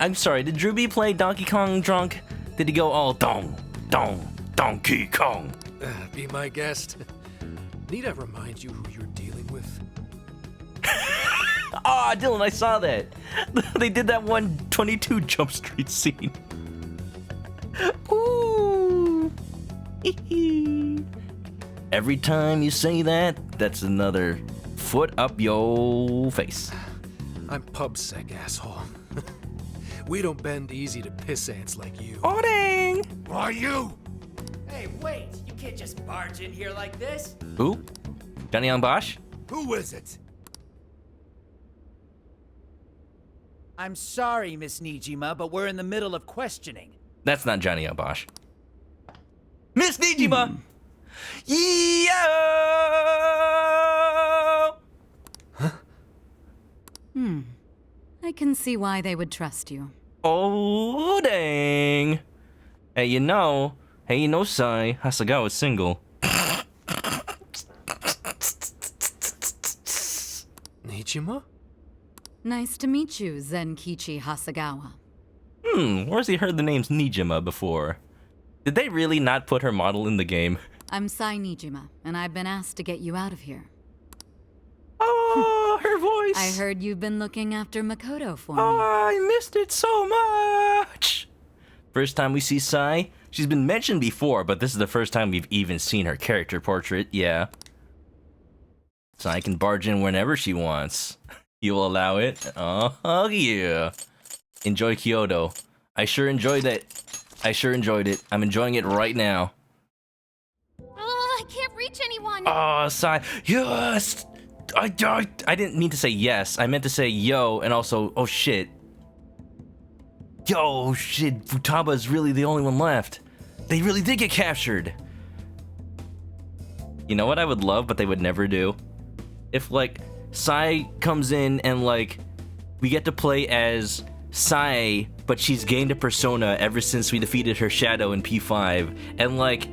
I'm sorry, did Drewby play Donkey Kong drunk? Did he go all Donkey Kong? Be my guest. Need I remind you who you're dealing with? Ah, oh, Dylan, I saw that. They did that one 22 Jump Street scene. Ooh. Every time you say that, that's another foot up your face. I'm pubsec, asshole. We don't bend easy to piss ants like you. Oh, dang! Who are you? Hey, wait! You can't just barge in here like this. Who? Johnny Young Bosch? Who is it? I'm sorry, Miss Nijima, but we're in the middle of questioning. That's not Johnny Young Bosch. Miss Nijima! Yo! Huh? I can see why they would trust you. Oh, dang. Hey, you know, Sai, Hasegawa's single. Nijima? Nice to meet you, Zenkichi Hasegawa. Where's he heard the names Nijima before? Did they really not put her model in the game? I'm Sai Nijima, and I've been asked to get you out of here. Oh, her voice! I heard you've been looking after Makoto for me. Oh, I missed it so much! First time we see Sai. She's been mentioned before, but this is the first time we've even seen her character portrait, yeah. Sai can barge in whenever she wants. You will allow it? Oh, yeah. Enjoy Kyoto. I sure enjoyed it. I'm enjoying it right now. Oh, I can't reach anyone. Oh, Sai. Yes! I didn't mean to say yes. I meant to say yo, and also, oh shit. Yo, shit, Futaba is really the only one left. They really did get captured. You know what I would love, but they would never do? If, like, Sai comes in and, like, we get to play as Sae, but she's gained a persona ever since we defeated her shadow in P5. And like,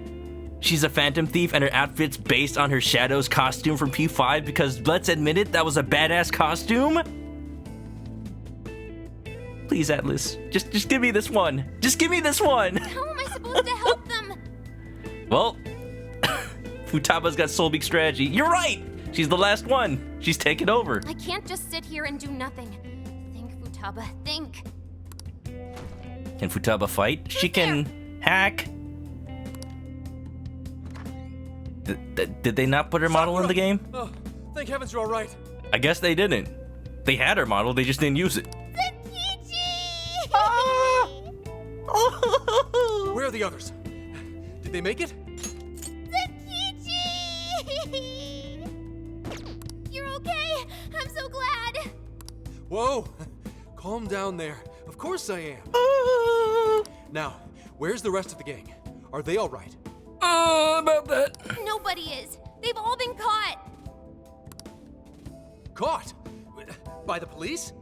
she's a phantom thief and her outfit's based on her shadow's costume from P5 because let's admit it, that was a badass costume. Please, Atlas, just give me this one. Just give me this one. How am I supposed to help them? Well, Futaba's got Soul Beak strategy. You're right. She's the last one. She's taken over. I can't just sit here and do nothing. Think, Futaba, think. Can Futaba fight? She can hack. Did they not put her model in the game? Oh, thank heavens you're all right. I guess they didn't. They had her model, they just didn't use it. Where are the others? Did they make it? You're okay? I'm so glad. Whoa! Calm down there. Of course I am. Now, where's the rest of the gang? Are they all right? About that. Nobody is. They've all been caught. Caught? By the police?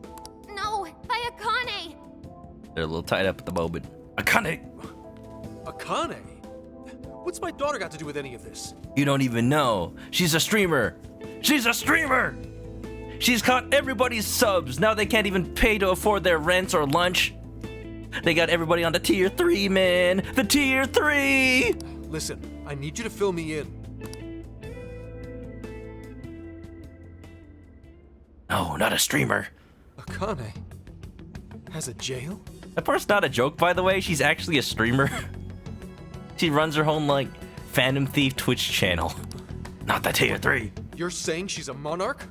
No, by Akane. They're a little tied up at the moment. Akane! Akane? What's my daughter got to do with any of this? You don't even know. She's a streamer. She's a streamer! She's caught everybody's subs. Now they can't even pay to afford their rent or lunch. They got everybody on the tier 3, man. The tier 3! Listen, I need you to fill me in. No, not a streamer. Akane has a jail? That part's not a joke, by the way. She's actually a streamer. She runs her own, like, Phantom Thief Twitch channel. Not the tier 3. You're saying she's a monarch?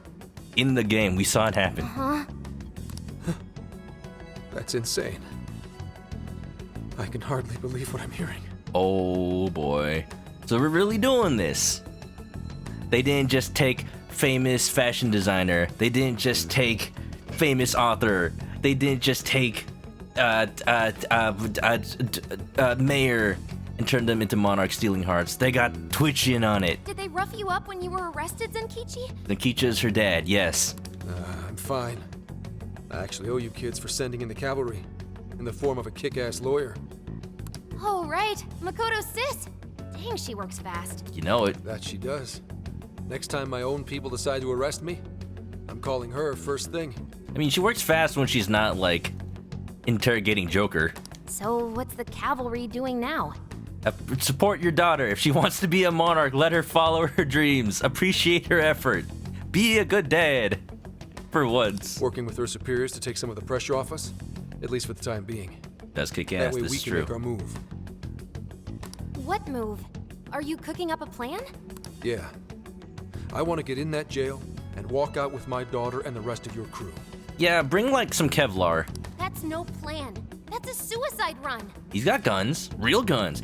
In the game, we saw it happen. Huh? That's insane. I can hardly believe what I'm hearing. Oh boy. So we're really doing this. They didn't just take famous fashion designer. They didn't just take famous author. They didn't just take mayor and turn them into monarch stealing hearts. They got Twitch in on it. Did they rough you up when you were arrested, Zenkichi? Zenkichi's her dad, yes. I'm fine. I actually owe you kids for sending in the cavalry in the form of a kick-ass lawyer. Oh, right. Makoto's sis. Dang, she works fast. You know it. That she does. Next time my own people decide to arrest me, I'm calling her first thing. I mean, she works fast when she's not, like, interrogating Joker. So, what's the cavalry doing now? Support your daughter. If she wants to be a monarch, let her follow her dreams. Appreciate her effort. Be a good dad. For once. Working with her superiors to take some of the pressure off us, at least for the time being. Does kick ass, That way this we is can true. make our move. What move? Are you cooking up a plan? Yeah. I want to get in that jail and walk out with my daughter and the rest of your crew. Yeah, bring like some Kevlar. That's no plan. That's a suicide run. He's got guns, real guns.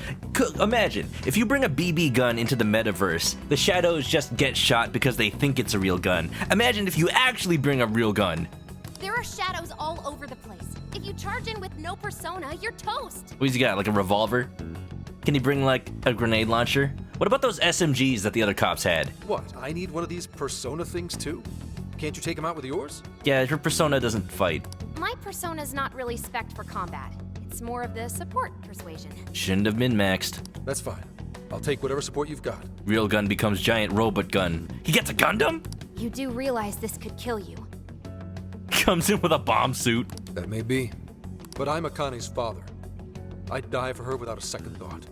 Imagine, if you bring a BB gun into the metaverse, the shadows just get shot because they think it's a real gun. Imagine if you actually bring a real gun. There are shadows all over the place. If you charge in with no persona, you're toast. What's he got, like a revolver? Can he bring like a grenade launcher? What about those SMGs that the other cops had? What, I need one of these persona things too? Can't you take them out with yours? Yeah, her persona doesn't fight. My persona's not really spec'd for combat. It's more of the support persuasion. Shouldn't have been maxed. That's fine. I'll take whatever support you've got. Real gun becomes giant robot gun. He gets a Gundam? You do realize this could kill you. Comes in with a bomb suit. That may be. But I'm Akane's father. I'd die for her without a second thought.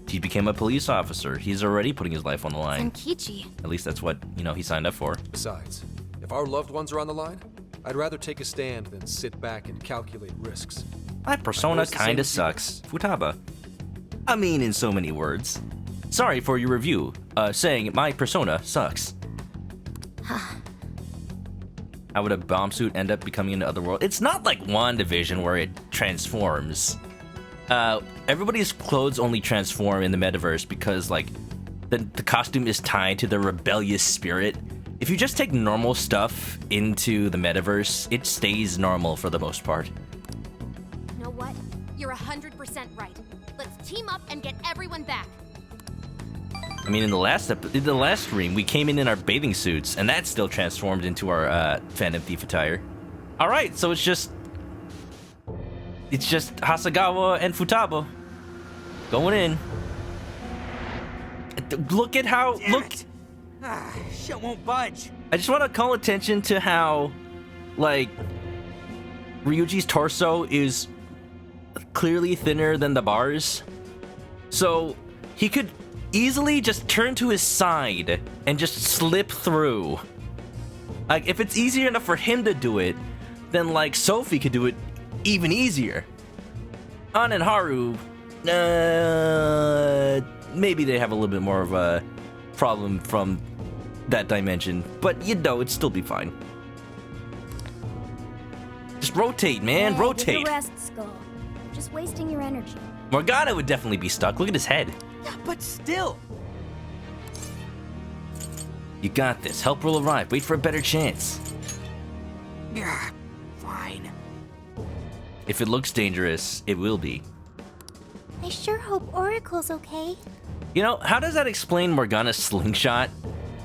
He became a police officer. He's already putting his life on the line. Zenkichi. At least that's what, he signed up for. Besides, if our loved ones are on the line, I'd rather take a stand than sit back and calculate risks. My persona kinda sucks. Futaba. I mean, in so many words. Sorry for your review, saying my persona sucks. How would a bomb suit end up becoming in the other world? It's not like WandaVision where it transforms. Everybody's clothes only transform in the metaverse because, like, the costume is tied to the rebellious spirit. If you just take normal stuff into the metaverse, it stays normal for the most part. You know what? You're 100% right. Let's team up and get everyone back. I mean, in the last stream, we came in our bathing suits, and that still transformed into our Phantom Thief attire. All right, so it's just It's just Hasegawa and Futaba going in. Look at how Shit won't budge. I just want to call attention to how, like, Ryuji's torso is clearly thinner than the bars. So he could easily just turn to his side and just slip through. Like, if it's easier enough for him to do it, then, like, Sophie could do it even easier. An and Haru, maybe they have a little bit more of a problem from that dimension, but you know, it'd still be fine. Just rotate, man, rotate. Get a rest, Skull. You're just wasting your energy. Morgana would definitely be stuck. Look at his head. Yeah, but still. You got this. Help will arrive. Wait for a better chance. Yeah, fine. If it looks dangerous, it will be. I sure hope Oracle's okay. You know, how does that explain Morgana's slingshot?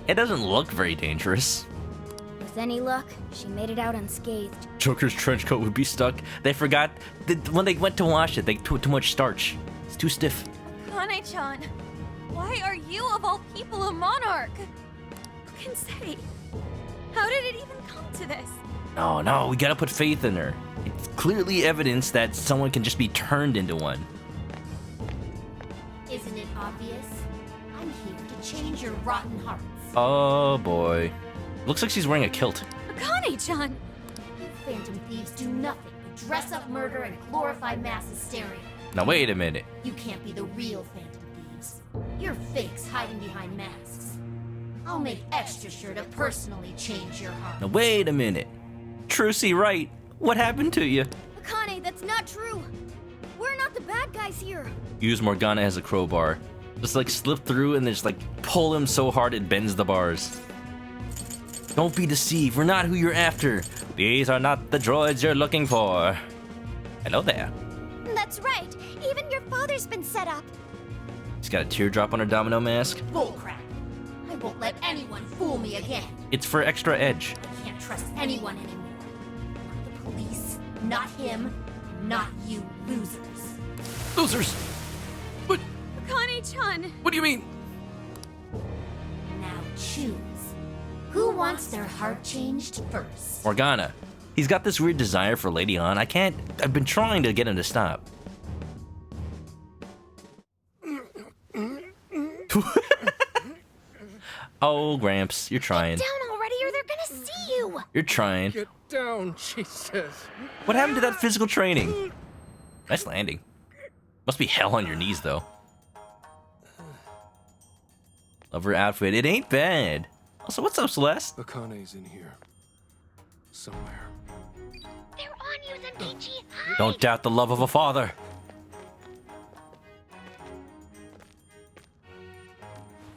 It doesn't look very dangerous. With any luck, she made it out unscathed. Joker's trench coat would be stuck. They forgot that when they went to wash it, they put too much starch. It's too stiff. Akane-chan, why are you of all people a monarch? Who can say? How did it even come to this? No, we gotta put faith in her. It's clearly evidence that someone can just be turned into one. Isn't it obvious? I'm here to change your rotten hearts. Oh boy. Looks like she's wearing a kilt. Akane-chan! You phantom thieves do nothing but dress up murder and glorify mass hysteria. Now wait a minute. You can't be the real phantom thieves. You're fakes hiding behind masks. I'll make extra sure to personally change your heart. Now wait a minute. Trucy, right? What happened to you? Akane, that's not true. We're not the bad guys here. Use Morgana as a crowbar. Just like slip through and just like pull him so hard it bends the bars. Don't be deceived. We're not who you're after. These are not the droids you're looking for. Hello there. That's right. Even your father's been set up. She's got a teardrop on her domino mask. Bullcrap. I won't let anyone fool me again. It's for extra edge. I can't trust anyone anymore. Not the police, not him, not you losers. Losers! What? Akane-chan! What do you mean? Now choose. Who wants their heart changed first? Morgana. He's got this weird desire for Lady On. I've been trying to get him to stop. Oh, Gramps, you're trying. Get down already or they're gonna see you! You're trying. Get down, she says. What happened to that physical training? Nice landing. Must be hell on your knees, though. Love her outfit. It ain't bad. Also, what's up, Celeste? Akane's in here. Somewhere. They're on you, Zenkichi! Don't doubt the love of a father.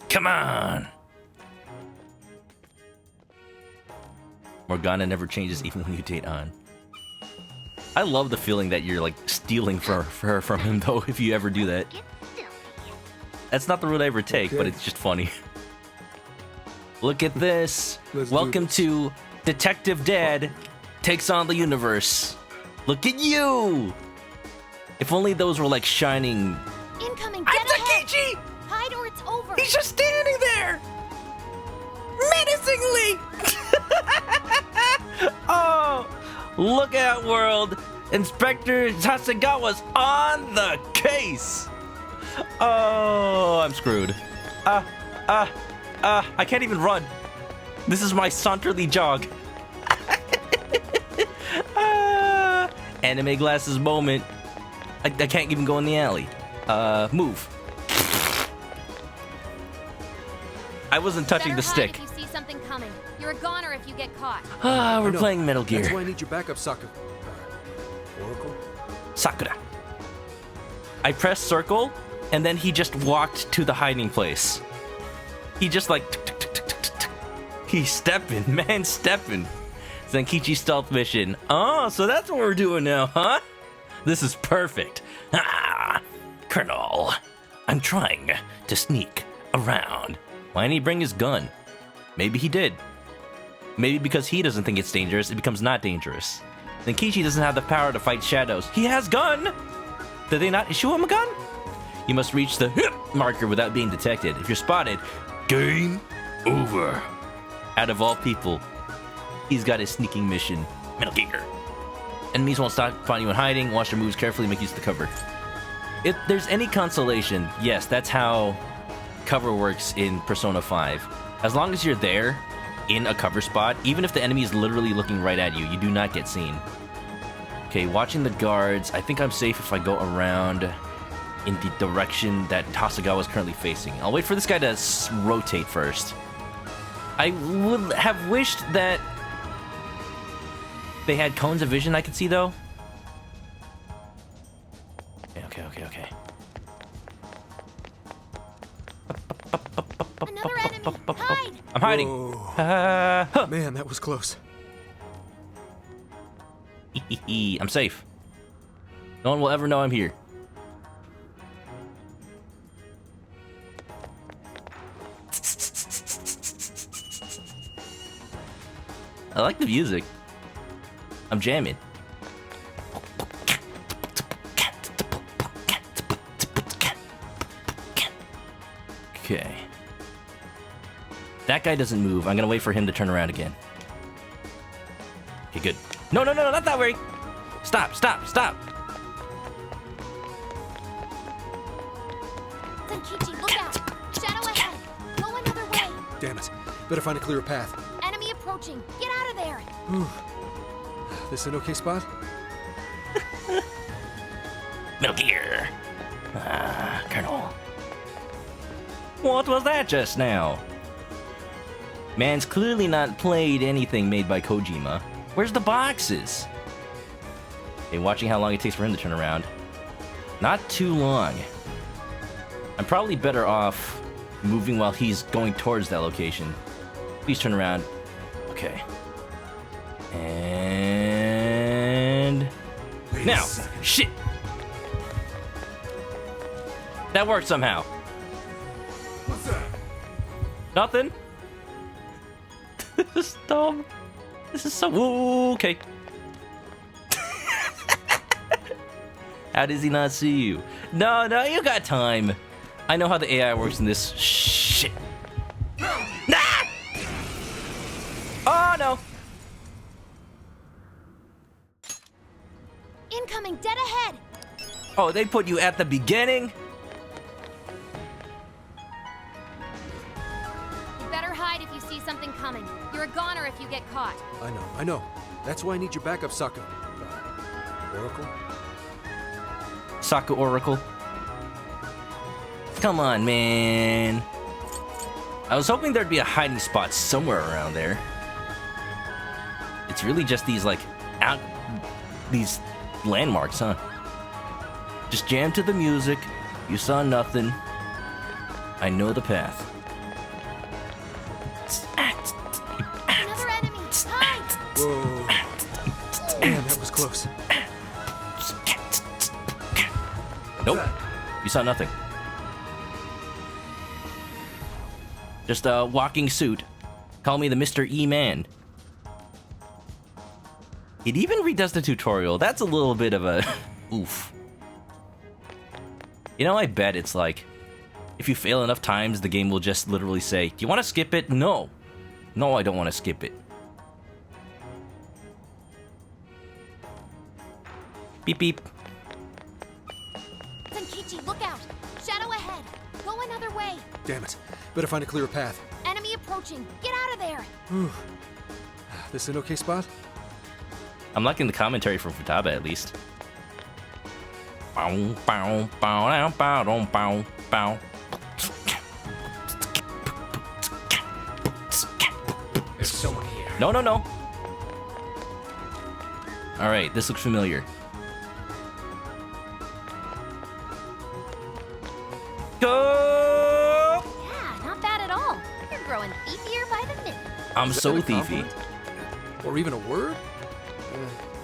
Come on. Morgana never changes even when you date On. I love the feeling that you're like stealing for her from him though, if you ever do that. That's not the route I ever take, but it's just funny. Look at this. Welcome to Detective Dad Takes on the Universe. Look at you! If only those were like shining. Incoming, I'm Zenkichi! Hide or it's over! He's just standing there! Menacingly! Oh, look out, world! Inspector Hasegawa's on the case! Oh, I'm screwed. I can't even run. This is my saunterly jog. Anime glasses moment. I can't even go in the alley. Move. I wasn't touching the stick. If you see something coming, you're a goner if you get caught. We're playing Metal Gear. That's why I need your backup, Sakura. Oracle? Sakura. I pressed circle, and then he just walked to the hiding place. He just like... He's stepping, man, stepping. Zenkichi stealth mission. Oh, so that's what we're doing now, huh? This is perfect. Colonel, I'm trying to sneak around. Why didn't he bring his gun? Maybe he did. Maybe because he doesn't think it's dangerous, it becomes not dangerous. Zenkichi doesn't have the power to fight shadows. He has gun! Did they not issue him a gun? You must reach the marker without being detected. If you're spotted, game over. Out of all people, he's got a sneaking mission. Metal Gear. Enemies won't stop finding you in hiding. Watch their moves carefully, make use of the cover. If there's any consolation, yes, that's how cover works in Persona 5. As long as you're there, in a cover spot, even if the enemy is literally looking right at you, you do not get seen. Okay, watching the guards. I think I'm safe if I go around in the direction that Hasegawa is currently facing. I'll wait for this guy to rotate first. I would have wished that they had cones of vision I could see, though. Okay. Another enemy! Hide! I'm hiding. Man, that was close. I'm safe. No one will ever know I'm here. I like the music. I'm jamming. Okay. That guy doesn't move. I'm gonna wait for him to turn around again. Okay, good. No, not that way. Stop. Zenkichi, look out! Shadow ahead! Go another way! Damn it. Better find a clearer path. Enemy approaching! Get out of there! Whew. This an okay spot? Metal Gear. Colonel. What was that just now? Man's clearly not played anything made by Kojima. Where's the boxes? Okay, watching how long it takes for him to turn around. Not too long. I'm probably better off moving while he's going towards that location. Please turn around. Okay. And... now! Shit! That worked somehow. What's that? Nothing? This is dumb. This is so... Ooh, okay. How does he not see you? No, you got time. I know how the AI works in this shit. Nah! Oh, no. Incoming, dead ahead! Oh, they put you at the beginning? You better hide if you see something coming. You're a goner if you get caught. I know. That's why I need your backup, Sako. Oracle? Sako Oracle. Come on, man. I was hoping there'd be a hiding spot somewhere around there. It's really just these, these landmarks, huh? Just jam to the music. You saw nothing. I know the path. Another enemy! Hide! Whoa. Man, that was close. Nope. You saw nothing. Just a walking suit. Call me the Mr. E-Man. It even redoes the tutorial. That's a little bit of a oof. You know, I bet it's like, if you fail enough times, the game will just literally say, do you want to skip it? No. No, I don't want to skip it. Beep, beep. Zenkichi, look out! Shadow ahead! Go another way! Damn it. Better find a clearer path. Enemy approaching! Get out of there! Whew. This an okay spot? I'm liking the commentary from Futaba, at least. Bow, bow, bow, bow, bow, bow, bow. There's someone here. No. Alright, this looks familiar. Go! Yeah, not bad at all. You're growing beefier by the minute. I'm so that a thiefy. compliment? Or even a word?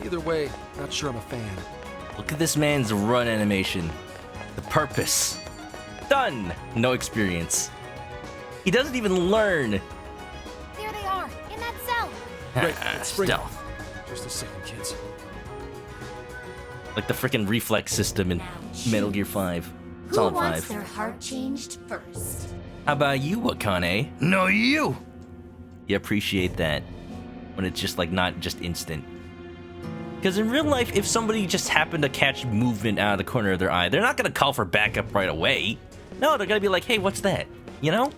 Either way, not sure I'm a fan. Look at this man's run animation. The purpose. Done! No experience. He doesn't even learn. There they are, in that cell. Great, it's spring. Stealth. Just a second, kids. Like the freaking reflex system in Metal Gear 5. Solid 5. Who wants their heart changed first? How about you, Akane? No, you! You appreciate that when it's just like not just instant. Because in real life, if somebody just happened to catch movement out of the corner of their eye, they're not gonna call for backup right away. No, they're gonna be like, hey, what's that? You know?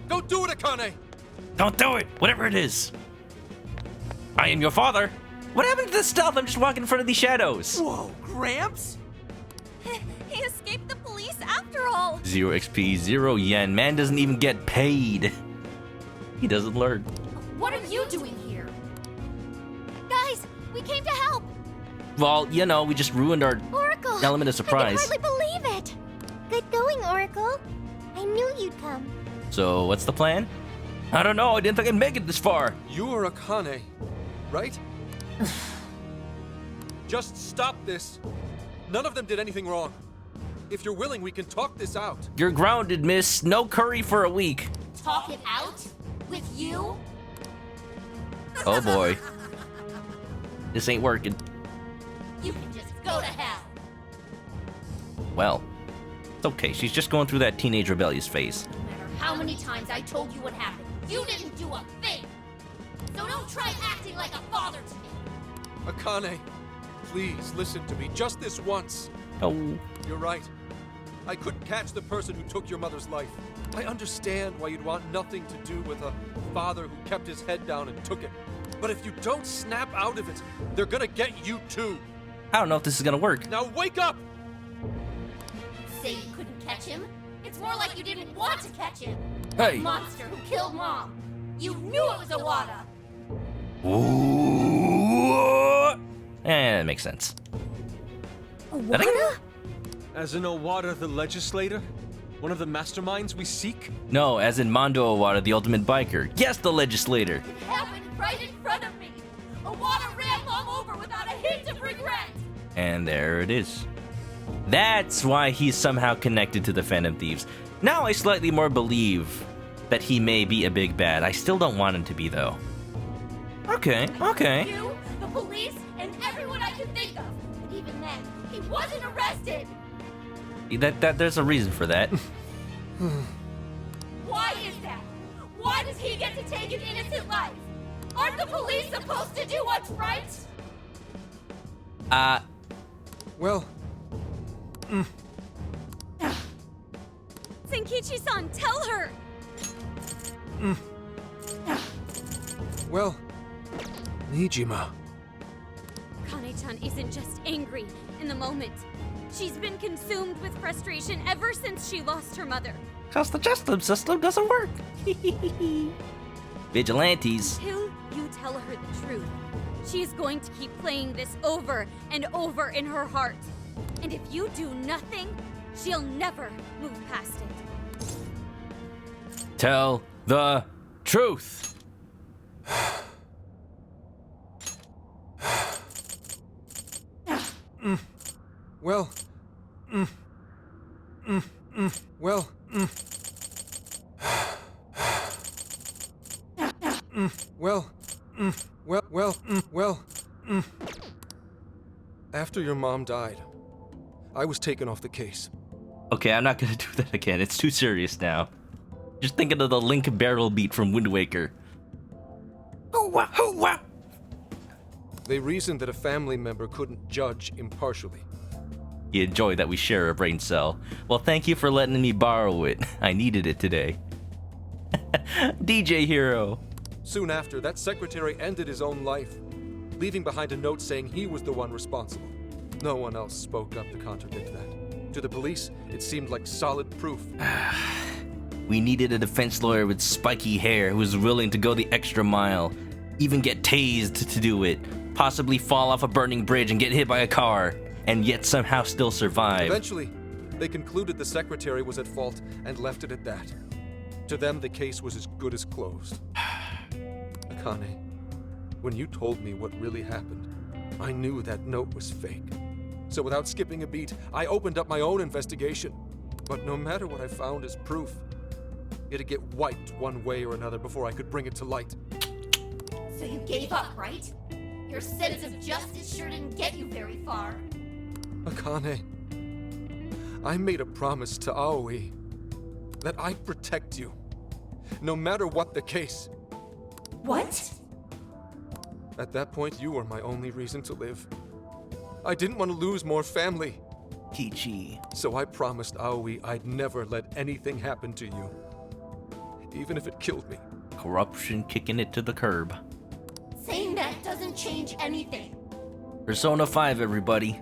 Don't do it, Akane! Don't do it, whatever it is. I am your father. What happened to the stealth? I'm just walking in front of these shadows. Whoa, Gramps? He escaped the police after all. 0 XP, 0 yen. Man doesn't even get paid. He doesn't learn. What are you doing here? Guys, we came to help. Well, you know, we just ruined our Oracle! element of surprise. I can hardly believe it! Good going, Oracle. I knew you'd come. So, what's the plan? I don't know. I didn't think I'd make it this far. You're Akane, right? Just stop this. None of them did anything wrong. If you're willing, we can talk this out. You're grounded, miss. No curry for a week. Talk it out? With you? Oh boy. This ain't working. You can just go to hell. Well, it's okay. She's just going through that teenage rebellious phase. No matter how many times I told you what happened, you didn't do a thing. So don't try acting like a father to me. Akane, please listen to me just this once. Oh. You're right. I couldn't catch the person who took your mother's life. I understand why you'd want nothing to do with a father who kept his head down and took it. But if you don't snap out of it, they're gonna get you too. I don't know if this is gonna work. Now wake up! Say you couldn't catch him? It's more like you didn't want to catch him. Hey. That monster who killed Mom. You knew it was Iwata. Ooh. That makes sense. Iwata? As in Owada the legislator? One of the masterminds we seek? No, as in Mondo Iwata, the ultimate biker. Yes, the legislator. It happened right in front of me. Iwata ran Mom over without a hint of regret. And there it is. That's why he's somehow connected to the Phantom Thieves. Now I slightly more believe that he may be a big bad. I still don't want him to be, though. Okay, okay. You, the police, and everyone I could think of. But even then, he wasn't arrested. There's a reason for that. Why is that? Why does he get to take an innocent life? Aren't the police supposed to do what's right? Well... Zenkichi-san, tell her! Well... Nijima... Kane-chan isn't just angry in the moment. She's been consumed with frustration ever since she lost her mother. Because the justice system doesn't work. Vigilantes. Till you tell her the truth, she is going to keep playing this over and over in her heart. And if you do nothing, she'll never move past it. Tell the truth. Well... Well... Well... After your mom died, I was taken off the case. Okay, I'm not gonna do that again. It's too serious now. Just thinking of the Link barrel beat from Wind Waker. Hoo-wah, hoo-wah. They reasoned that a family member couldn't judge impartially. You enjoy that we share a brain cell. Well, thank you for letting me borrow it. I needed it today. DJ Hero. Soon after, that secretary ended his own life, leaving behind a note saying he was the one responsible. No one else spoke up to contradict that. To the police, it seemed like solid proof. We needed a defense lawyer with spiky hair who was willing to go the extra mile, even get tased to do it, possibly fall off a burning bridge and get hit by a car, and yet somehow still survive. Eventually, they concluded the secretary was at fault and left it at that. To them, the case was as good as closed. Akane, when you told me what really happened, I knew that note was fake. So without skipping a beat, I opened up my own investigation. But no matter what I found as proof, it'd get wiped one way or another before I could bring it to light. So you gave up, right? Your sense of justice sure didn't get you very far. Akane, I made a promise to Aoi that I'd protect you, no matter what the case. What? At that point, you were my only reason to live. I didn't want to lose more family. Kichi. So I promised Aoi I'd never let anything happen to you, even if it killed me. Corruption kicking it to the curb. Saying that doesn't change anything. Persona 5, everybody.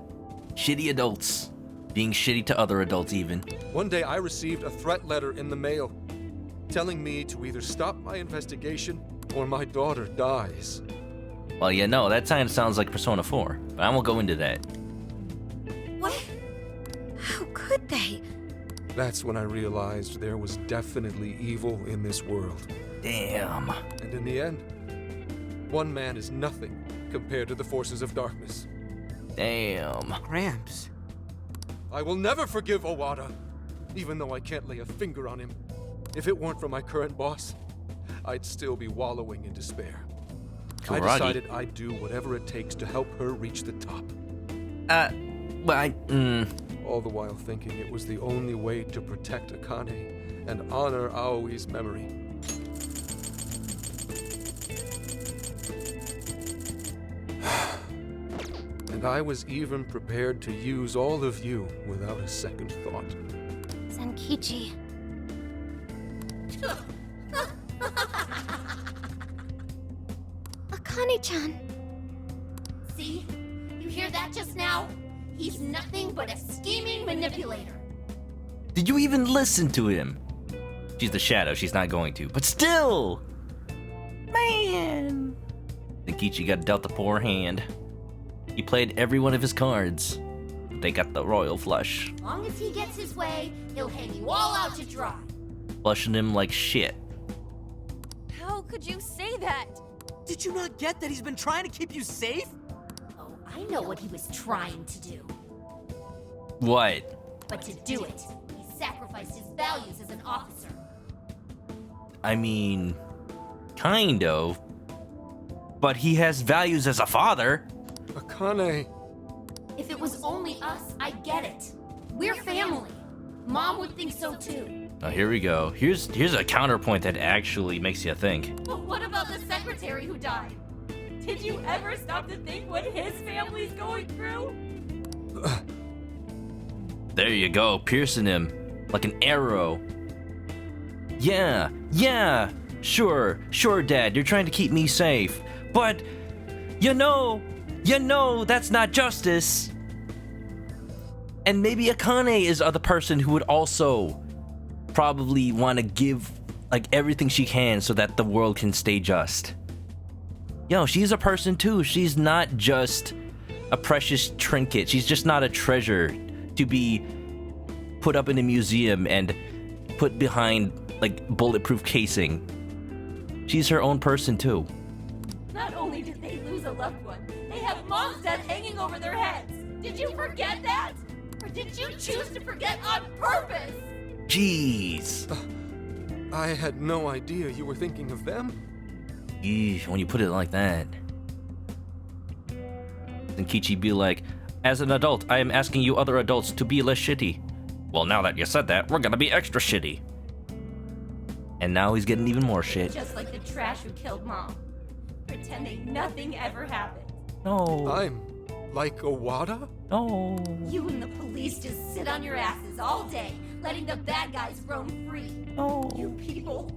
Shitty adults. Being shitty to other adults, even. One day I received a threat letter in the mail, telling me to either stop my investigation or my daughter dies. Well, yeah, no, that kind of sounds like Persona 4, but I won't go into that. What? How could they? That's when I realized there was definitely evil in this world. Damn. And in the end, one man is nothing compared to the forces of darkness. Damn. Gramps. I will never forgive Owada, even though I can't lay a finger on him. If it weren't for my current boss, I'd still be wallowing in despair. Karate. I decided I'd do whatever it takes to help her reach the top. All the while thinking it was the only way to protect Akane and honor Aoi's memory. And I was even prepared to use all of you without a second thought. Zenkichi. Akane-chan. See? You hear that just now? He's nothing but a scheming manipulator. Did you even listen to him? She's the shadow, she's not going to. But still! Man! Zenkichi got dealt a poor hand. He played every one of his cards. But they got the royal flush. As long as he gets his way, he'll hang you all out to dry. Flushing him like shit. How could you say that? Did you not get that he's been trying to keep you safe? Oh, I know what he was trying to do. What? But to do it, he sacrificed his values as an officer. I mean, kind of. But he has values as a father. Akane. If it was only us, I get it. We're family. Mom would think so too. Oh, here we go. Here's a counterpoint that actually makes you think. But what about the secretary who died? Did you ever stop to think what his family's going through? There you go, piercing him like an arrow. Yeah, sure, Dad, you're trying to keep me safe. But, you know, that's not justice. And maybe Akane is the person who would also probably want to give like everything she can so that the world can stay just. Yo, she's a person too. She's not just a precious trinket. She's just not a treasure to be put up in a museum and put behind like bulletproof casing. She's her own person too. Not only did they lose a loved one, they have mom's death hanging over their heads. Did you forget that? Or did you choose to forget on purpose? Jeez. I had no idea you were thinking of them. Eesh, when you put it like that. Then Kichi be like, as an adult, I am asking you other adults to be less shitty. Well, now that you said that, we're gonna be extra shitty. And now he's getting even more shit. Just like the trash who killed mom. Pretending nothing ever happened. No. I'm like Owada? No. You and the police just sit on your asses all day, letting the bad guys roam free. No. You people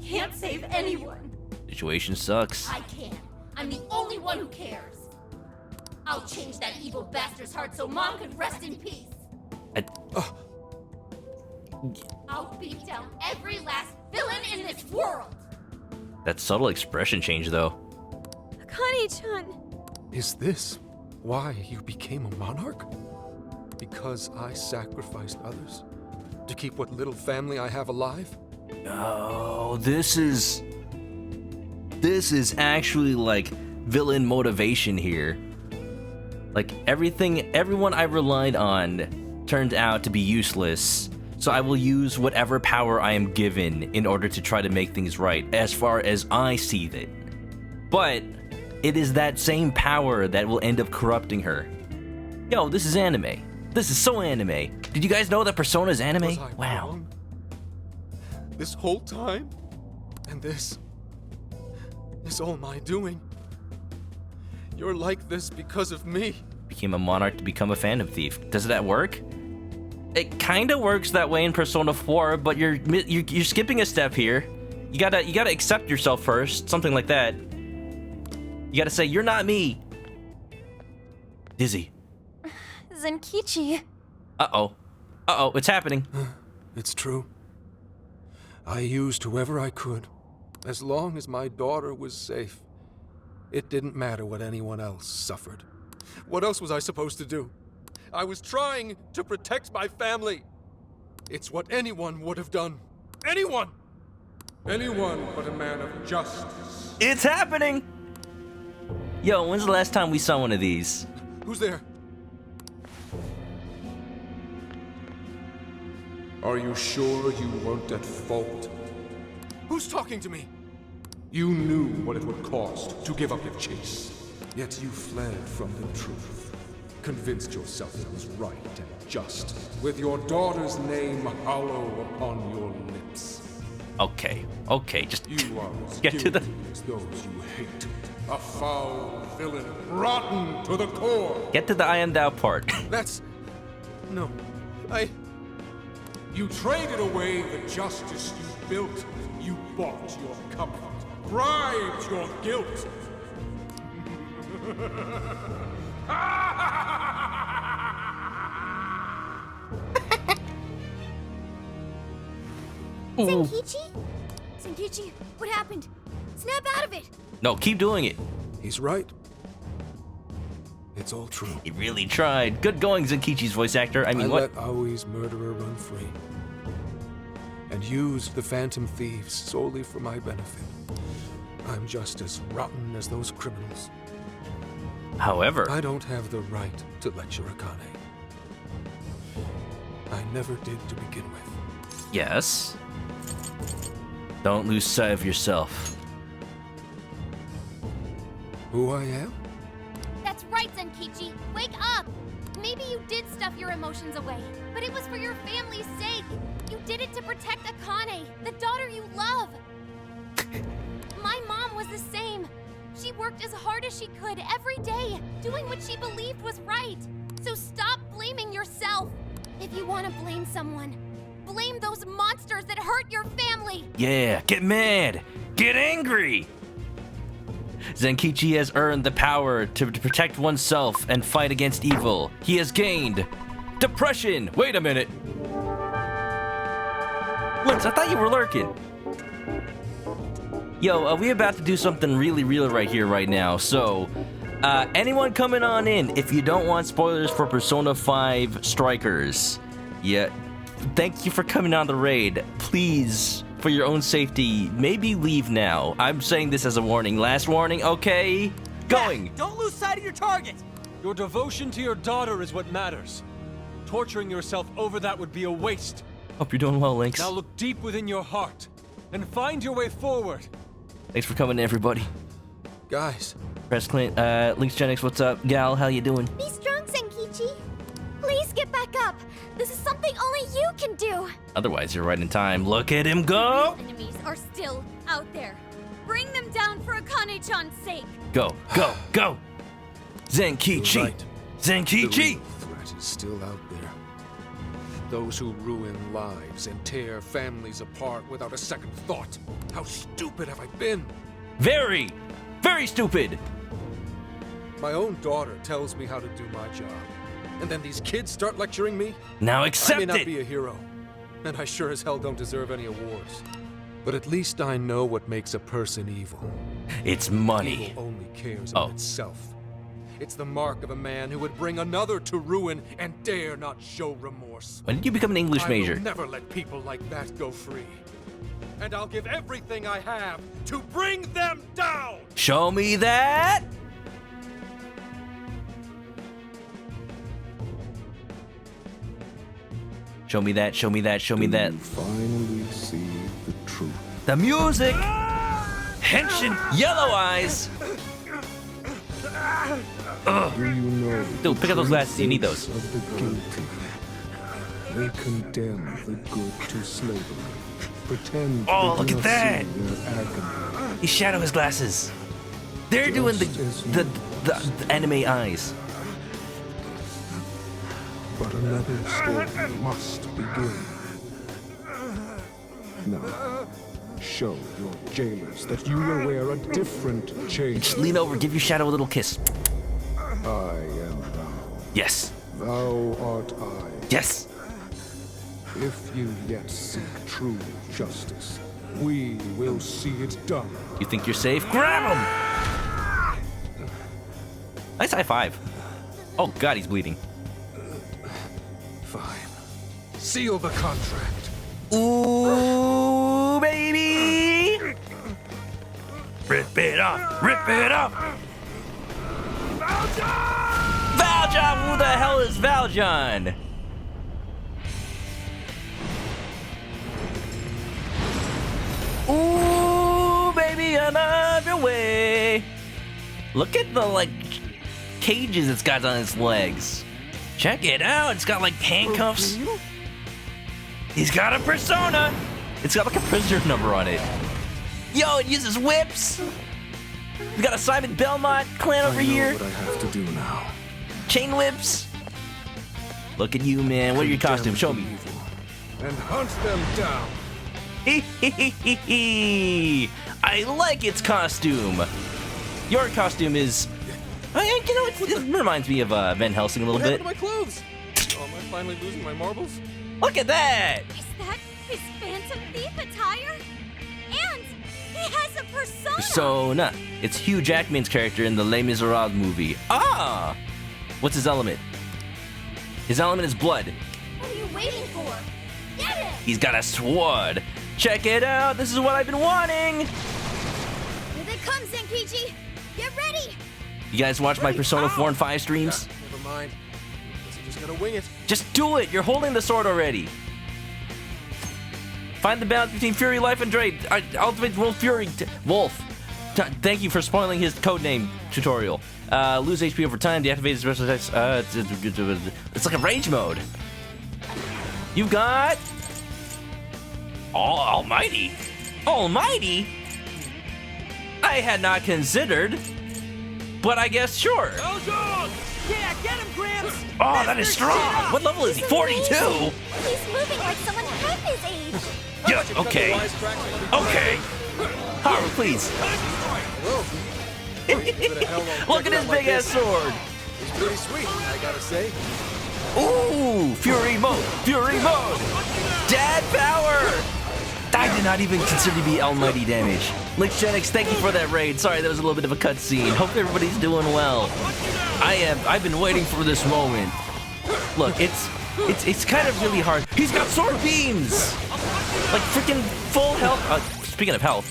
can't save anyone. Situation sucks. I can. I'm the only one who cares. I'll change that evil bastard's heart so Mom can rest in peace. I'll beat down every last villain in this world. That subtle expression change, though. Akane-chan. Is this why you became a monarch? Because I sacrificed others to keep what little family I have alive? Oh, this is actually like villain motivation here. Like everyone I relied on turned out to be useless. So I will use whatever power I am given in order to try to make things right, as far as I see it. But it is that same power that will end up corrupting her. Yo, this is anime. This is so anime. Did you guys know that Persona is anime? Was I Wow. wrong? This whole time? And this all my doing? You're like this because of me. Became a monarch to become a phantom thief. Does that work? It kind of works that way in Persona 4, but you're skipping a step here. You gotta accept yourself first, something like that. You gotta say, you're not me. Dizzy. Zenkichi. Uh-oh. Uh-oh, it's happening. It's true. I used whoever I could, as long as my daughter was safe. It didn't matter what anyone else suffered. What else was I supposed to do? I was trying to protect my family. It's what anyone would have done. Anyone! Anyone but a man of justice. It's happening! Yo, when's the last time we saw one of these? Who's there? Are you sure you weren't at fault? Who's talking to me? You knew what it would cost to give up your chase. Yet you fled from the truth. Convinced yourself it was right and just, with your daughter's name hollow upon your lips. Okay, just You are get to the... as those you hate. A foul villain, rotten to the core. Get to the I am thou part. That's... No. You traded away the justice you built. You bought your comfort. Bribed your guilt. Zenkichi? Zenkichi, what happened? Snap out of it! No, keep doing it. He's right. It's all true. He really tried. Good going, Zenkichi's voice actor. I mean, what? let Aoi's murderer run free. And used the Phantom Thieves solely for my benefit. I'm just as rotten as those criminals. However, I don't have the right to lecture Akane. I never did to begin with. yes. Don't lose sight of yourself. Who I am? That's right, Zenkichi. Wake up! Maybe you did stuff your emotions away, but it was for your family's sake. You did it to protect Akane, the daughter you love. My mom was the same. She worked as hard as she could every day, doing what she believed was right. So stop blaming yourself. If you want to blame someone, blame those monsters that hurt your family. Yeah, get mad. Get angry. Zenkichi has earned the power to protect oneself and fight against evil. He has gained depression. Wait a minute. Lynx, I thought you were lurking. Yo, we about to do something really real right here, right now. So, anyone coming on in, if you don't want spoilers for Persona 5 Strikers, yeah, thank you for coming on the raid. Please, for your own safety, maybe leave now. I'm saying this as a warning. Last warning, okay? Going. Yeah, don't lose sight of your target. Your devotion to your daughter is what matters. Torturing yourself over that would be a waste. Hope you're doing well, Lynx. Now look deep within your heart and find your way forward. Thanks for coming, everybody. Guys. Press Clint, Lynx Genix, what's up? Gal, how you doing? Be strong, Zenkichi. Please get back up. This is something only you can do. Otherwise, you're right in time. Look at him go! Real enemies are still out there. Bring them down for Akane-chan's sake. Go, go, go! Zenkichi! You're right. Zenkichi! The real threat is still out there. Those who ruin lives and tear families apart without a second thought. How stupid have I been? Very, very stupid! My own daughter tells me how to do my job. And then these kids start lecturing me? Now accept I may not it. be a hero, and I sure as hell don't deserve any awards. But at least I know what makes a person evil. It's money. Evil only cares about itself. It's the mark of a man who would bring another to ruin and dare not show remorse. When did you become an English major? I will never let people like that go free. And I'll give everything I have to bring them down! Show me that! Show me that, show me that, show me that. Finally see the truth. The music! Henshin Yellow Eyes! Do you know? Dude, pick up those glasses. You need those. Of the guilty. They condemn the good to slavery. Pretend Oh, they look do at not that! see their agony. He shadow his glasses. They're doing the anime eyes. But another story must begin. Now, show your jailers that you will wear a different chain. Just lean over, give your shadow a little kiss. I am thou. Yes. Thou art I. Yes. If you yet seek true justice, we will see it done. You think you're safe? Grab him! Nice high five. Oh god, he's bleeding. Fine. Seal the contract. Ooh, baby! Rip it up! Rip it up! Valjean! Who the hell is Valjean? Ooh, baby, another way. Look at the, like, cages it's got on its legs. Check it out. It's got, like, handcuffs. He's got a persona. It's got, like, a prisoner number on it. Yo, it uses whips. We got a Simon Belmont clan over here. What I have to do now. Chain whips. Look at you, man. What are your costumes? Show me. And hunt them down. I like its costume. Your costume is, you know, it reminds me of Van Helsing a little bit. What happened to my clothes? Oh, am I finally losing my marbles? Look at that! Is that his Phantom Thief attire? And he has a persona! Persona. It's Hugh Jackman's character in the Les Miserables movie. Ah! What's his element? His element is blood. What are you waiting for? Get it! He's got a sword. Check it out. This is what I've been wanting. Here they come, Zenkichi! Get ready! You guys watch my Persona 4 and 5 streams? Never mind. Guess you just gotta wing it. Just do it. You're holding the sword already. Find the balance between Fury, Life, and Dread. Ultimate Wolf Fury. Wolf. Thank you for spoiling his codename tutorial. Lose HP over time. Deactivate his special attacks. It's like a rage mode. You've got... Almighty. Almighty? I had not considered, but I guess sure. Yeah, get him, Gramps! Oh, that is strong. What level is he? 42? He's moving like someone half his age. Yeah, okay. Okay. Haru, please. Look at his big ass sword. It's pretty sweet, I gotta say. Ooh, Fury mode. Fury mode. Dad power. I did not even consider to be almighty damage. Lickgenix, thank you for that raid. Sorry, that was a little bit of a cutscene. Hope everybody's doing well. I've been waiting for this moment. Look, it's kind of really hard. He's got sword beams! Like freaking full health. Speaking of health,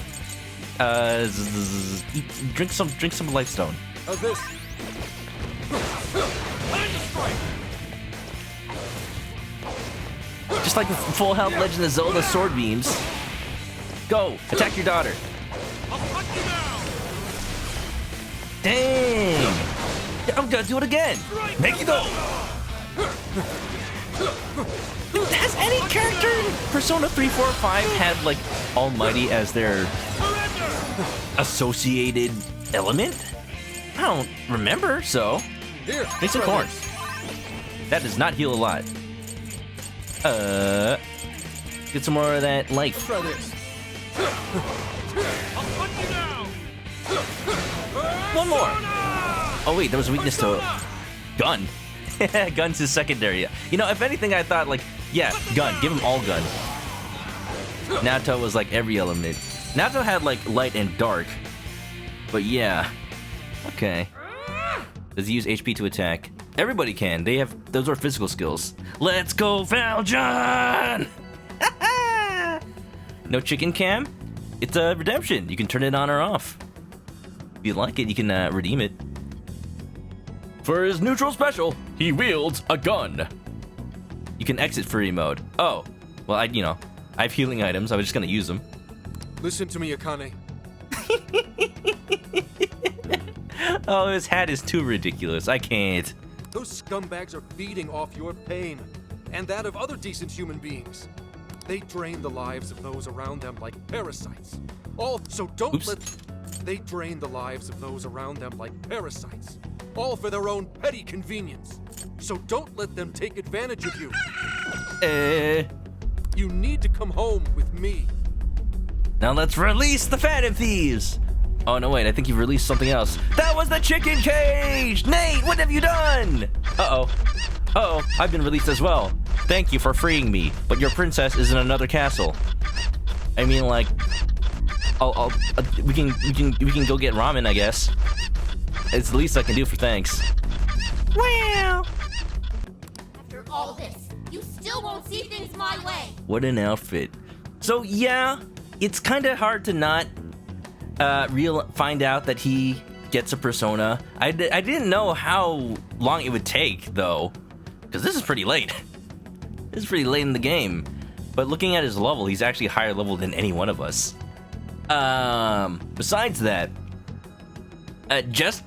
drink some Lifestone. How's this? Just like the full health Legend of Zelda sword beams. Go, attack your daughter. Dang! I'm gonna do it again. Make it go. Has any character in Persona 3, 4, 5 had like Almighty as their associated element? I don't remember, so. Here, make some corn. That does not heal a lot. Get some more of that life. Try this. One more. Oh wait, there was a weakness to gun. Gun's his secondary. You know, if anything, I thought like, yeah, gun. Give him all gun. Nato was like every element. Nato had like light and dark. But yeah. Okay. Does he use HP to attack? Everybody can. They have, those are physical skills. Let's go, Valjean! No chicken cam? It's a redemption. You can turn it on or off. If you like it, you can redeem it. For his neutral special, he wields a gun. You can exit free mode. Oh, well, I have healing items. I was just gonna use them. Listen to me, Akane. Oh, his hat is too ridiculous. I can't. Those scumbags are feeding off your pain, and that of other decent human beings. They drain the lives of those around them like parasites. So don't let... They drain the lives of those around them like parasites. All for their own petty convenience. So don't let them take advantage of you. You need to come home with me. Now let's release the Phantom Thieves! Oh no, wait, I think you've released something else. That was the chicken cage! Nate, what have you done? Uh-oh, I've been released as well. Thank you for freeing me, but your princess is in another castle. I mean, like, we can go get ramen, I guess. It's the least I can do for thanks. Wow! After all this, you still won't see things my way. What an outfit. So yeah, it's kind of hard to not find out that he gets a persona. I didn't know how long it would take though, because this is pretty late. This is pretty late in the game. But looking at his level, he's actually higher level than any one of us. Besides that, just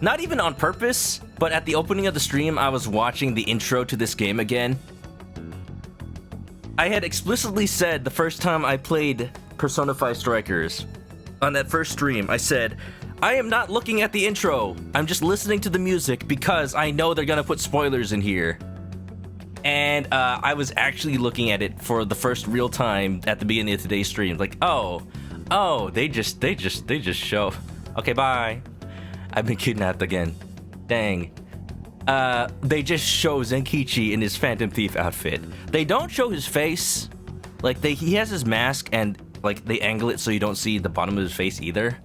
not even on purpose, but at the opening of the stream, I was watching the intro to this game again. I had explicitly said the first time I played Persona 5 Strikers, on that first stream, I said, I am not looking at the intro. I'm just listening to the music because I know they're gonna put spoilers in here. And I was actually looking at it for the first real time at the beginning of today's stream. Like, oh, they just show. Okay, bye. I've been kidnapped again. Dang. They just show Zenkichi in his Phantom Thief outfit. They don't show his face. Like, he has his mask and, like, they angle it so you don't see the bottom of his face either.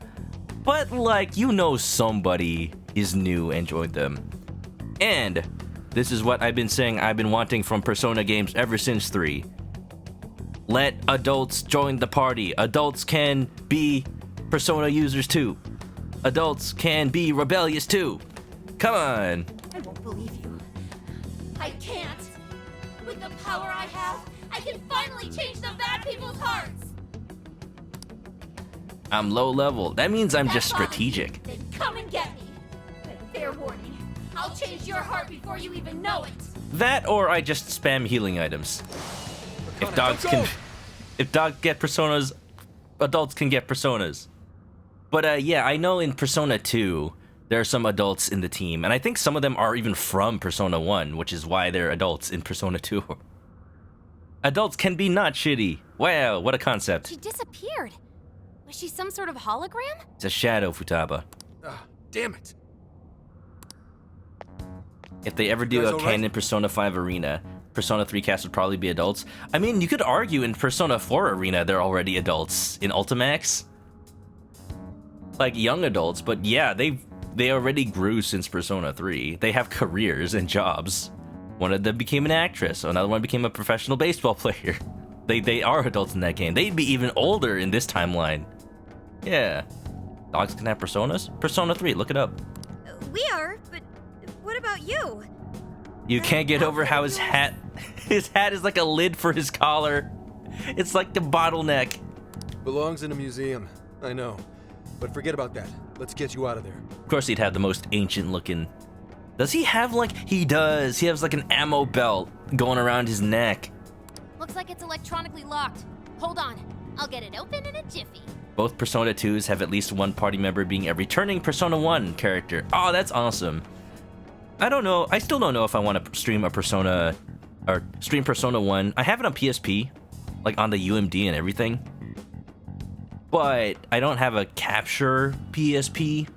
But, like, you know somebody is new and joined them. And this is what I've been saying I've been wanting from Persona games ever since 3. Let adults join the party. Adults can be Persona users too. Adults can be rebellious too. Come on. I won't believe you. I can't. With the power I have, I can finally change the bad people's hearts. I'm low level. That means I'm just That's strategic. Then come and get me. But fair warning, I'll change your heart before you even know it. That or I just spam healing items. If dogs get personas, adults can get personas. But yeah, I know in Persona 2, there are some adults in the team, and I think some of them are even from Persona 1, which is why they're adults in Persona 2. Adults can be not shitty. Wow, what a concept. She disappeared. Was she some sort of hologram? It's a shadow, Futaba. Damn it. If they ever do a canon Persona 5 arena, Persona 3 cast would probably be adults. I mean, you could argue in Persona 4 arena, they're already adults. In Ultimax, like young adults, but yeah, they already grew since Persona 3. They have careers and jobs. One of them became an actress, another one became a professional baseball player. They are adults in that game. They'd be even older in this timeline. Yeah. Dogs can have personas? Persona 3, look it up. We are, but what about you? You can't get over how his hat is like a lid for his collar. It's like the bottleneck. Belongs in a museum, I know. But forget about that. Let's get you out of there. Of course he'd have the most ancient looking. Does he have like, he does. He has like an ammo belt going around his neck. Looks like it's electronically locked. Hold on, I'll get it open in a jiffy. Both Persona 2s have at least one party member being a returning Persona 1 character. Oh, that's awesome. I don't know. I still don't know if I want to stream Persona 1. I have it on PSP, like on the UMD and everything. But I don't have a capture PSP.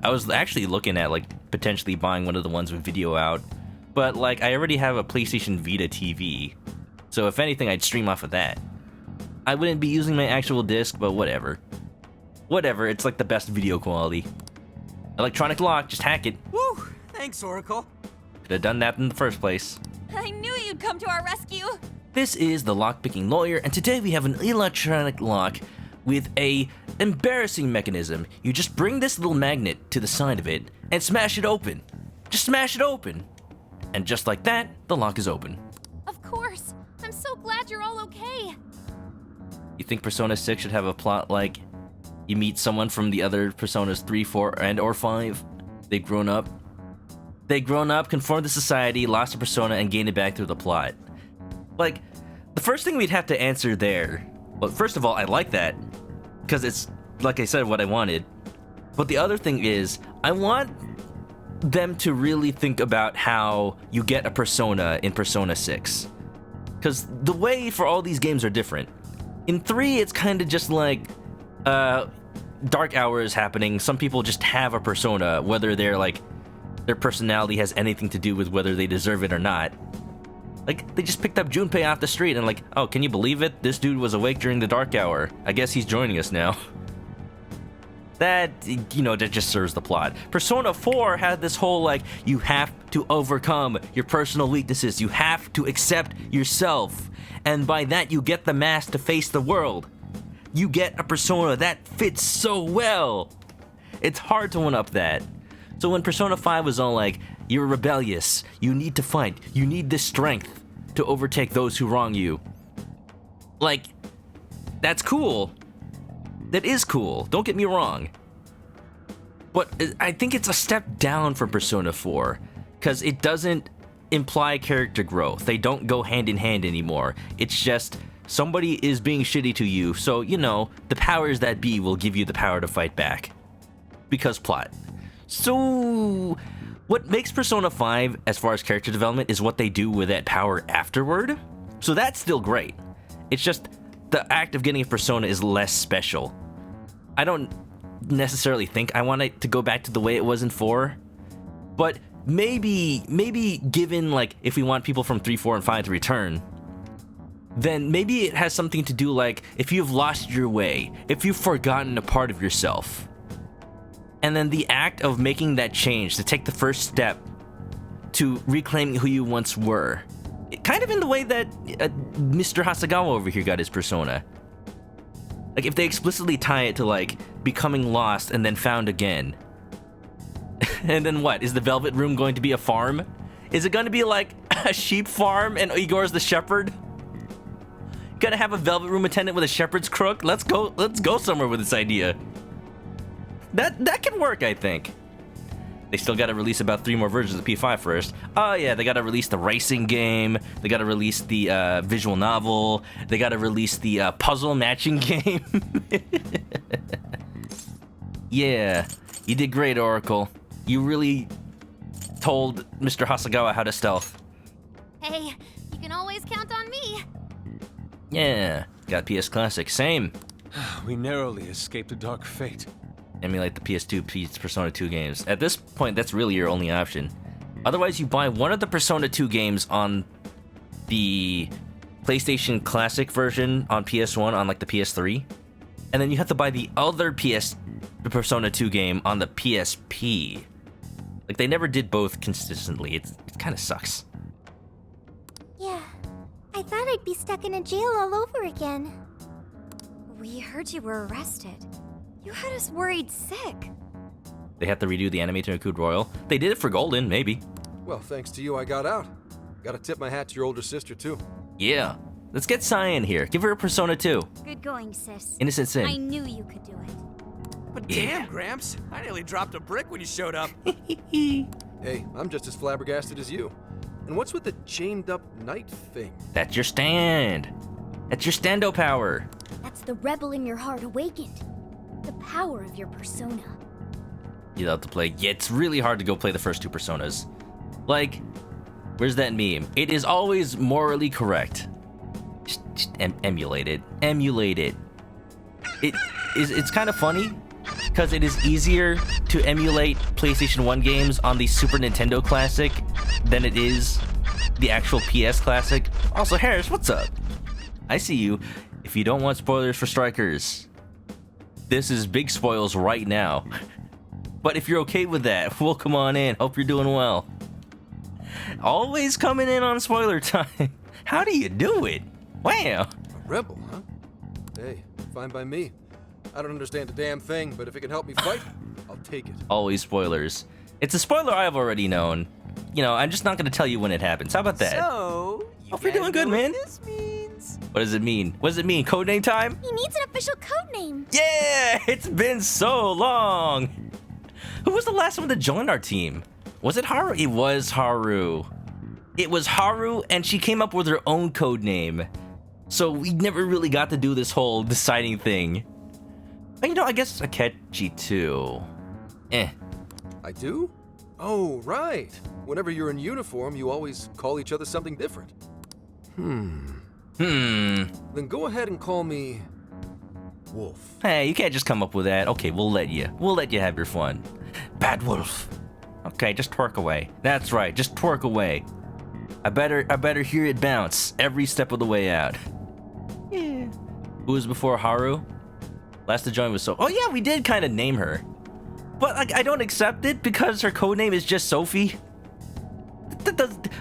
I was actually looking at like potentially buying one of the ones with video out. But like I already have a PlayStation Vita TV. So if anything, I'd stream off of that. I wouldn't be using my actual disc, but whatever. Whatever, it's like the best video quality. Electronic lock, just hack it. Woo! Thanks, Oracle. Could have done that in the first place. I knew you'd come to our rescue. This is the lockpicking lawyer, and today we have an electronic lock with a embarrassing mechanism. You just bring this little magnet to the side of it and smash it open. Just smash it open. And just like that, the lock is open. Of course. I'm so glad you're all okay. You think Persona 6 should have a plot like, You meet someone from the other Personas 3, 4, and or 5. They've grown up. Conformed to society, lost a persona, and gained it back through the plot. Like, the first thing we'd have to answer there... Well, first of all, I like that. Because it's, like I said, what I wanted. But the other thing is, I want them to really think about how you get a persona in Persona 6. Because the way for all these games are different. In 3, it's kind of just like... dark hours happening. Some people just have a persona, whether they're like... their personality has anything to do with whether they deserve it or not. Like, they just picked up Junpei off the street and like, oh, can you believe it? This dude was awake during the dark hour. I guess he's joining us now. That, you know, that just serves the plot. Persona 4 had this whole, like, you have to overcome your personal weaknesses. You have to accept yourself. And by that, you get the mask to face the world. You get a persona that fits so well. It's hard to one-up that. So when Persona 5 was all like, you're rebellious, you need to fight, you need this strength to overtake those who wrong you. Like, that's cool. That is cool, don't get me wrong. But I think it's a step down from Persona 4, because it doesn't imply character growth. They don't go hand in hand anymore. It's just, somebody is being shitty to you, so, you know, the powers that be will give you the power to fight back. Because plot. So, what makes Persona 5, as far as character development, is what they do with that power afterward. So that's still great. It's just, the act of getting a persona is less special. I don't necessarily think I want it to go back to the way it was in 4. But maybe given, like, if we want people from 3, 4, and 5 to return, then maybe it has something to do, like, if you've lost your way, if you've forgotten a part of yourself. And then the act of making that change, to take the first step to reclaiming who you once were. Kind of in the way that Mr. Hasegawa over here got his persona. Like, if they explicitly tie it to, like, becoming lost and then found again. And then what? Is the Velvet Room going to be a farm? Is it going to be, like, a sheep farm and Igor's the shepherd? Gonna have a Velvet Room attendant with a shepherd's crook? Let's go somewhere with this idea. That can work, I think. They still gotta release about 3 more versions of P5 first. Oh yeah, they gotta release the racing game. They gotta release the visual novel. They gotta release the puzzle matching game. Yeah, you did great, Oracle. You really told Mr. Hasegawa how to stealth. Hey, you can always count on me. Yeah, got PS Classic. Same. We narrowly escaped a dark fate. Emulate the PS2 Persona 2 games. At this point, that's really your only option. Otherwise, you buy one of the Persona 2 games on the PlayStation Classic version on PS1 on, like, the PS3. And then you have to buy the other Persona 2 game on the PSP. Like, they never did both consistently. It kind of sucks. Yeah, I thought I'd be stuck in a jail all over again. We heard you were arrested. You had us worried sick. They have to redo the anime to include Royal. They did it for Golden, maybe. Well, thanks to you, I got out. Gotta tip my hat to your older sister, too. Yeah. Let's get Cyan here. Give her a Persona 2. Good going, sis. Innocent Sin. I knew you could do it. But damn, Gramps, I nearly dropped a brick when you showed up. Hey, I'm just as flabbergasted as you. And what's with the chained-up knight thing? That's your stand. That's your stando power. That's the rebel in your heart awakened. The power of your persona. You love to play. Yeah, it's really hard to go play the first 2 Personas. Like, where's that meme? It is always morally correct. Just emulate it. Emulate it. It's kind of funny, because it is easier to emulate PlayStation 1 games on the Super Nintendo Classic than it is the actual PS Classic. Also, Harris, what's up? I see you. If you don't want spoilers for Strikers, this is big spoils right now. But if you're okay with that, well, come on in. Hope you're doing well. Always coming in on spoiler time. How do you do it? Wow. A rebel, huh? Hey, fine by me. I don't understand a damn thing, but if it can help me fight, I'll take it. Always spoilers. It's a spoiler I've already known. You know, I'm just not going to tell you when it happens. How about that? So, Hope you're doing good, man. This means... What does it mean? What does it mean? Codename time? He needs an official official codename. Yeah, it's been so long. Who was the last one to join our team? Was it Haru? It was Haru. It was Haru, and she came up with her own code name. So we never really got to do this whole deciding thing. But, you know, I guess Akechi too. I do? Oh, right. Whenever you're in uniform, you always call each other something different. Then go ahead and call me Wolf. Hey, you can't just come up with that. Okay, we'll let you. We'll let you have your fun. Bad Wolf. Okay, just twerk away. That's right, just twerk away. I better hear it bounce every step of the way out. Yeah. Who was before Haru? Last to join was Oh yeah, we did kind of name her. But like, I don't accept it because her codename is just Sophie.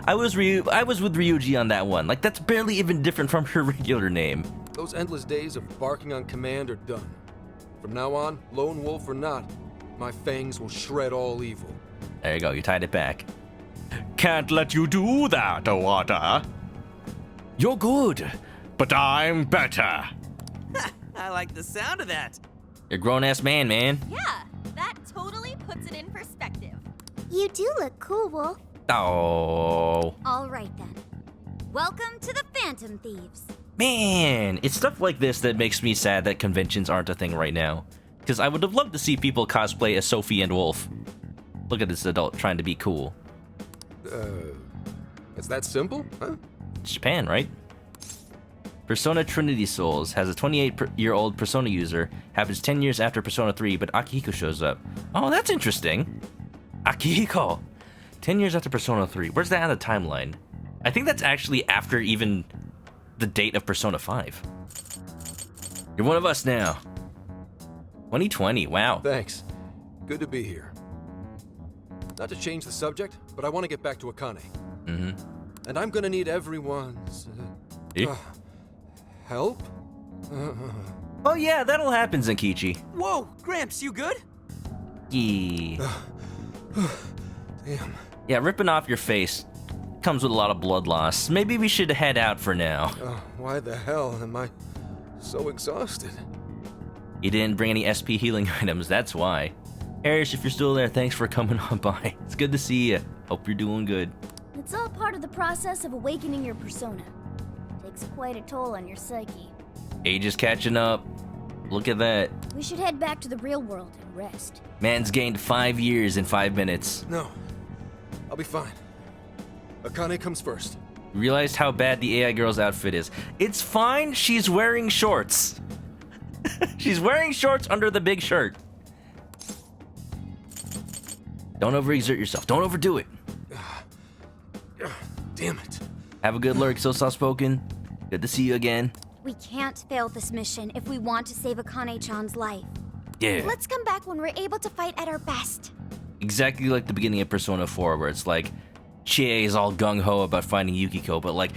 I was with Ryuji on that one. Like, that's barely even different from her regular name. Those endless days of barking on command are done. From now on, lone wolf or not, my fangs will shred all evil. There you go, you tied it back. Can't let you do that, Owada. You're good, but I'm better. I like the sound of that. You're a grown-ass man. Yeah, that totally puts it in perspective. You do look cool, Wolf. Oh. All right then. Welcome to the Phantom Thieves. Man, it's stuff like this that makes me sad that conventions aren't a thing right now. Because I would have loved to see people cosplay as Sophie and Wolf. Look at this adult trying to be cool. It's that simple, huh? It's Japan, right? Persona Trinity Souls has a 28-year-old Persona user, happens 10 years after Persona 3, but Akihiko shows up. Oh, that's interesting. Akihiko! 10 years after Persona 3. Where's that on the timeline? I think that's actually after even the date of Persona 5. You're one of us now. 2020, wow. Thanks. Good to be here. Not to change the subject, but I want to get back to Akane. And I'm gonna need everyone's help. Oh yeah, that'll happen, Zenkichi. Whoa, Gramps, you good? Yeah. Damn. Yeah, ripping off your face comes with a lot of blood loss. Maybe we should head out for now. Why the hell am I so exhausted? You didn't bring any SP healing items, that's why. Harris, if you're still there, thanks for coming on by. It's good to see you. Hope you're doing good. It's all part of the process of awakening your persona. Takes quite a toll on your psyche. Age is catching up. Look at that. We should head back to the real world and rest. Man's gained 5 years in 5 minutes. No, I'll be fine. Akane comes first. You realized how bad the AI girl's outfit is. It's fine, she's wearing shorts. She's wearing shorts under the big shirt. Don't overexert yourself. Don't overdo it. Damn it. Have a good lurk, so soft-spoken. Good to see you again. We can't fail this mission if we want to save Akane-chan's life. Yeah. Let's come back when we're able to fight at our best. Exactly like the beginning of Persona 4, where it's like, Chie is all gung-ho about finding Yukiko, but like,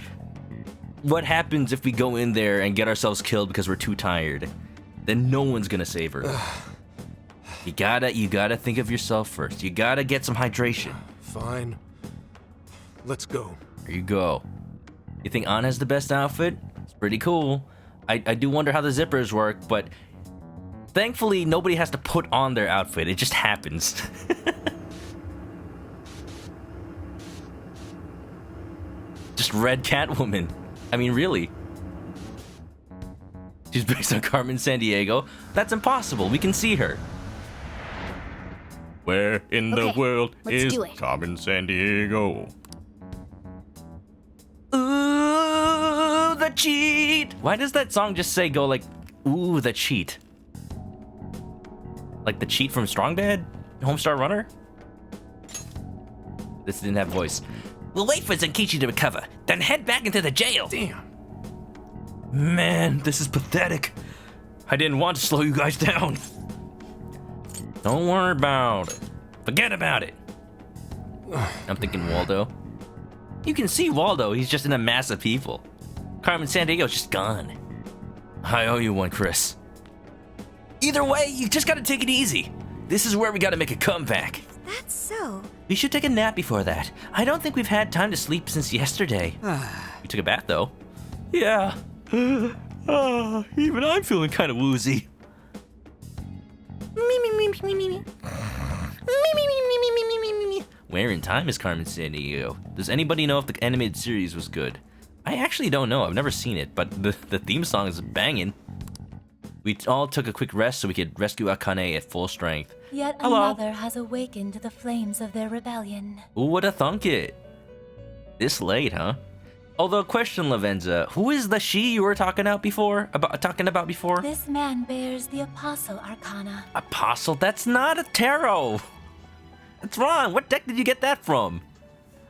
what happens if we go in there and get ourselves killed because we're too tired? Then no one's gonna save her. You gotta think of yourself first. You gotta get some hydration. Fine. Let's go. There you go. You think Ann has the best outfit? It's pretty cool. I do wonder how the zippers work, but thankfully nobody has to put on their outfit. It just happens. Just red Catwoman. I mean, really. She's based on Carmen Sandiego. That's impossible. We can see her. Where in the world let's is do it. Carmen Sandiego? Ooh, the cheat. Why does that song just say go like, ooh, the cheat? Like the cheat from Strong Bad? Homestar Runner? This didn't have voice. We'll wait for Zenkichi to recover, then head back into the jail. Damn. Man, this is pathetic. I didn't want to slow you guys down. Don't worry about it. Forget about it. I'm thinking Waldo. You can see Waldo, he's just in a mass of people. Carmen Sandiego's just gone. I owe you one, Chris. Either way, you just gotta take it easy. This is where we gotta make a comeback. That's so. We should take a nap before that. I don't think we've had time to sleep since yesterday. You took a bath, though. Yeah. Even I'm feeling kind of woozy. Where in time is Carmen Sandiego? Does anybody know if the animated series was good? I actually don't know. I've never seen it, but the theme song is banging. We all took a quick rest so we could rescue Akane at full strength. Yet Hello. another has awakened to the flames of their rebellion. Who would have thunk it? This late, huh? Although, question, Lavenza, who is the she you were talking about before? This man bears the Apostle Arcana. Apostle? That's not a tarot. That's wrong. What deck did you get that from?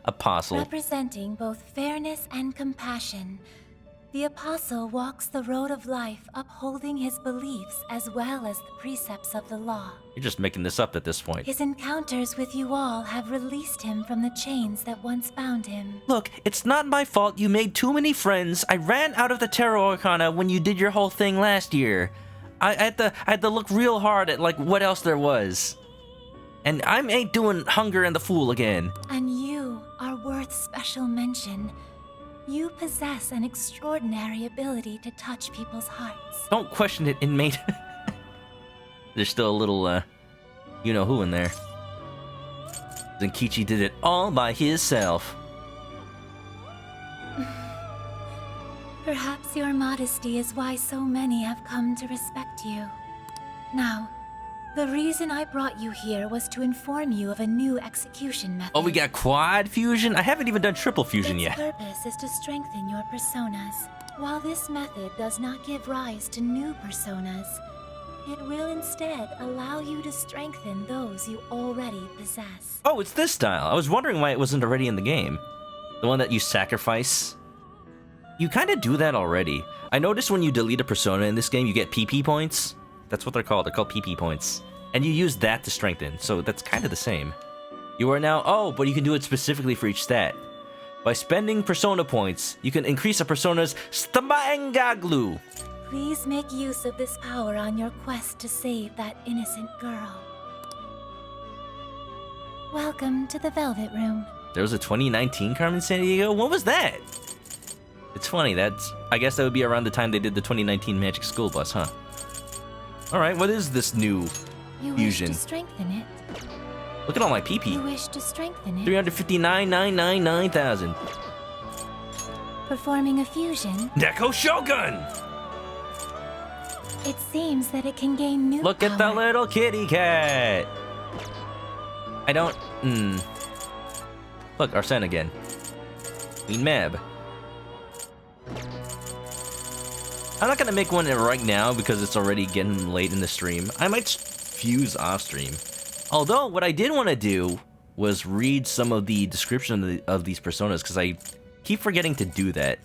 Apostle. Representing both fairness and compassion, the Apostle walks the road of life, upholding his beliefs as well as the precepts of the law. You're just making this up at this point. His encounters with you all have released him from the chains that once bound him. Look, it's not my fault you made too many friends. I ran out of the Tarot Arcana when you did your whole thing last year. I had to look real hard at, like, what else there was. And I ain't doing Hunger and the Fool again. And you are worth special mention. You possess an extraordinary ability to touch people's hearts. Don't question it, inmate. There's still a little, you-know-who in there. Zenkichi did it all by himself. Perhaps your modesty is why so many have come to respect you. Now, the reason I brought you here was to inform you of a new execution method. Oh, we got quad fusion? I haven't even done triple fusion Its yet. purpose is to strengthen your personas. While this method does not give rise to new personas, it will instead allow you to strengthen those you already possess. Oh, it's this style. I was wondering why it wasn't already in the game. The one that you sacrifice. You kind of do that already. I noticed when you delete a persona in this game, you get PP points. That's what they're called. They're called PP points. And you use that to strengthen, so that's kind of the same. You are now... Oh, but you can do it specifically for each stat. By spending persona points, you can increase a persona's Stamangaglu. Please make use of this power on your quest to save that innocent girl. Welcome to the Velvet Room. There was a 2019 Carmen Sandiego? What was that? It's funny, I guess that would be around the time they did the 2019 Magic School Bus, huh? Alright, what is this new You fusion? wish to strengthen it. Look at all my PP. You wish to strengthen it. 359,999,000. Performing a fusion, Neko Shogun! it seems that it can gain new Look at the little kitty cat. I don't... Look, Arsene again. Queen Mab. I'm not gonna make one right now because it's already getting late in the stream. I might fuse off stream. Although, what I did want to do was read some of the description of these personas because I keep forgetting to do that.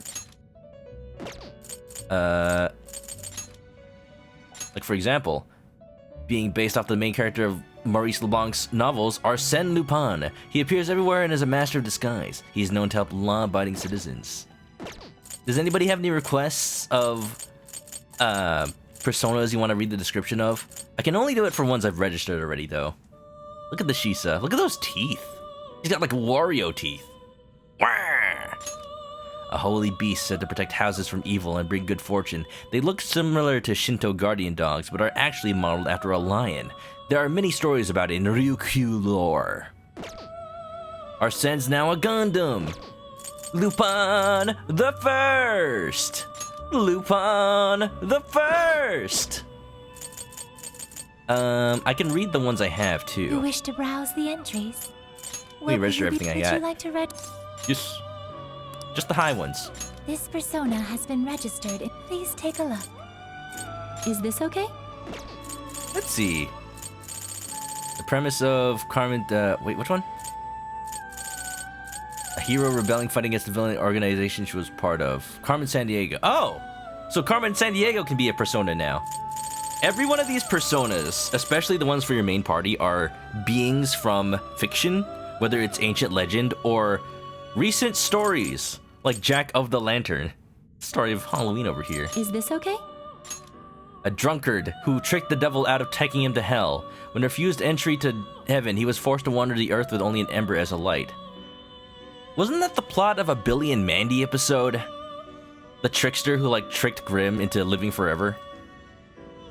Like for example, being based off the main character of Maurice Leblanc's novels, Arsène Lupin. He appears everywhere and is a master of disguise. He is known to help law-abiding citizens. Does anybody have any requests of personas you want to read the description of? I can only do it for ones I've registered already, though. Look at the Shisa. Look at those teeth. He's got like Wario teeth. A holy beast said to protect houses from evil and bring good fortune. They look similar to Shinto guardian dogs, but are actually modeled after a lion. There are many stories about it in Ryukyu lore. Arsene's now a Gundam. Lupin the First! Lupin the First! I can read the ones I have, You too. wish to browse the entries? Let me register everything I Would got. you like to read? Yes. Just the high ones. This persona has been registered. Please take a look. Is this okay? Let's see. The premise of Carmen... wait, which one? A hero rebelling, fighting against the villain organization she was part of. Carmen Sandiego. Oh! So Carmen Sandiego can be a persona now. Every one of these personas, especially the ones for your main party, are beings from fiction, whether it's ancient legend or recent stories, like Jack of the Lantern. Story of Halloween over here. Is this okay? A drunkard who tricked the devil out of taking him to hell. When refused entry to heaven, he was forced to wander the earth with only an ember as a light. Wasn't that the plot of a Billy and Mandy episode? The trickster who like tricked Grimm into living forever.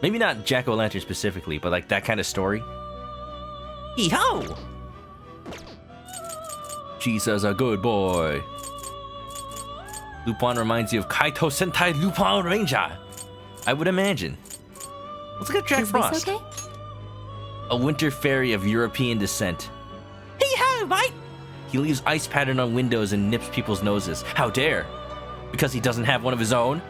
Maybe not Jack-o'-lantern specifically, but like that kind of story. Hee-ho! She's a good boy. Lupin reminds you of Kaito Sentai Lupin Ranger. I would imagine. Let's look at Jack Frost. Is this okay? A winter fairy of European descent. Hee-ho, mate! He leaves ice pattern on windows and nips people's noses. How dare! Because he doesn't have one of his own?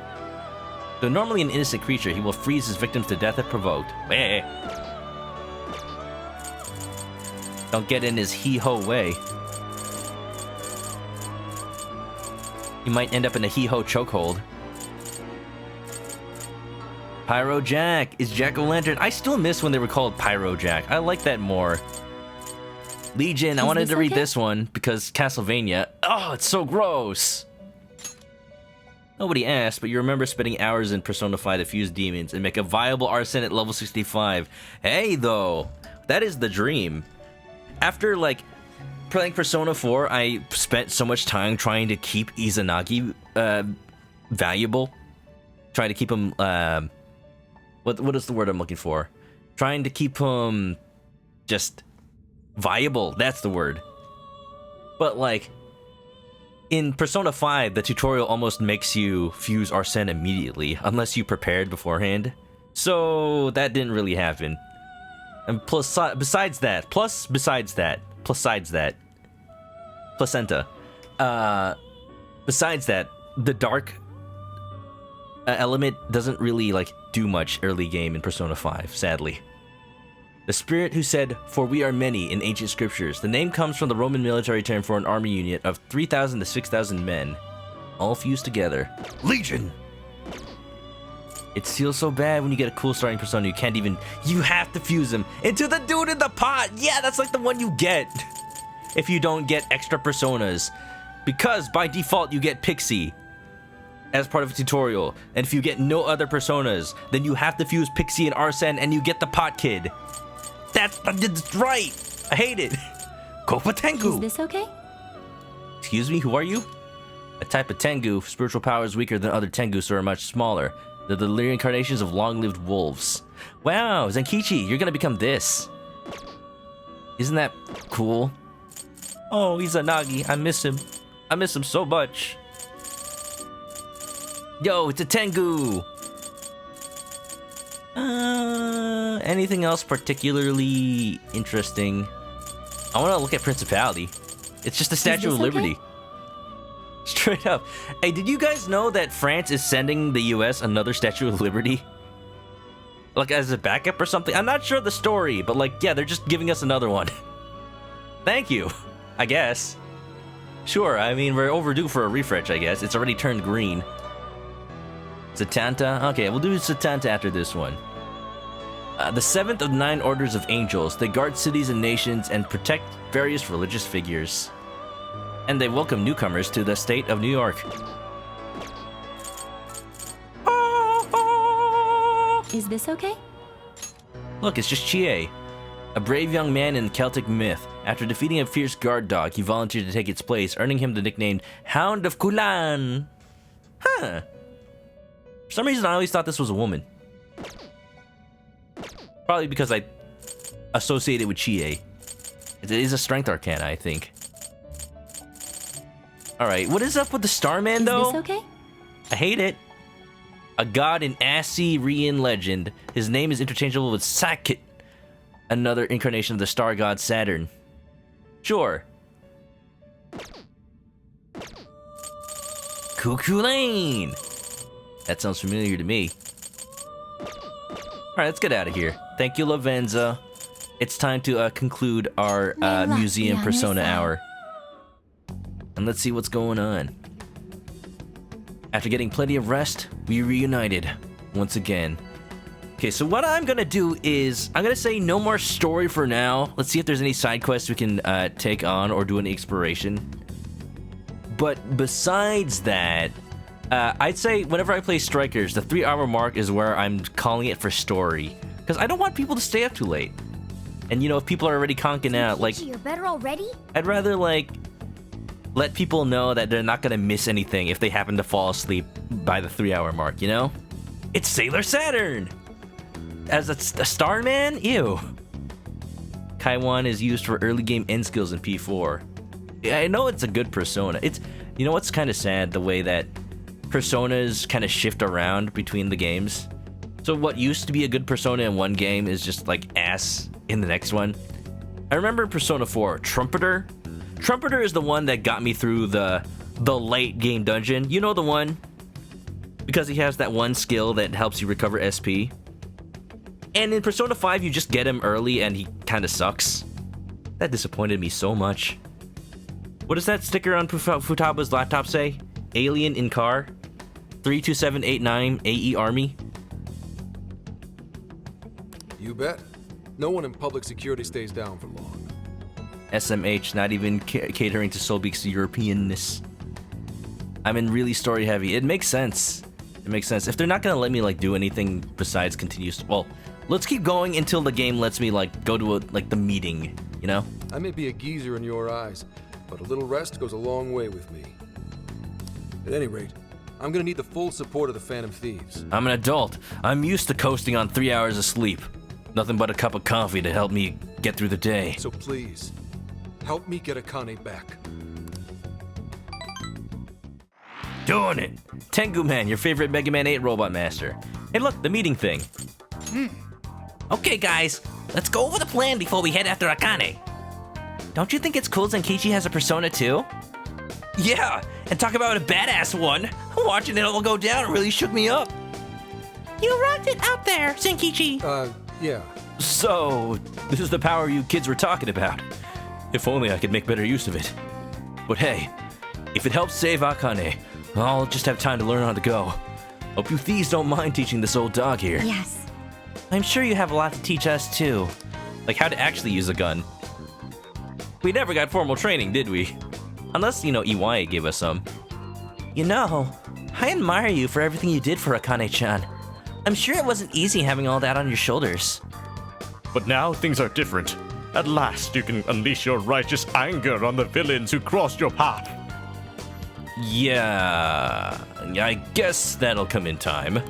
Though normally an innocent creature, he will freeze his victims to death if provoked. Eh. Don't get in his hee-ho way. You might end up in a hee-ho chokehold. Pyro Jack is Jack-o'-lantern. I still miss when they were called Pyro Jack. I like that more. Legion, I wanted to read this one because Castlevania. Oh, it's so gross. Nobody asked, but you remember spending hours in Persona 5 to fuse demons and make a viable Arsene at level 65. Hey, though, that is the dream. After, like, playing Persona 4, I spent so much time trying to keep Izanagi valuable. Trying to keep him, what is the word I'm looking for? Trying to keep him just viable. That's the word. But, like, in Persona 5, the tutorial almost makes you fuse Arsene immediately, unless you prepared beforehand. So, that didn't really happen. And besides that, placenta. Besides that, the dark element doesn't really, like, do much early game in Persona 5, sadly. The spirit who said, "For we are many," in ancient scriptures. The name comes from the Roman military term for an army unit of 3,000 to 6,000 men, all fused together. Legion! It feels so bad when you get a cool starting persona you can't even... You have to fuse him into the dude in the pot! Yeah, that's like the one you get if you don't get extra personas. Because by default you get Pixie as part of a tutorial. And if you get no other personas, then you have to fuse Pixie and Arsene and you get the pot kid. That's right! I hate it! Kopa Tengu! Is this okay? Excuse me, who are you? A type of Tengu, spiritual powers weaker than other Tengu, so are much smaller. They're the reincarnations of long-lived wolves. Wow, Zenkichi, you're gonna become this. Isn't that cool? Oh, Izanagi, I miss him. I miss him so much. Yo, it's a Tengu! Anything else particularly interesting? I want to look at Principality. It's just the Statue of Liberty. Okay? Straight up. Hey, did you guys know that France is sending the US another Statue of Liberty? Like, as a backup or something? I'm not sure the story, but like, yeah, they're just giving us another one. Thank you, I guess. Sure, I mean, we're overdue for a refresh, I guess. It's already turned green. Satanta? Okay, we'll do Satanta after this one. The 7th of 9 orders of angels. They guard cities and nations and protect various religious figures. And they welcome newcomers to the state of New York. Is this okay? Look, it's just Chie, a brave young man in Celtic myth. After defeating a fierce guard dog, he volunteered to take its place, earning him the nickname Hound of Kulan. Huh. For some reason, I always thought this was a woman. Probably because I associate it with Chie. It is a strength arcana, I think. Alright, what is up with the Starman, though? Is this okay? I hate it. A god in Assyrian legend. His name is interchangeable with Sakit, another incarnation of the star god Saturn. Sure. Cuckoo Lane! That sounds familiar to me. Alright, let's get out of here. Thank you, Lavenza. It's time to conclude our museum persona hour. And let's see what's going on. After getting plenty of rest, we reunited once again. Okay, so what I'm gonna do is, I'm gonna say no more story for now. Let's see if there's any side quests we can take on or do any exploration. But besides that, I'd say whenever I play Strikers, the 3-hour mark is where I'm calling it for story. Because I don't want people to stay up too late. And you know, if people are already conking out, like... You're better already? I'd rather, like let people know that they're not gonna miss anything if they happen to fall asleep by the 3-hour mark, you know? It's Sailor Saturn! As a Starman? Ew. Kaiwan is used for early game end skills in P4. Yeah, I know it's a good persona. You know what's kind of sad? The way that personas kind of shift around between the games. So what used to be a good persona in one game is just like ass in the next one. I remember Persona 4, Trumpeter. Trumpeter is the one that got me through the late game dungeon. You know the one? Because he has that one skill that helps you recover SP. And in Persona 5, you just get him early and he kind of sucks. That disappointed me so much. What does that sticker on Futaba's laptop say? Alien in car? 32789 AE Army? You bet. No one in public security stays down for long. SMH, not even catering to Solbeek's Europeanness. I'm in really story heavy. It makes sense. It makes sense. If they're not gonna let me like do anything besides continuous, well, let's keep going until the game lets me like go to the meeting, you know? I may be a geezer in your eyes, but a little rest goes a long way with me. At any rate, I'm gonna need the full support of the Phantom Thieves. I'm an adult. I'm used to coasting on 3 hours of sleep. Nothing but a cup of coffee to help me get through the day. So please, help me get Akane back. Doing it! Tengu Man, your favorite Mega Man 8 robot master. Hey look, the meeting thing. Okay guys, let's go over the plan before we head after Akane. Don't you think it's cool Zenkichi has a persona too? Yeah, and talk about a badass one. Watching it all go down really shook me up. You rocked it out there, Zenkichi. Yeah. So, this is the power you kids were talking about. If only I could make better use of it. But hey, if it helps save Akane, I'll just have time to learn on the go. Hope you thieves don't mind teaching this old dog here. Yes. I'm sure you have a lot to teach us too. Like how to actually use a gun. We never got formal training, did we? Unless, you know, Iwai gave us some. You know, I admire you for everything you did for Akane-chan. I'm sure it wasn't easy having all that on your shoulders. But now things are different. At last you can unleash your righteous anger on the villains who crossed your path. Yeah, I guess that'll come in time.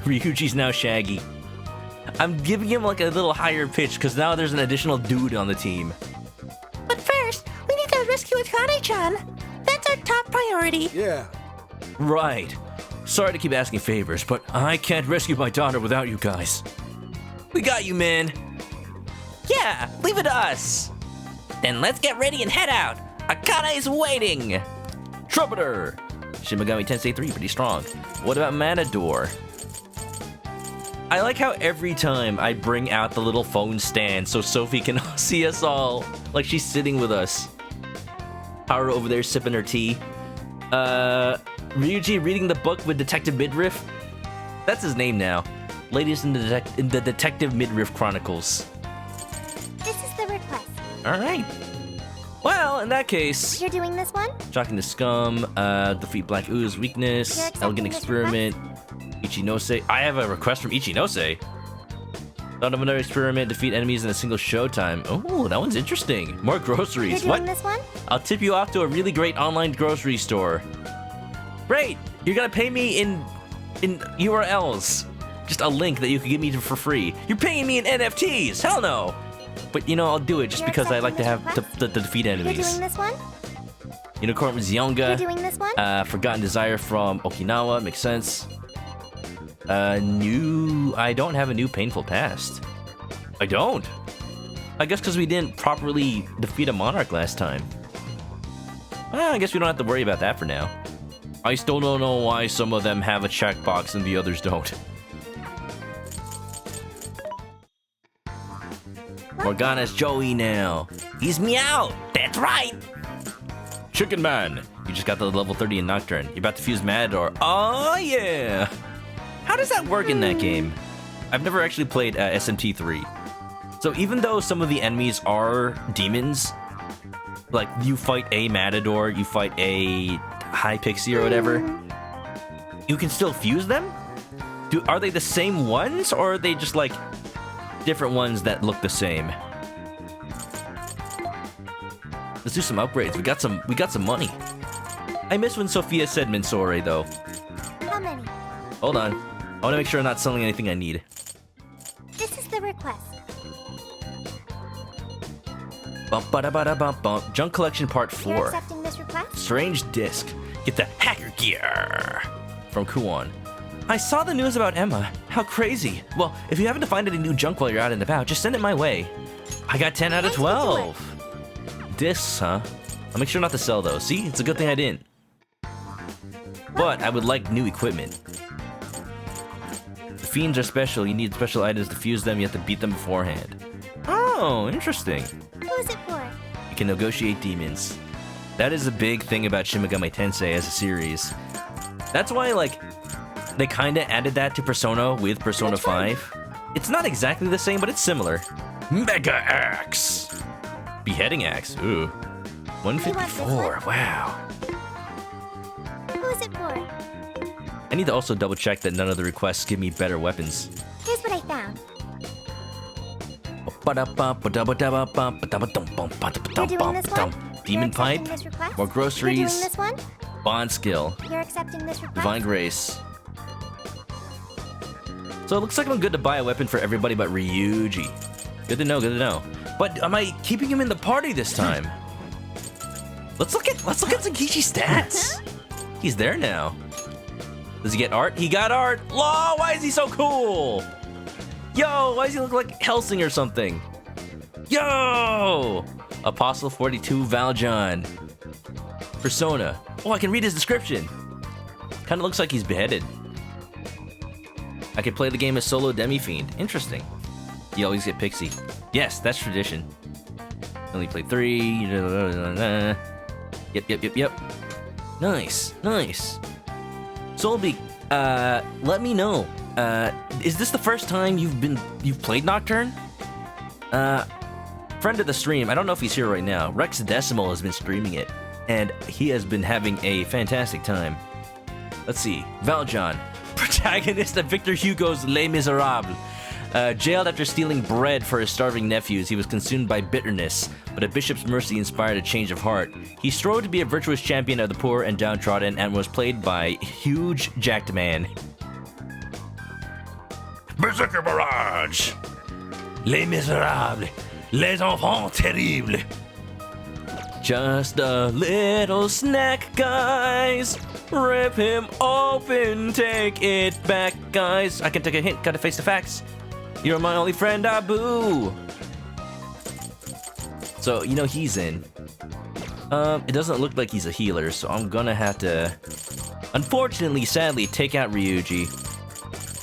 Ryuji's now Shaggy. I'm giving him like a little higher pitch because now there's an additional dude on the team. But first, we need to rescue Akane-chan. That's our top priority. Yeah. Right. Sorry to keep asking favors, but I can't rescue my daughter without you guys. We got you, man. Yeah, leave it to us. Then let's get ready and head out. Akane is waiting. Trumpeter. Shin Megami Tensei 3, pretty strong. What about Matador? I like how every time I bring out the little phone stand so Sophie can see us all, like she's sitting with us. Haru over there sipping her tea. Ryuji reading the book with Detective Midriff. That's his name now. Ladies in the Detective Midriff Chronicles. This is the request. Alright. Well, in that case... You're doing this one? Shocking the Scum, defeat Black Ooze, Weakness, Elegant Experiment, Ichinose. I have a request from Ichinose. Thought of another experiment, defeat enemies in a single showtime. Oh, that one's interesting. More groceries. You're doing What? this one? I'll tip you off to a really great online grocery store. Great! You're gonna pay me in URLs. Just a link that you can give me for free. You're paying me in NFTs! Hell no! But you know, I'll do it just because I like to have the defeat enemies. You're doing this one? Unicorn with Zionga. You're doing this one? Forgotten Desire from Okinawa, makes sense. I don't have a new Painful Past. I don't. I guess because we didn't properly defeat a Monarch last time. Well, I guess we don't have to worry about that for now. I still don't know why some of them have a checkbox and the others don't. Morgana's Joey now. He's Meow. That's right. Chicken Man. You just got the level 30 in Nocturne. You're about to fuse Matador. Oh, yeah. How does that work in that game? I've never actually played SMT3. So even though some of the enemies are demons, like you fight a Matador, you fight a High Pixie or whatever, you can still fuse them? Are they the same ones, or are they just like different ones that look the same? Let's do some upgrades. We got some money. I miss when Sophia said Mensore though. How many? Hold on. I want to make sure I'm not selling anything I need. This is the request. Bump ba da ba da bump bump. Junk collection part You're 4. accepting this request? Strange disc. Get the hacker gear from Kuon. I saw the news about Emma. How crazy. Well, if you happen to find any new junk while you're out and about, just send it my way. I got 10 out of 12. Discs, huh? I'll make sure not to sell those. See, it's a good thing I didn't. But I would like new equipment. The fiends are special. You need special items to fuse them. You have to beat them beforehand. Oh, interesting. Who's it for? You can negotiate demons. That is a big thing about Shin Megami Tensei as a series. That's why, like, they kinda added that to Persona with Persona 5. It's not exactly the same, but it's similar. Mega Axe! Beheading Axe, ooh. 154, wow. Who's it for? I need to also double check that none of the requests give me better weapons. Here's what I found. You're doing this one? Demon Pipe, more You're doing groceries, this one? Bond Skill, You're accepting this request? Divine Grace. So it looks like I'm good to buy a weapon for everybody but Ryuji. Good to know, good to know. But am I keeping him in the party this time? Let's look at Zenkichi's stats. He's there now. Does he get art? He got art! Law, why is he so cool? Yo, why does he look like Helsing or something? Yo! Apostle 42 Valjean. Persona. Oh, I can read his description. Kinda looks like he's beheaded. I can play the game as solo demi-fiend. Interesting. You always get Pixie. Yes, that's tradition. Only play 3. Yep. Nice. Solbeak, let me know. Is this the first time you've played Nocturne? Friend of the stream, I don't know if he's here right now. Rex Decimal has been streaming it, and he has been having a fantastic time. Let's see. Valjean, protagonist of Victor Hugo's Les Miserables. Jailed after stealing bread for his starving nephews, he was consumed by bitterness, but a bishop's mercy inspired a change of heart. He strove to be a virtuous champion of the poor and downtrodden and was played by Huge Jacked Man. Berserker Barrage! Les Miserables! Les Enfants Terribles! Just a little snack, guys. Rip him open, take it back, guys. I can take a hint, gotta face the facts. You're my only friend, Abu. So, you know he's in. It doesn't look like he's a healer, so I'm gonna have to, unfortunately, sadly, take out Ryuji.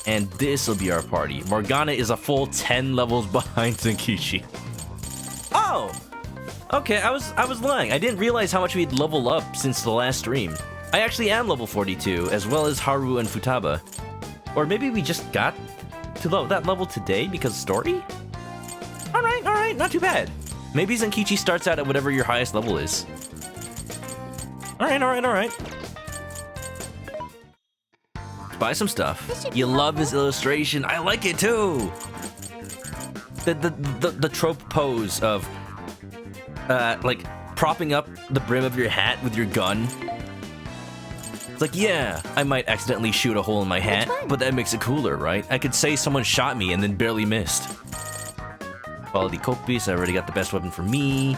And this'll be our party. Morgana is a full 10 levels behind Zenkichi. Oh! Okay, I was lying. I didn't realize how much we'd leveled up since the last stream. I actually am level 42, as well as Haru and Futaba. Or maybe we just got to that level today because of story? Alright, not too bad. Maybe Zenkichi starts out at whatever your highest level is. Alright. Buy some stuff. You love his illustration. I like it too. The trope pose of like propping up the brim of your hat with your gun. It's like, yeah, I might accidentally shoot a hole in my hat, but that makes it cooler, right? I could say someone shot me and then barely missed. Quality coke piece, I already got the best weapon for me.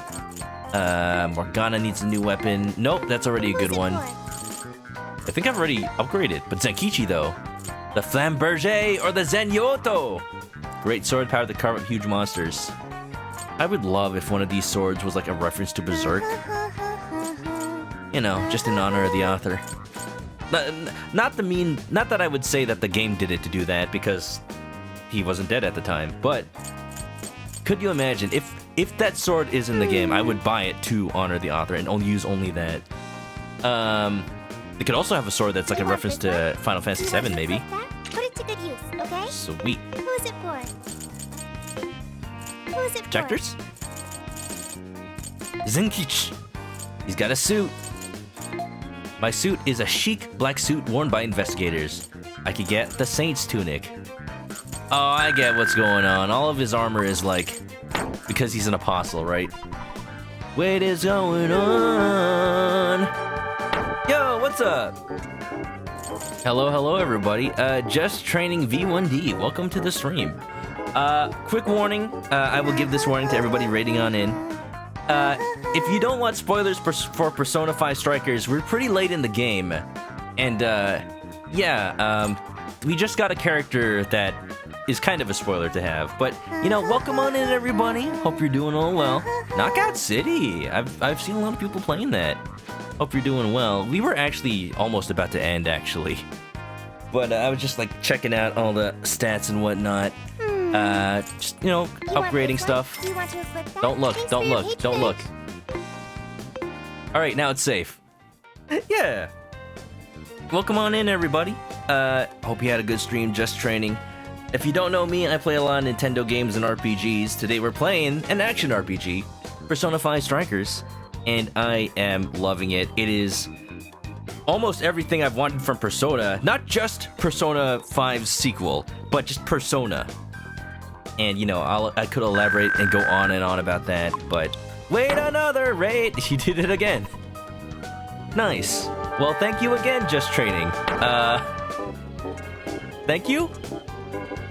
Morgana needs a new weapon. Nope, that's already a good one. I think I've already upgraded, but Zenkichi though. The Flamberger or the Zenyoto! Great sword power to carve up huge monsters. I would love if one of these swords was like a reference to Berserk. You know, just in honor of the author. Not that I would say that the game did it to do that, because he wasn't dead at the time, but could you imagine, if that sword is in the game, I would buy it to honor the author and use only that. They could also have a sword that's like a reference to Final Fantasy VII, maybe. Put it to good use, okay? Sweet. Who's it for? Who's it for? Projectors? Zenkichi. He's got a suit. My suit is a chic black suit worn by investigators. I could get the Saint's tunic. Oh, I get what's going on. All of his armor is like, because he's an apostle, right? What is going on? Yo, what's up? Hello, everybody. Just training V1D. Welcome to the stream. Quick warning. I will give this warning to everybody rating on in. If you don't want spoilers for Persona 5 Strikers, we're pretty late in the game. And, we just got a character that is kind of a spoiler to have. But, welcome on in, everybody. Hope you're doing all well. Knockout City. I've seen a lot of people playing that. Hope you're doing well. We were actually almost about to end, actually. But I was just, checking out all the stats and whatnot. Just, upgrading stuff. Don't look. Alright, now it's safe. Yeah. Welcome on in, everybody. Hope you had a good stream, just training. If you don't know me, I play a lot of Nintendo games and RPGs. Today we're playing an action RPG, Persona 5 Strikers, and I am loving it. It is almost everything I've wanted from Persona, not just Persona 5's sequel, but just Persona. And, I could elaborate and go on and on about that, but wait, another raid! He did it again. Nice. Well, thank you again, Just Training. Thank you?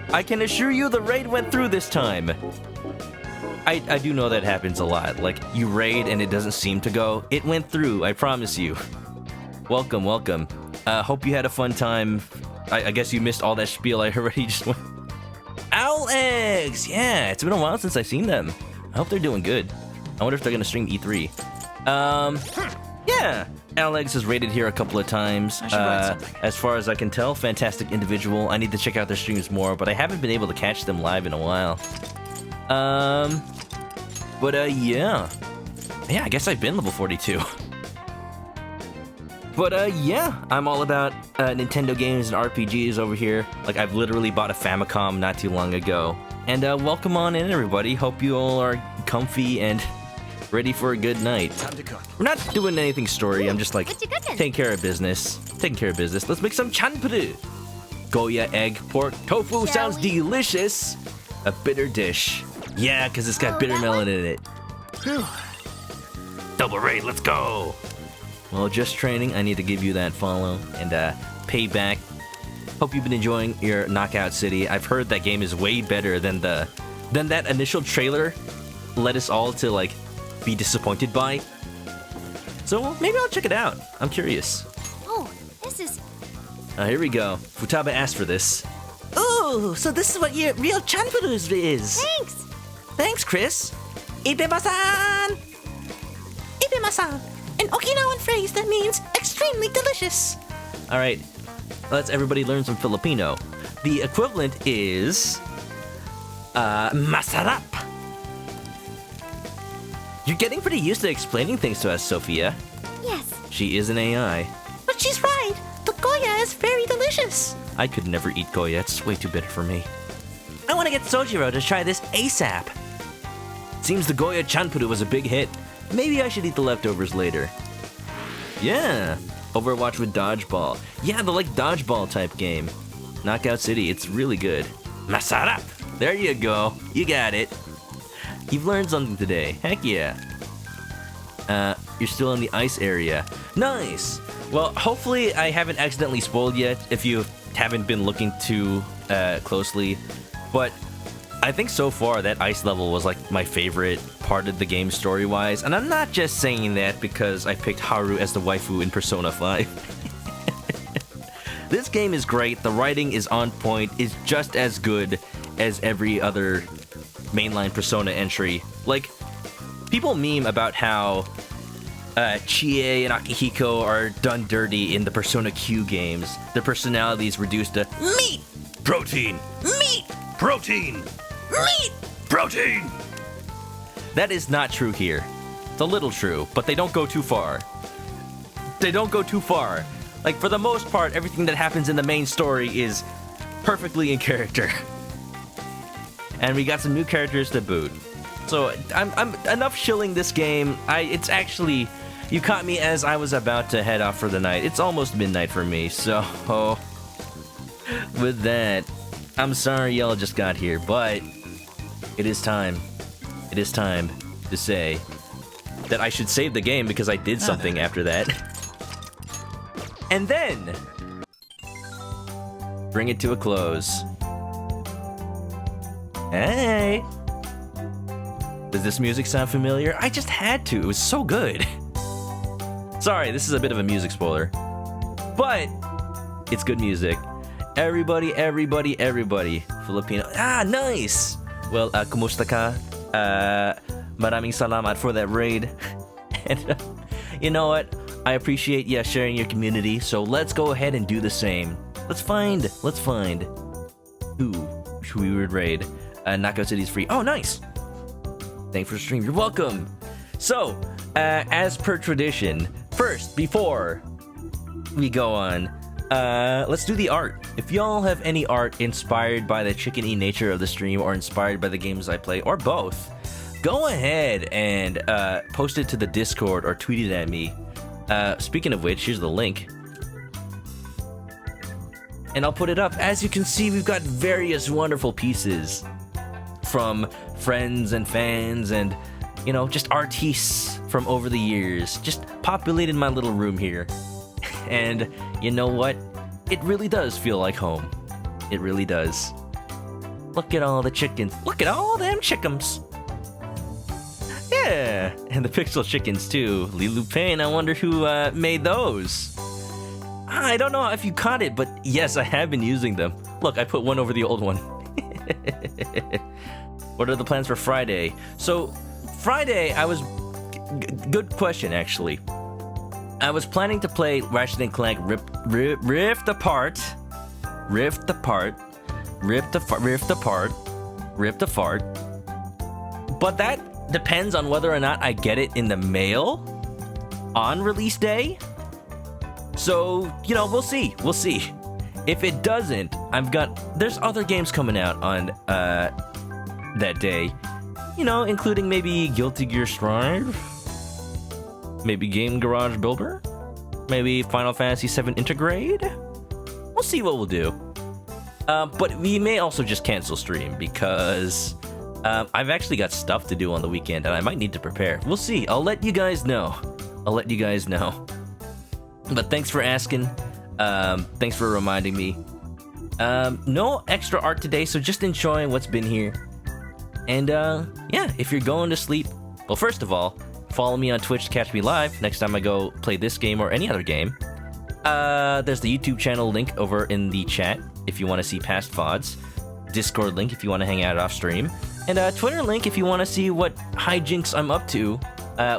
I can assure you the raid went through this time. I do know that happens a lot. You raid and it doesn't seem to go. It went through, I promise you. Welcome. Hope you had a fun time. I guess you missed all that spiel I already just went. Owl Eggs! Yeah, it's been a while since I've seen them. I hope they're doing good. I wonder if they're gonna stream E3. Yeah. Alex has rated here a couple of times. I should write something. As far as I can tell, fantastic individual. I need to check out their streams more, but I haven't been able to catch them live in a while. Yeah. Yeah, I guess I've been level 42. But, yeah, I'm all about Nintendo games and RPGs over here. I've literally bought a Famicom not too long ago. And, welcome on in, everybody. Hope you all are comfy and ready for a good night. Time to cook. We're not doing anything story. I'm just taking care of business. Let's make some chanpuru. Goya egg pork tofu sounds delicious. A bitter dish. Yeah, because it's got bitter melon in it. Whew. Double raid, let's go. Well, just training. I need to give you that follow and pay back. Hope you've been enjoying your Knockout City. I've heard that game is way better than that initial trailer led us all to be disappointed by. So maybe I'll check it out. I'm curious. Oh, this is... Here we go. Futaba asked for this. Ooh, so this is what your real chanpuru is. Thanks, Chris. Ibema-san! Ibema-san! An Okinawan phrase that means extremely delicious. All right, let's everybody learn some Filipino. The equivalent is masarap. You're getting pretty used to explaining things to us, Sophia. Yes. She is an AI. But she's right. The Goya is very delicious. I could never eat Goya. It's way too bitter for me. I want to get Sojiro to try this ASAP. Seems the Goya chanpuru was a big hit. Maybe I should eat the leftovers later. Yeah. Overwatch with Dodgeball. Yeah, the Dodgeball type game. Knockout City. It's really good. Masarap. There you go. You got it. You've learned something today. Heck yeah. You're still in the ice area. Nice. Well, hopefully I haven't accidentally spoiled yet if you haven't been looking too closely. But I think so far that ice level was my favorite part of the game story-wise. And I'm not just saying that because I picked Haru as the waifu in Persona 5. This game is great. The writing is on point. It's just as good as every other mainline Persona entry. People meme about how Chie and Akihiko are done dirty in the Persona Q games. Their personalities reduced to meat, Protein. meat, Protein. meat. Protein. That is not true here. It's a little true, but they don't go too far. For the most part, everything that happens in the main story is perfectly in character. And we got some new characters to boot. So I'm enough shilling this game. It's actually, you caught me as I was about to head off for the night. It's almost midnight for me, so with that, I'm sorry y'all just got here, but it is time. It is time to say that I should save the game because I did something after that. And then bring it to a close. Hey! Does this music sound familiar? I just had to. It was so good. Sorry, this is a bit of a music spoiler. But it's good music. Everybody. Filipino. Ah, nice! Well, kumusta ka? Maraming salamat for that raid. And you know what? I appreciate you sharing your community, so let's go ahead and do the same. Let's find who we would raid. Knockout City's free. Oh, nice! Thanks for the stream. You're welcome. So, as per tradition, first, before we go on, let's do the art. If y'all have any art inspired by the chicken-y nature of the stream or inspired by the games I play, or both, go ahead and post it to the Discord or tweet it at me. Speaking of which, here's the link. And I'll put it up. As you can see, we've got various wonderful pieces from friends and fans and, you know, just artistes from over the years. Just populated my little room here. And you know what? It really does feel like home. It really does. Look at all the chickens. Look at all them chickens. Yeah, and the pixel chickens too. Lilu Payne, I wonder who made those. I don't know if you caught it, but yes, I have been using them. Look, I put one over the old one. What are the plans for Friday? So, Friday, good question, actually. I was planning to play Ratchet & Clank Rift Apart. But that depends on whether or not I get it in the mail on release day. So, you know, we'll see. If it doesn't, there's other games coming out on that day. You know, including maybe Guilty Gear Strive, maybe Game Garage Builder, maybe Final Fantasy VII Intergrade. We'll see what we'll do. But we may also just cancel stream because I've actually got stuff to do on the weekend and I might need to prepare. We'll see. I'll let you guys know. But thanks for asking. Thanks for reminding me. No extra art today, so just enjoying what's been here. And yeah, if you're going to sleep, well, first of all, follow me on Twitch to catch me live next time I go play this game or any other game. There's the YouTube channel link over in the chat if you want to see past VODs. Discord link if you want to hang out off stream. And Twitter link if you want to see what hijinks I'm up to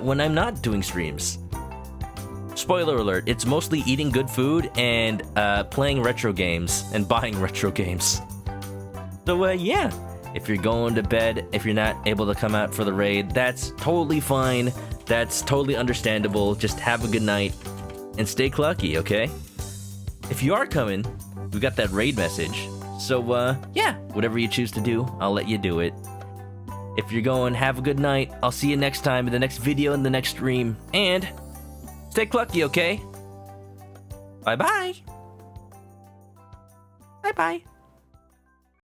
when I'm not doing streams. Spoiler alert, it's mostly eating good food and playing retro games and buying retro games. So yeah, if you're going to bed, if you're not able to come out for the raid, that's totally fine. That's totally understandable. Just have a good night and stay clucky, okay? If you are coming, we got that raid message. So yeah, whatever you choose to do, I'll let you do it. If you're going, have a good night. I'll see you next time in the next video in the next stream. And stay clucky, okay? Bye-bye. Bye-bye.